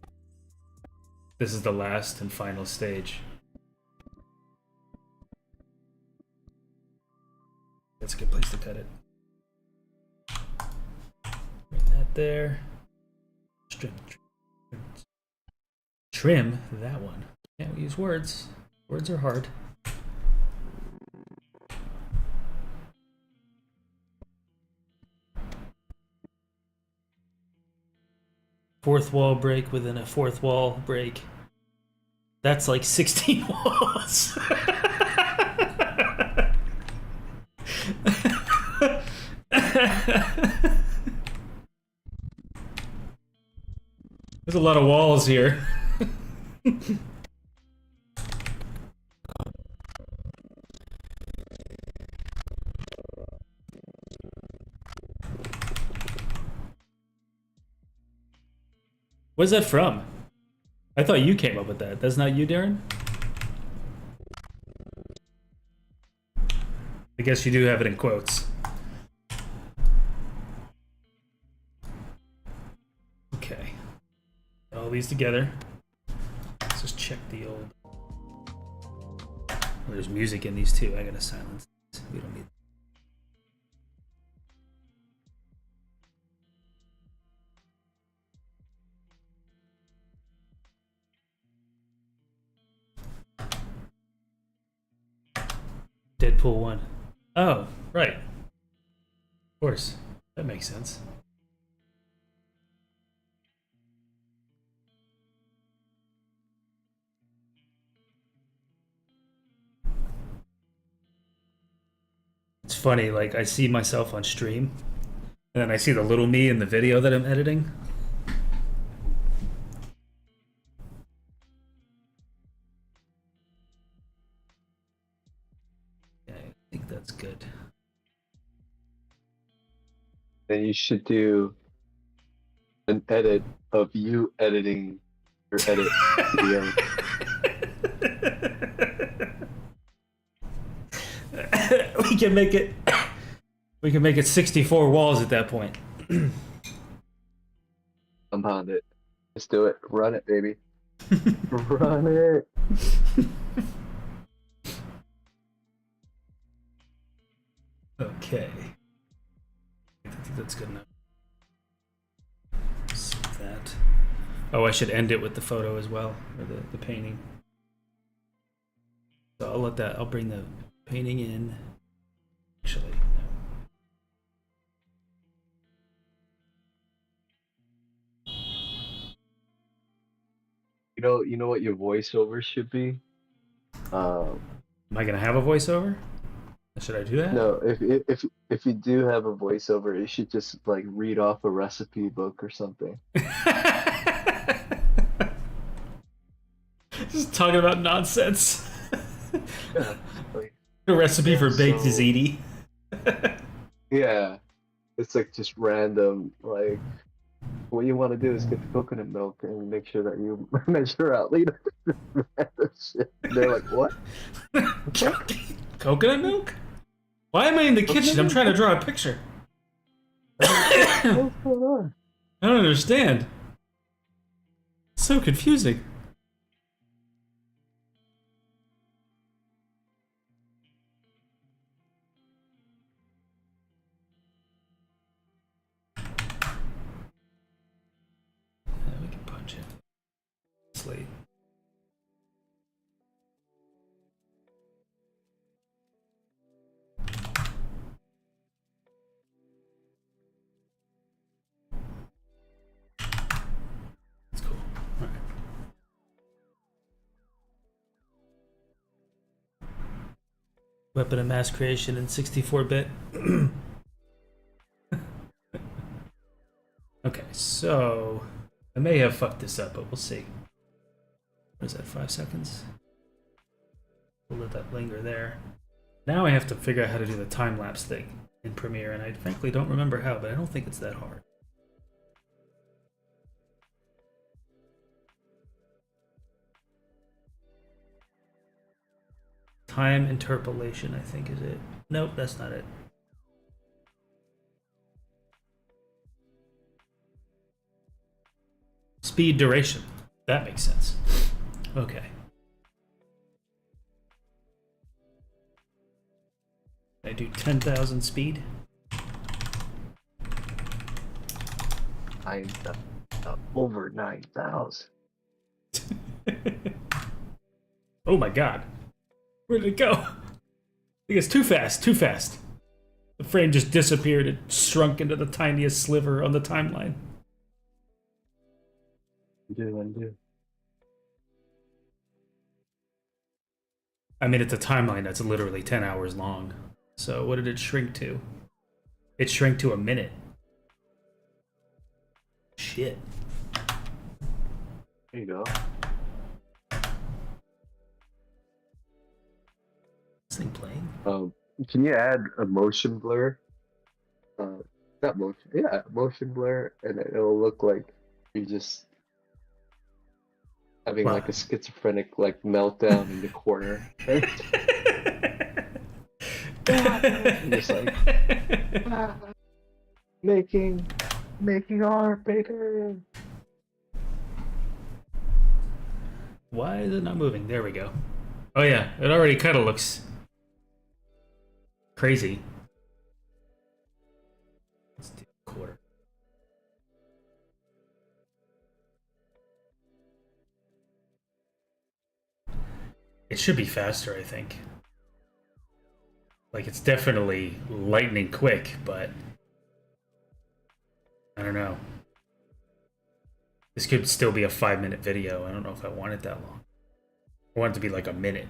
This is the last and final stage. That's a good place to cut it. Right that there. Trim that one. Can't use words. Words are hard. Fourth wall break within a fourth wall break. That's like 16 walls. There's a lot of walls here. Where's that from? I thought you came up with that. That's not you, Darren? I guess you do have it in quotes. Okay. All these together. Let's just check the old... Oh, there's music in these too. I gotta silence this. We don't need... Deadpool 1. Oh, right. Of course. That makes sense. It's funny, like, I see myself on stream, and then I see the little me in the video that I'm editing. Yeah, I think that's good. Then you should do an edit of you editing your edit video. We can make it 64 walls at that point. Compound it. Just do it. Run it, baby. Run it. Okay. I think that's good enough. Save that. Oh, I should end it with the photo as well, or the painting. So I'll let that, I'll bring the painting in. Actually, no. You know what your voiceover should be? Am I gonna have a voiceover? Should I do that? No, if you do have a voiceover, you should just like read off a recipe book or something. Just talking about nonsense. Yeah, like, A recipe for baked so- ziti. yeah, it's like just random. Like, what you want to do is get the coconut milk and make sure that you measure out liters. Shit. They're like, what? Coconut milk? Why am I in the kitchen? I'm trying to draw a picture. What's going on? I don't understand. It's so confusing. Yeah, we can punch it. Slate. That's cool. Alright. Weapon of mass creation in 64-bit. Okay, so I may have fucked this up, but we'll see. What is that, 5 seconds? We'll let that linger there. Now I have to figure out how to do the time-lapse thing in Premiere, and I frankly don't remember how, but I don't think it's that hard. Time interpolation, I think, is it. Nope, that's not it. Speed duration. That makes sense. Okay. I do 10,000 speed. Over 9,000. Oh my god. Where did it go? I think it's too fast, too fast. The frame just disappeared. It shrunk into the tiniest sliver on the timeline. Undo. I mean, it's a timeline that's literally 10 hours long. So what did it shrink to? It shrank to a minute. Shit. There you go. This thing playing? Can you add a motion blur? Not motion. Yeah, motion blur, and it'll look like you just having Wow. like a schizophrenic like meltdown in the corner. Right? Just like making art, baby. Why is it not moving? There we go. Oh yeah, it already kind of looks crazy. Let's do a quarter. It should be faster, I think. Like, it's definitely lightning quick, but I don't know. This could still be a 5-minute video. I don't know if I want it that long. I want it to be like a minute.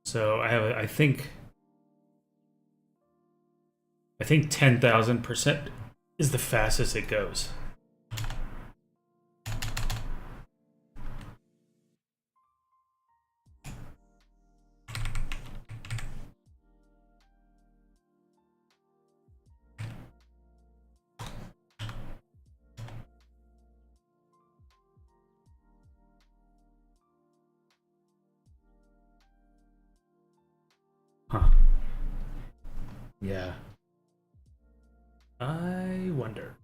So I think 10,000% is the fastest it goes. Huh. Yeah. I wonder.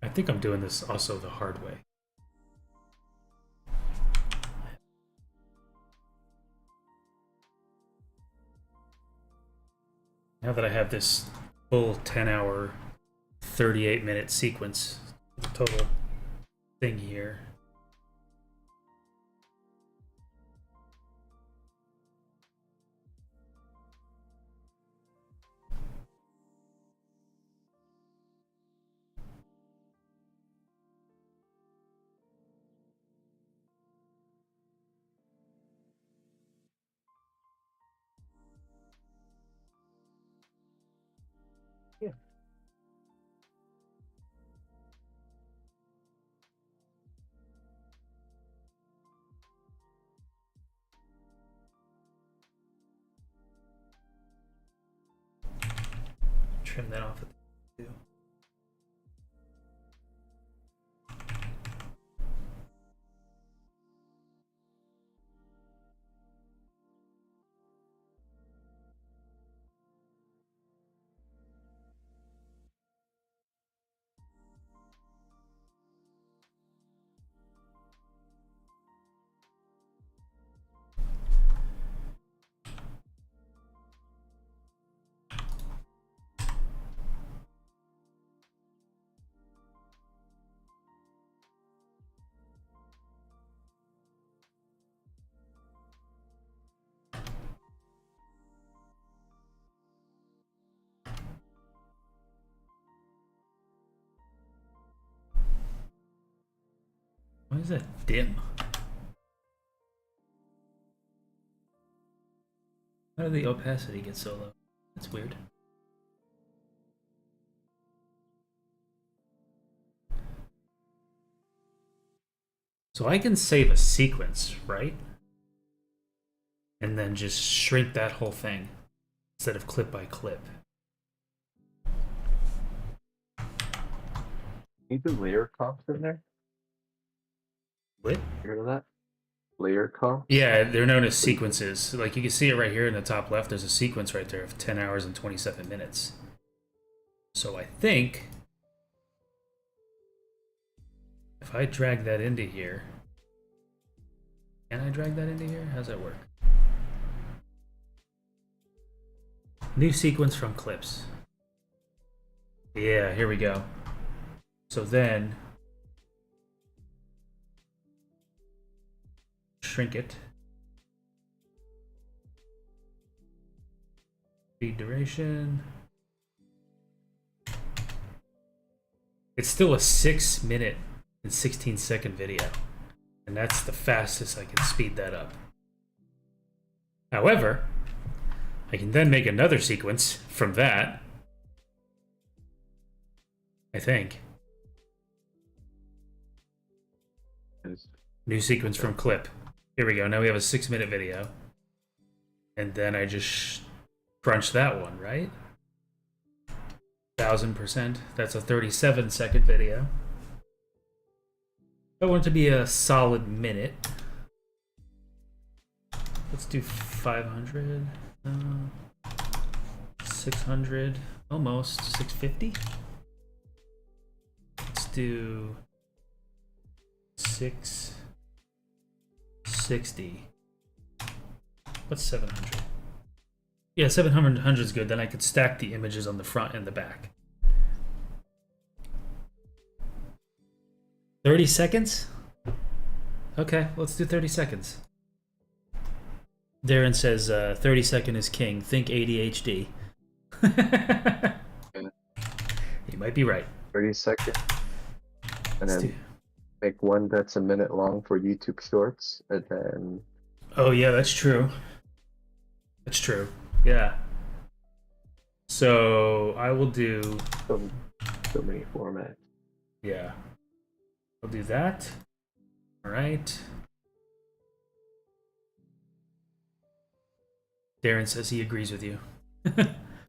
I think I'm doing this also the hard way. Now that I have this full 10-hour, 38-minute sequence, total thing here. Yeah. Trim that off at the two. that dim? How did the opacity get so low? That's weird. So I can save a sequence, right? And then just shrink that whole thing instead of clip by clip. Need the layer comps in there? What? You heard of that? Layer comps? Yeah, they're known as sequences. Like you can see it right here in the top left. There's a sequence right there of 10 hours and 27 minutes. So I think if I drag that into here, can I drag that into here? How's that work? New sequence from clips. Yeah, here we go. So then shrink it. Speed duration. It's still a 6-minute and 16-second video. And that's the fastest I can speed that up. However, I can then make another sequence from that. I think. New sequence from clip. Here we go. Now we have a 6-minute video. And then I just crunch that one, right? 1000%. That's a 37-second video. I want it to be a solid minute. Let's do 500. 600. Almost. 650. Let's do 660. What's 700? Yeah, 700 is good. Then I could stack the images on the front and the back. 30 seconds? Okay, let's do 30 seconds. Darren says 30 second is king. Think ADHD. He might be right. 30 seconds. And then make one that's a minute long for YouTube Shorts. And then... Oh, yeah, that's true. That's true. Yeah. So I will do... So many formats. Yeah. I'll do that. All right. Darren says he agrees with you.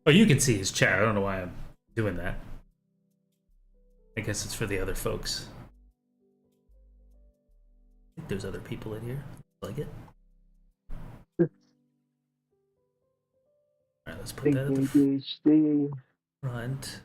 Oh, you can see his chat. I don't know why I'm doing that. I guess it's for the other folks. I think there's other people in here. Like it. All right, let's put that at the front.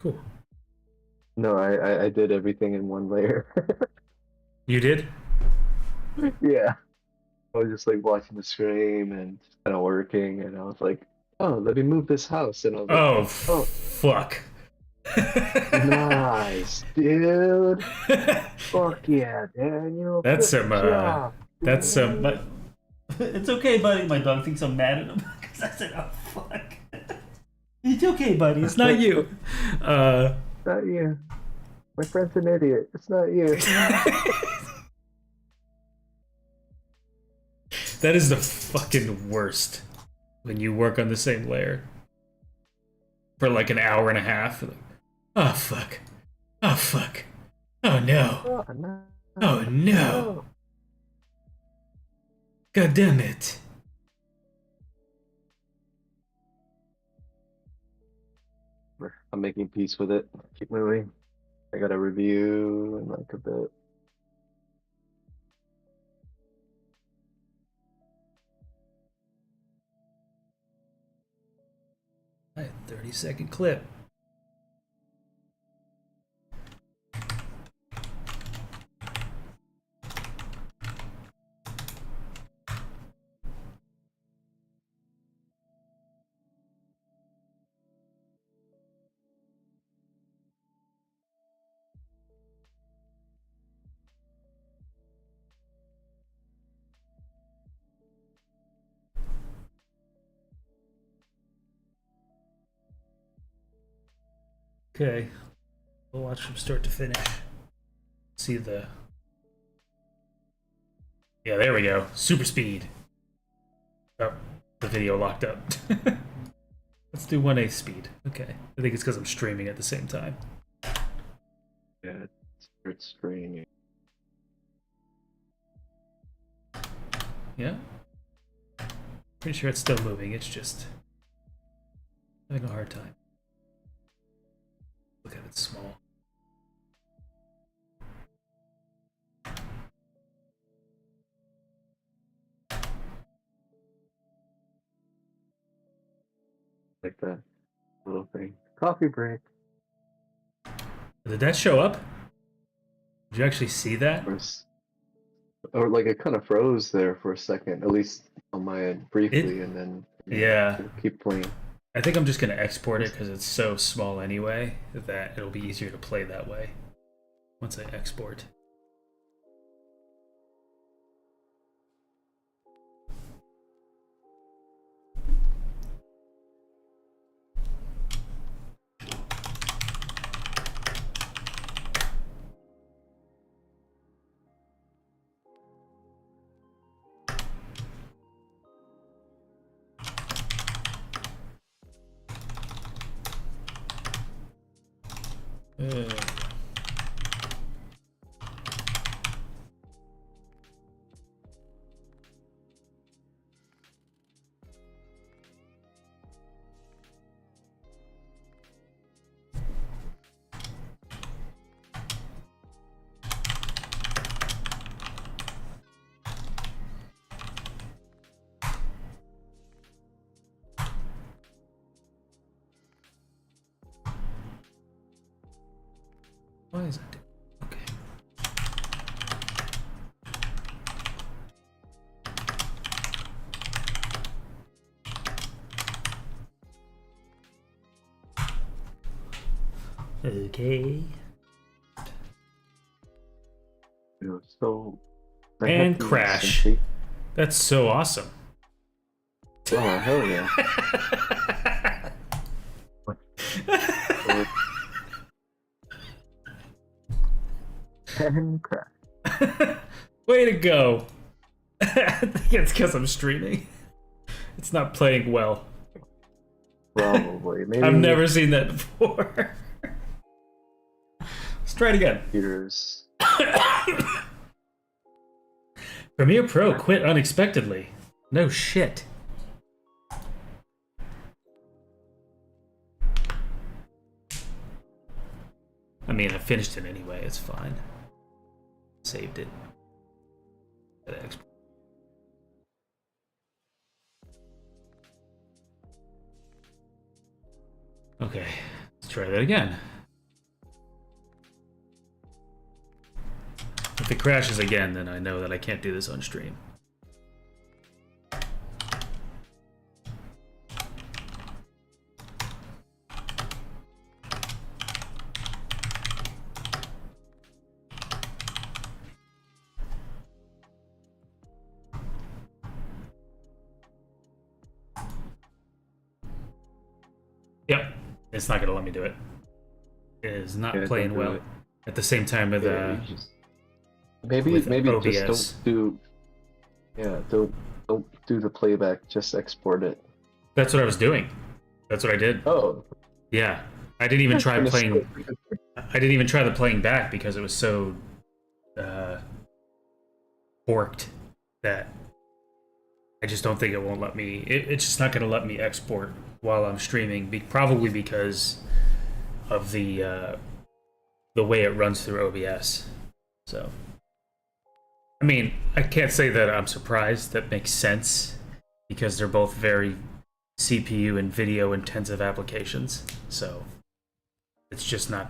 Cool. No, I did everything in one layer. You did? Yeah. I was just like watching the stream and just kind of working, and I was like, oh, let me move this house. And I was like, Oh, fuck. Nice, dude. Fuck yeah, Daniel. That's some, job, that's some, but it's okay, buddy. My dog thinks I'm mad at him because I said, oh, fuck. It's okay, buddy. It's not you. Not you. My friend's an idiot. It's not you. That is the fucking worst when you work on the same layer for like an hour and a half. Like, oh, fuck. Oh, fuck. Oh, no. Oh, no. Oh, no. God damn it. I'm making peace with it. Keep moving. I got a review in like a bit. All right, 30-second clip. Okay. We'll watch from start to finish. See the... Yeah, there we go. Super speed. Oh, the video locked up. Let's do 1/8 speed. Okay. I think it's because I'm streaming at the same time. Yeah, it's screening. Yeah? Pretty sure it's still moving. It's just having a hard time. Look at it small. Like that little thing. Coffee break. Did that show up? Did you actually see that? Or like it kind of froze there for a second, at least on my end briefly, and then Yeah. keep playing. I think I'm just going to export it because it's so small anyway that it'll be easier to play that way once I export. Why is it? Okay. Okay. So And crash. That's so awesome. Oh, hell yeah. And crash. Way to go. I think it's because I'm streaming. It's not playing well. Probably. Maybe I've never seen that before. Let's try it again. computers. Premiere Pro quit unexpectedly. No shit. I mean, I finished it anyway. It's fine. Saved it. Gotta export. Okay, let's try that again. If it crashes again, then I know that I can't do this on stream. Yep, it's not gonna let me do it. It is not playing well. At the same time with Maybe with maybe OBS. just don't do the playback, just export it. That's what I was doing. That's what I did. Oh. Yeah. I didn't even try playing the playing back because it was so forked that I just don't think it won't let me. It's just not going to let me export while I'm streaming, probably because of the way it runs through OBS. So, I mean, I can't say that I'm surprised. That makes sense because they're both very CPU and video intensive applications. So, it's just not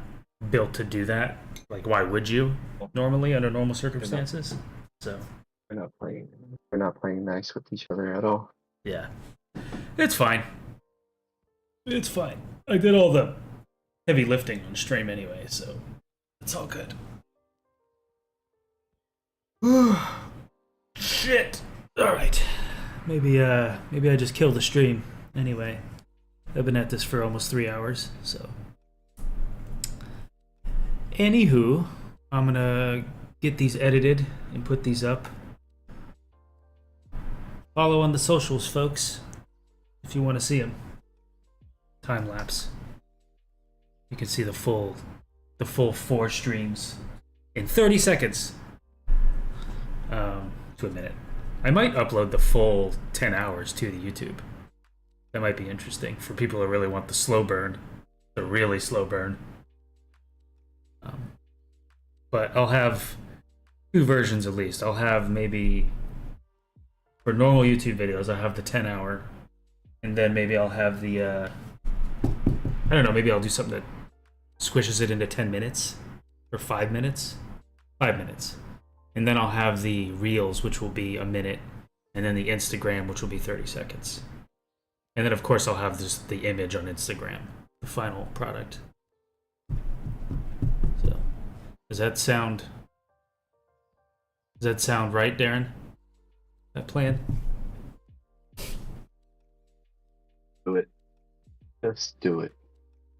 built to do that. Like, why would you normally under normal circumstances? So. We're not playing nice with each other at all. Yeah. It's fine. It's fine. I did all the heavy lifting on stream anyway, so it's all good. Shit. Alright. Maybe I just killed the stream anyway. I've been at this for almost 3 hours, so anywho, I'm gonna get these edited and put these up. Follow on the socials, folks, if you want to see them. Time lapse. You can see the full 4 streams in 30 seconds. To a minute. I might upload the full 10 hours to the YouTube. That might be interesting for people who really want the slow burn, the really slow burn. But I'll have 2 versions at least. I'll have maybe for normal YouTube videos, I'll have the 10-hour, and then maybe I'll have the I don't know, maybe I'll do something that squishes it into 10 minutes or 5 minutes. 5 minutes. And then I'll have the Reels, which will be a minute, and then the Instagram, which will be 30 seconds. And then, of course, I'll have just the image on Instagram, the final product. So, does that sound right, Darren? That plan? Do it. Just do it.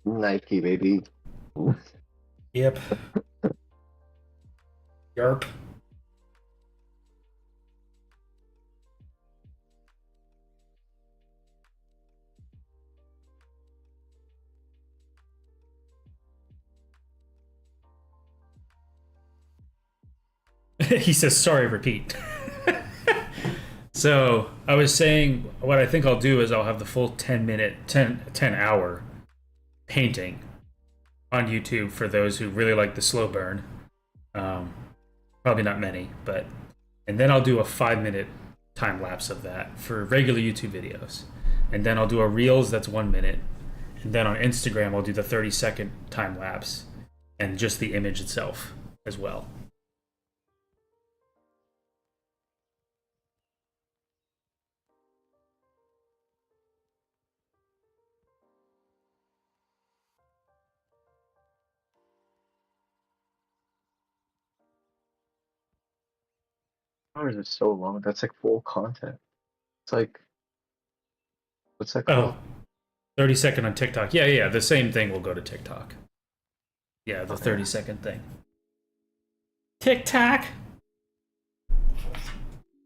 Nike, baby. Yep. Yarp. He says, sorry, repeat. So I was saying what I think I'll do is I'll have the full 10-hour painting on YouTube for those who really like the slow burn. Probably not many, but and then I'll do a 5-minute time lapse of that for regular YouTube videos. And then I'll do a Reels that's 1 minute. And then on Instagram I'll do the 30-second time lapse and just the image itself as well. Hours is so long. That's like full content. It's like, what's that Oh, called? 30-second on TikTok. Yeah. The same thing will go to TikTok. Yeah, the Okay. 30-second thing. TikTok.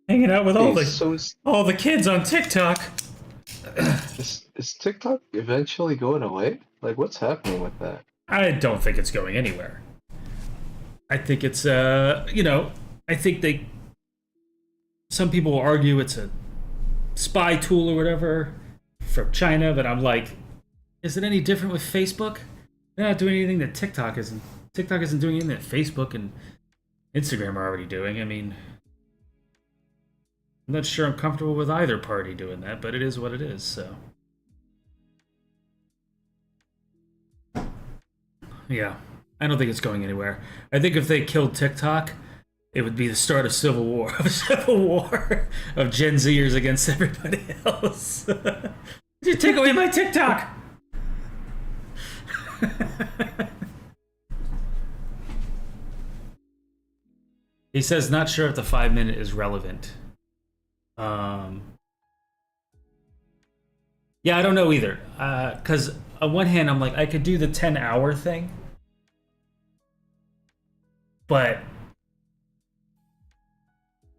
Hanging out with Hey, so all the kids on TikTok. is TikTok eventually going away? Like, what's happening with that? I don't think it's going anywhere. I think it's I think some people will argue it's a spy tool or whatever from China, but I'm like, is it any different with Facebook? They're not doing anything that TikTok isn't. TikTok isn't doing anything that Facebook and Instagram are already doing. I mean, I'm not sure I'm comfortable with either party doing that, but it is what it is, so. Yeah, I don't think it's going anywhere. I think if they killed TikTok, it would be the start of civil war, of Gen Zers against everybody else. You take away my TikTok. He says, not sure if the 5-minute is relevant. Yeah, I don't know either. Because on one hand, I'm like, I could do the 10-hour thing, but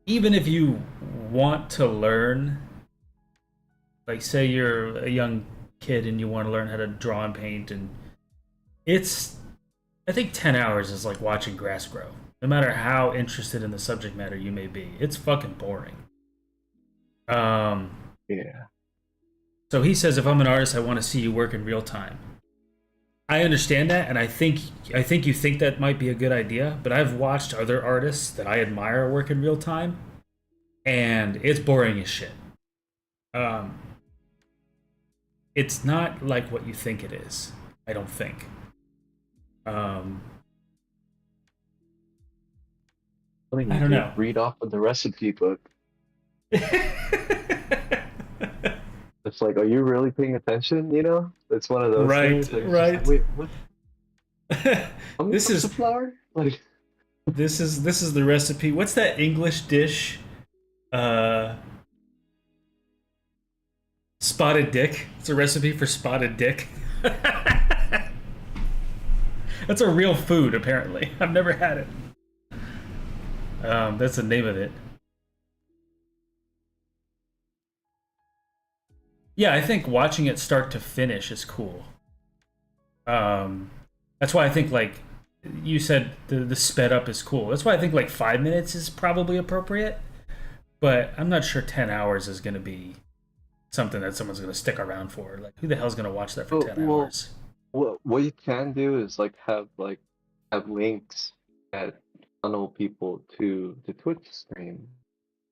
even if you want to learn, like say you're a young kid and you want to learn how to draw and paint, and I think 10 hours is like watching grass grow. No matter how interested in the subject matter you may be, it's fucking boring. Yeah. So he says, if I'm an artist, I want to see you work in real time. I understand that, and I think you think that might be a good idea, but I've watched other artists that I admire work in real time, and it's boring as shit. It's not like what you think it is, I don't think. I mean, I don't know. Read off of the recipe book. It's like, are you really paying attention? You know, it's one of those Right, things. Like, right. Just, wait, what? This is the flour. Like, this is the recipe. What's that English dish? Spotted dick. It's a recipe for spotted dick. That's a real food, apparently. I've never had it. That's the name of it. Yeah, I think watching it start to finish is cool. That's why I think like you said the sped up is cool. That's why I think like 5 minutes is probably appropriate. But I'm not sure 10 hours is going to be something that someone's going to stick around for. Like, who the hell's going to watch that for 10 hours? What you can do is have links that funnel people to the Twitch stream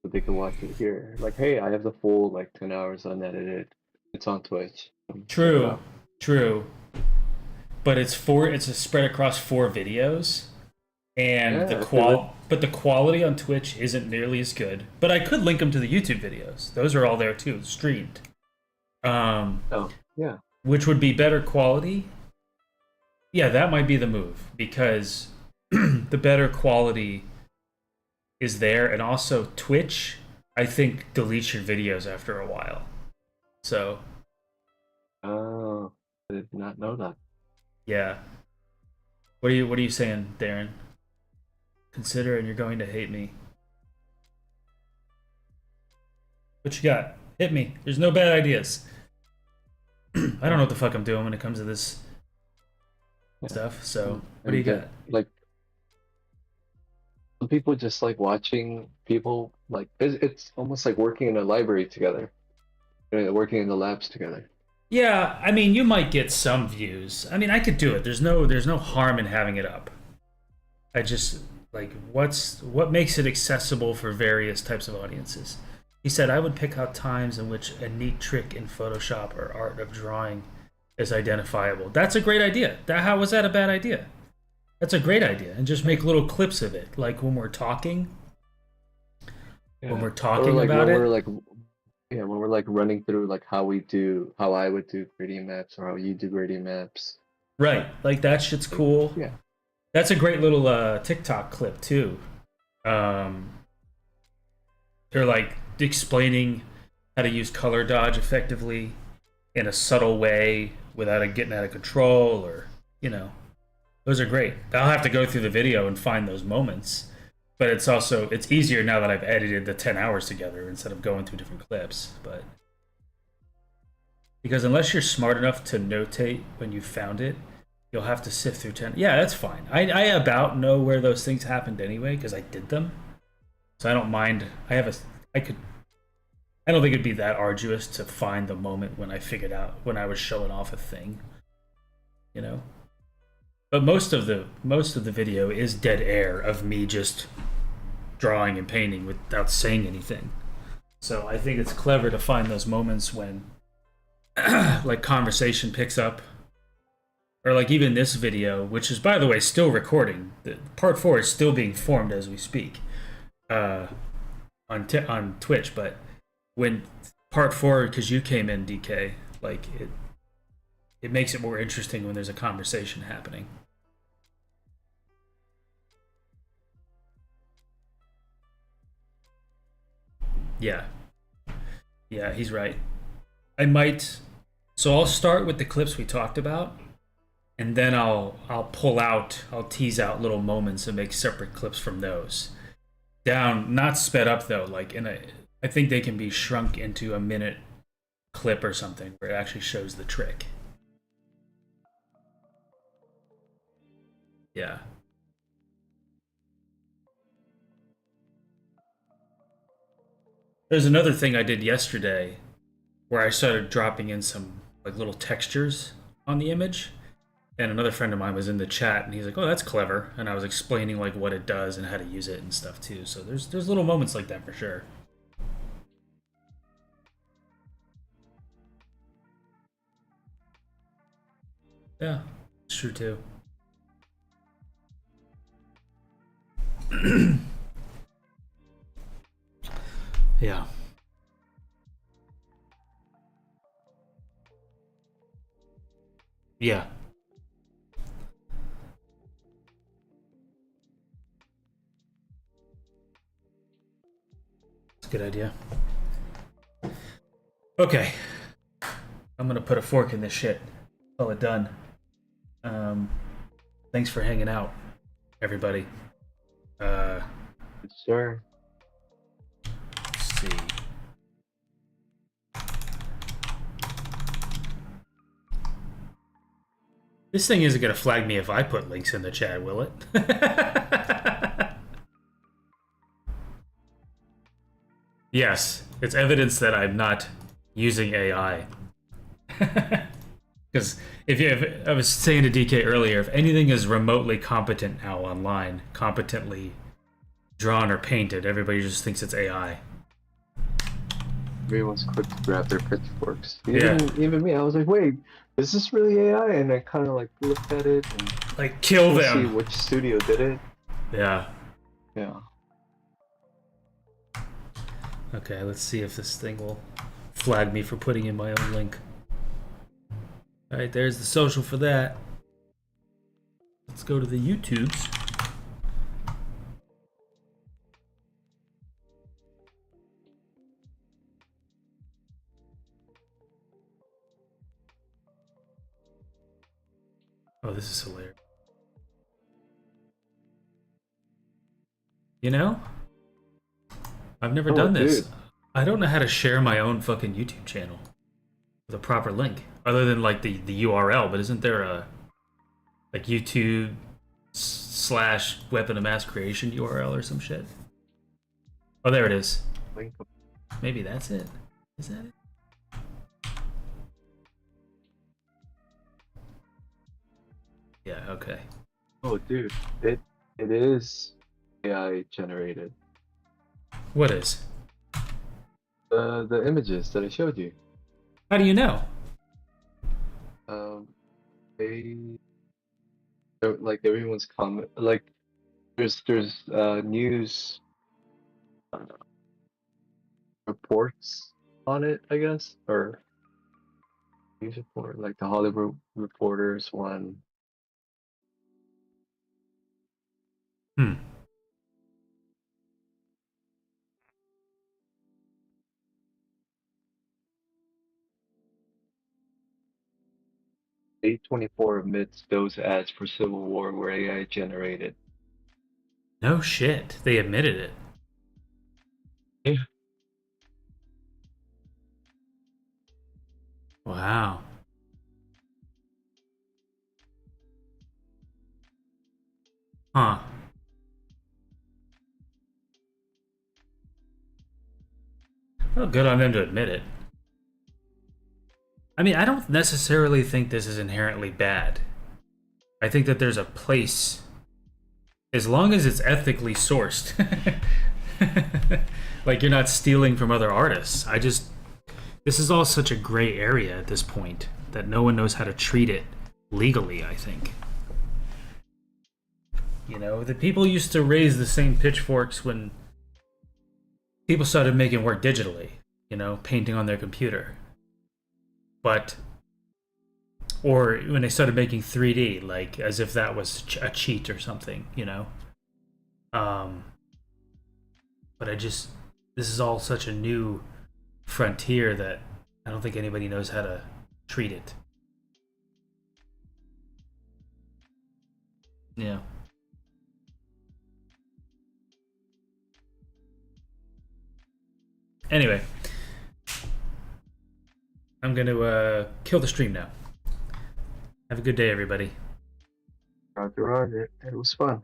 so they can watch it here. Like, hey, I have the full like 10 hours unedited. It's on Twitch. Check it True, out. true. But it's a spread across 4 videos, and Yeah, if but the quality on Twitch isn't nearly as good. But I could link them to the YouTube videos. Those are all there too, streamed. oh yeah. Which would be better quality. Yeah, that might be the move because the better quality is there, and also Twitch, I think, deletes your videos after a while. So Oh, I did not know that. yeah, what are you saying, Darren? Consider and you're going to hate me. What you got? Hit me. There's no bad ideas. I don't know what the fuck I'm doing when it comes to this stuff. So what do you got? Like some people just like watching people like it's almost like working in a library together, working in the labs together. Yeah, I mean, you might get some views. I mean, I could do it. There's no harm in having it up. I just like what makes it accessible for various types of audiences. He said I would pick out times in which a neat trick in Photoshop or art of drawing is identifiable. That's a great idea. How was that a bad idea? That's a great idea. And just make little clips of it, like when we're talking. Yeah. When we're talking about it. When we're like running through like how I would do gradient maps or how you do gradient maps. Right. Like that shit's cool. Yeah. That's a great little TikTok clip too. They're like explaining how to use color dodge effectively in a subtle way without it getting out of control, or those are great. I'll have to go through the video and find those moments, but it's easier now that I've edited the 10 hours together instead of going through different clips. But because unless you're smart enough to notate when you found it, you'll have to sift through 10. Yeah, that's fine. I about know where those things happened anyway because I did them, so I don't mind. I don't think it'd be that arduous to find the moment when I figured out when I was showing off a thing, But most of the video is dead air of me just drawing and painting without saying anything. So I think it's clever to find those moments when like conversation picks up, or like even this video, which is by the way still recording. The part 4 is still being formed as we speak on Twitch, but when part 4, because you came in, DK, like it makes it more interesting when there's a conversation happening. Yeah, he's right. So I'll start with the clips we talked about, and then I'll tease out little moments and make separate clips from those. Not sped up though, like I think they can be shrunk into a minute clip or something where it actually shows the trick. Yeah. There's another thing I did yesterday where I started dropping in some like little textures on the image, and another friend of mine was in the chat and he's like, "Oh, that's clever," and I was explaining like what it does and how to use it and stuff too. So there's little moments like that for sure. Yeah, it's true too. Yeah. Yeah. It's a good idea. Okay. I'm gonna put a fork in this shit. Call it done. Thanks for hanging out, everybody. Sure. Let's see. This thing isn't going to flag me if I put links in the chat, will it? Yes, it's evidence that I'm not using AI. Because if I was saying to DK earlier, if anything is remotely competent now online, competently drawn or painted, everybody just thinks it's AI. Everyone's quick to grab their pitchforks. Yeah. Even me, I was like, wait, is this really AI? And I kind of like looked at it and Like, kill see them! which studio did it. Yeah. Yeah. Okay, let's see if this thing will flag me for putting in my own link. Alright, there's the social for that. Let's go to the YouTubes. Oh, this is hilarious. You know? I've never done this. Dude. I don't know how to share my own fucking YouTube channel with a proper link, other than like the URL. But isn't there a like YouTube / weapon of mass creation URL or some shit? Oh, there it is. Link. Maybe that's it. Is that it? Yeah. Okay. Oh, dude, it is AI generated. What is? The images that I showed you. How do you know? They like everyone's comment like there's news reports on it, I guess, or news report like the Hollywood Reporters one. Hmm. A24 admits those ads for Civil War were AI generated. No shit. They admitted it. Yeah. Wow. Huh. Well, good on them to admit it. I mean, I don't necessarily think this is inherently bad. I think that there's a place, as long as it's ethically sourced. Like, you're not stealing from other artists. This is all such a gray area at this point that no one knows how to treat it legally, I think. You know, the people used to raise the same pitchforks when people started making work digitally, you know, painting on their computer. But, or when they started making 3D, like as if that was a cheat or something, you know. But this is all such a new frontier that I don't think anybody knows how to treat it. Yeah. Anyway, I'm going to kill the stream now. Have a good day, everybody. Roger, Roger. It was fun.